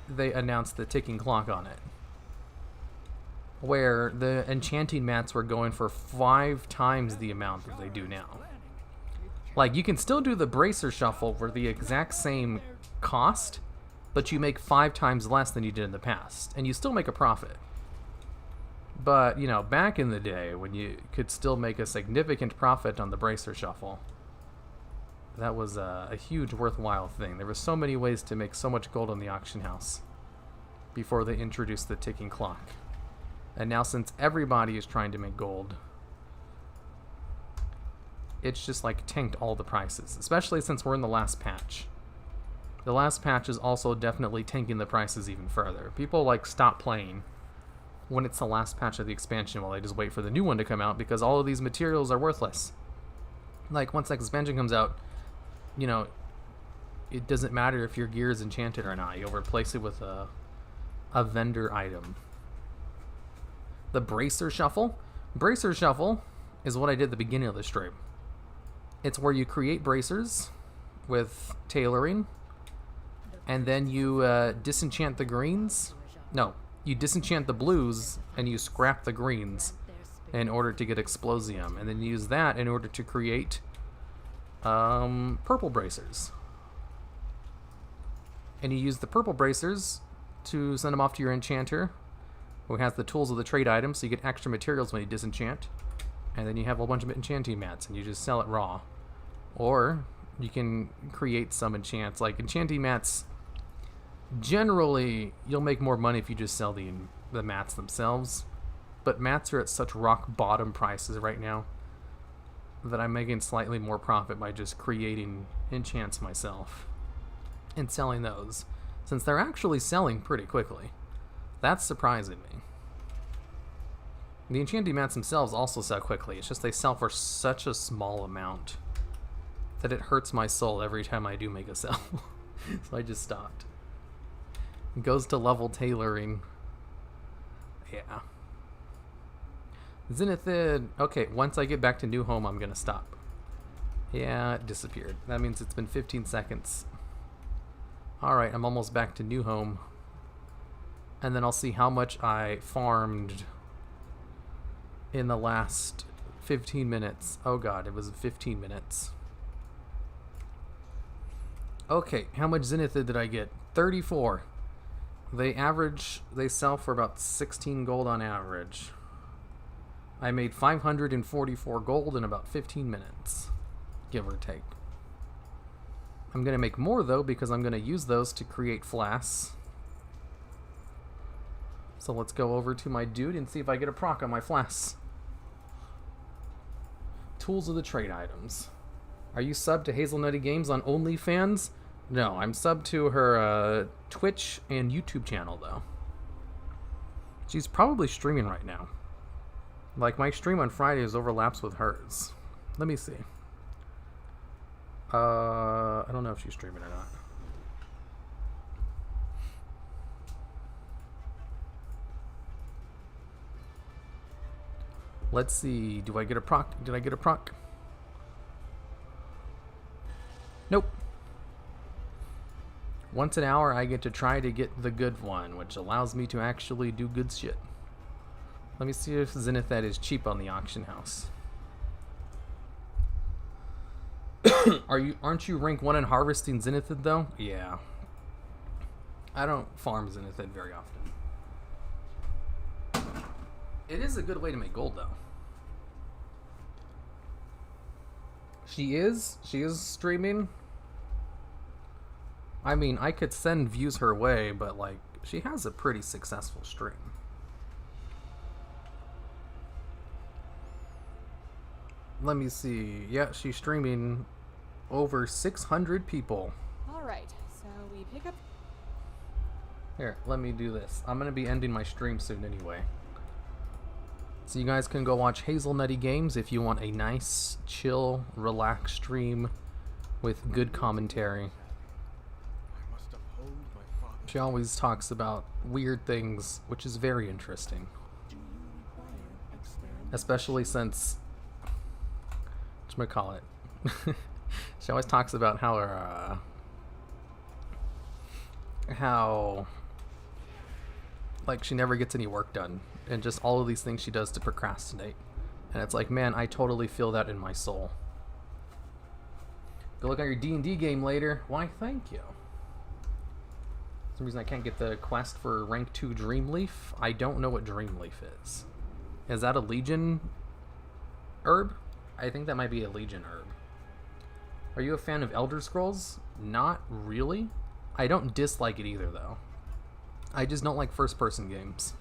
they announced the ticking clock on it, where the enchanting mats were going for 5 times the amount that they do now. Like, you can still do the bracer shuffle for the exact same cost, but you make 5 times less than you did in the past, and you still make a profit. But, you know, back in the day, when you could still make a significant profit on the bracer shuffle, that was a huge worthwhile thing. There were so many ways to make so much gold on the auction house before they introduced the ticking clock. And now, since everybody is trying to make gold, it's just like tanked all the prices, especially since we're in the last patch. The last patch is also definitely tanking the prices even further. People like stop playing when it's the last patch of the expansion while they just wait for the new one to come out because all of these materials are worthless. Like, once the expansion comes out, you know, it doesn't matter if your gear is enchanted or not. You'll replace it with a vendor item. The bracer shuffle. Bracer shuffle is what I did at the beginning of the stream. It's where you create bracers with tailoring, and then you disenchant the greens. No, you disenchant the blues and you scrap the greens in order to get explosium, and then use that in order to create purple bracers. And you use the purple bracers to send them off to your enchanter, who has the tools of the trade item, so you get extra materials when you disenchant. And then you have a bunch of enchanting mats, and you just sell it raw. Or you can create some enchants. Like, enchanting mats, generally, you'll make more money if you just sell the mats themselves. But mats are at such rock bottom prices right now that I'm making slightly more profit by just creating enchants myself and selling those, since they're actually selling pretty quickly. That's surprising me. The enchanting mats themselves also sell quickly. It's just they sell for such a small amount that it hurts my soul every time I do make a sell. So I just stopped. It goes to level tailoring. Yeah. Zenithid. Okay, once I get back to new home, I'm gonna stop. Yeah, it disappeared. That means it's been 15 seconds. Alright, I'm almost back to new home. And then I'll see how much I farmed in the last 15 minutes. Oh god, it was 15 minutes. Okay, how much Zenithid did I get? 34. They sell for about 16 gold on average. I made 544 gold in about 15 minutes, give or take. I'm going to make more, though, because I'm going to use those to create flasks. So let's go over to my dude and see if I get a proc on my flasks. Tools of the trade items. Are you subbed to Hazelnutty Games on OnlyFans? No, I'm subbed to her Twitch and YouTube channel, though. She's probably streaming right now. Like, my stream on Fridays overlaps with hers. Let me see. I don't know if she's streaming or not. Let's see. Do I get a proc? Did I get a proc? Nope. Once an hour, I get to try to get the good one, which allows me to actually do good shit. Let me see if Zenithid is cheap on the auction house. Aren't you rank 1 in harvesting Zenithid, though? Yeah. I don't farm Zenithid very often. It is a good way to make gold, though. She is streaming. I mean, I could send views her way, but like, she has a pretty successful stream. Let me see. Yeah, she's streaming over 600 people. All right, so we pick up. Here, let me do this. I'm gonna be ending my stream soon anyway. So you guys can go watch Hazelnutty Games if you want a nice, chill, relaxed stream with good commentary. I must uphold my father's. She always talks about weird things, which is very interesting. Especially since, whatchamacallit, she always talks about how her, like, she never gets any work done, and just all of these things she does to procrastinate. And it's like, man, I totally feel that in my soul. Go look at your D&D game later. Why, thank you. For some reason I can't get the quest for rank 2 Dreamleaf. I don't know what Dreamleaf is. Is that a Legion herb? I think that might be a Legion herb. Are you a fan of Elder Scrolls? Not really. I don't dislike it either, though. I just don't like first-person games.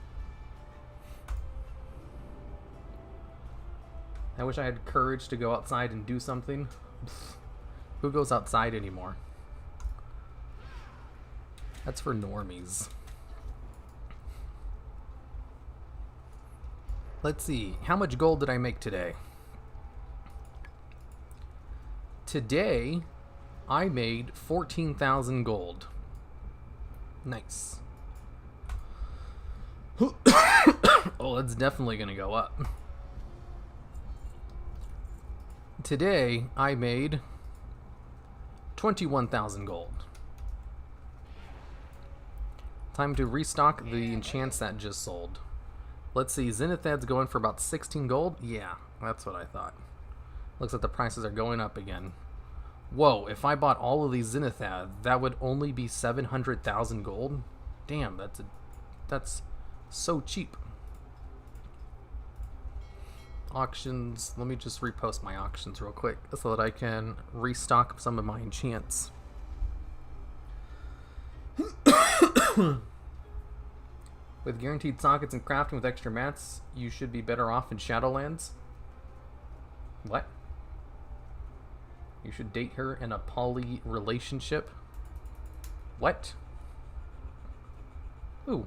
I wish I had courage to go outside and do something. Who goes outside anymore? That's for normies. Let's see. How much gold did I make today? Today, I made 14,000 gold. Nice. Oh, that's definitely gonna go up. Today, I made 21,000 gold. Time to restock the enchants that just sold. Let's see, Zenithad's going for about 16 gold? Yeah, that's what I thought. Looks like the prices are going up again. Whoa, if I bought all of these Zenithad, that would only be 700,000 gold? Damn, that's so cheap. Auctions, let me just repost my auctions real quick so that I can restock some of my enchants. With guaranteed sockets and crafting with extra mats, you should be better off in Shadowlands. What? You should date her in a poly relationship. What? Ooh.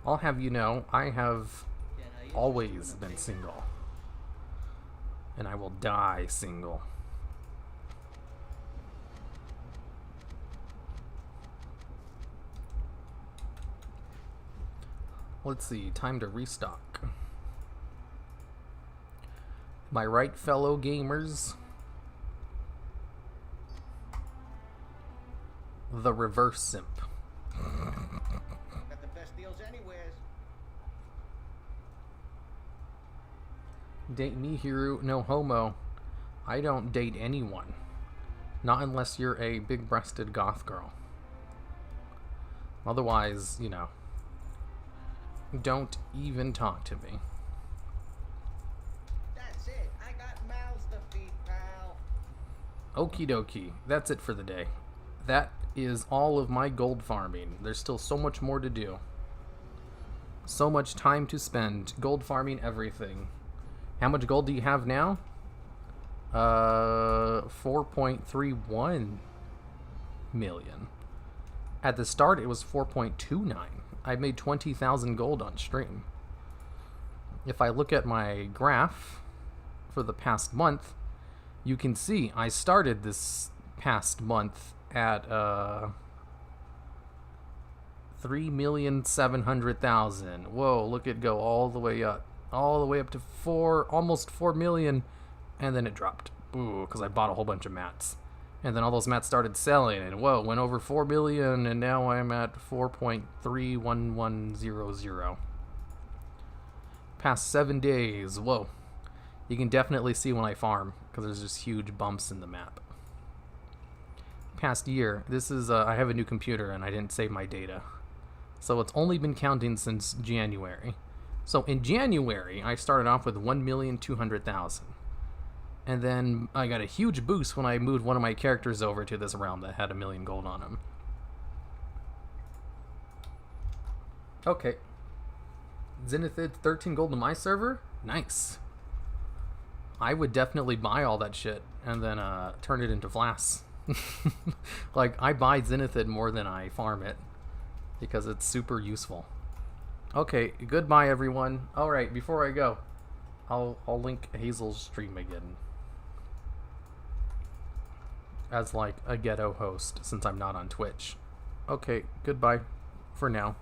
I'll have you know, I have always been single. And I will die single. Let's see, time to restock. My right, fellow gamers? The reverse simp. Got the best deals anywheres. Date me, hero, no homo. I don't date anyone. Not unless you're a big-breasted goth girl. Otherwise, you know, don't even talk to me. That's it. I got mouths to feed, pal. Okie dokie. That's it for the day. That is all of my gold farming. There's still so much more to do. So much time to spend gold farming everything. How much gold do you have now? 4.31 million. At the start, it was 4.29. I made 20,000 gold on stream. If I look at my graph for the past month, you can see I started this past month at 3,700,000. Whoa, look it go all the way up. All the way up to almost 4 million, and then it dropped. Ooh, because I bought a whole bunch of mats. And then all those mats started selling, and whoa, went over 4 million, and now I'm at 4.31100. Past 7 days, whoa. You can definitely see when I farm, because there's just huge bumps in the map. Past year, this is, I have a new computer, and I didn't save my data. So it's only been counting since January. So in January, I started off with 1,200,000. And then I got a huge boost when I moved one of my characters over to this realm that had 1,000,000 gold on him. Okay. Zenithid 13 gold to my server? Nice. I would definitely buy all that shit and then turn it into Vlass. Like, I buy Zenithid more than I farm it because it's super useful. Okay, goodbye everyone. Alright, before I go, I'll link Hazel's stream again as like a ghetto host since I'm not on Twitch. Okay, goodbye for now.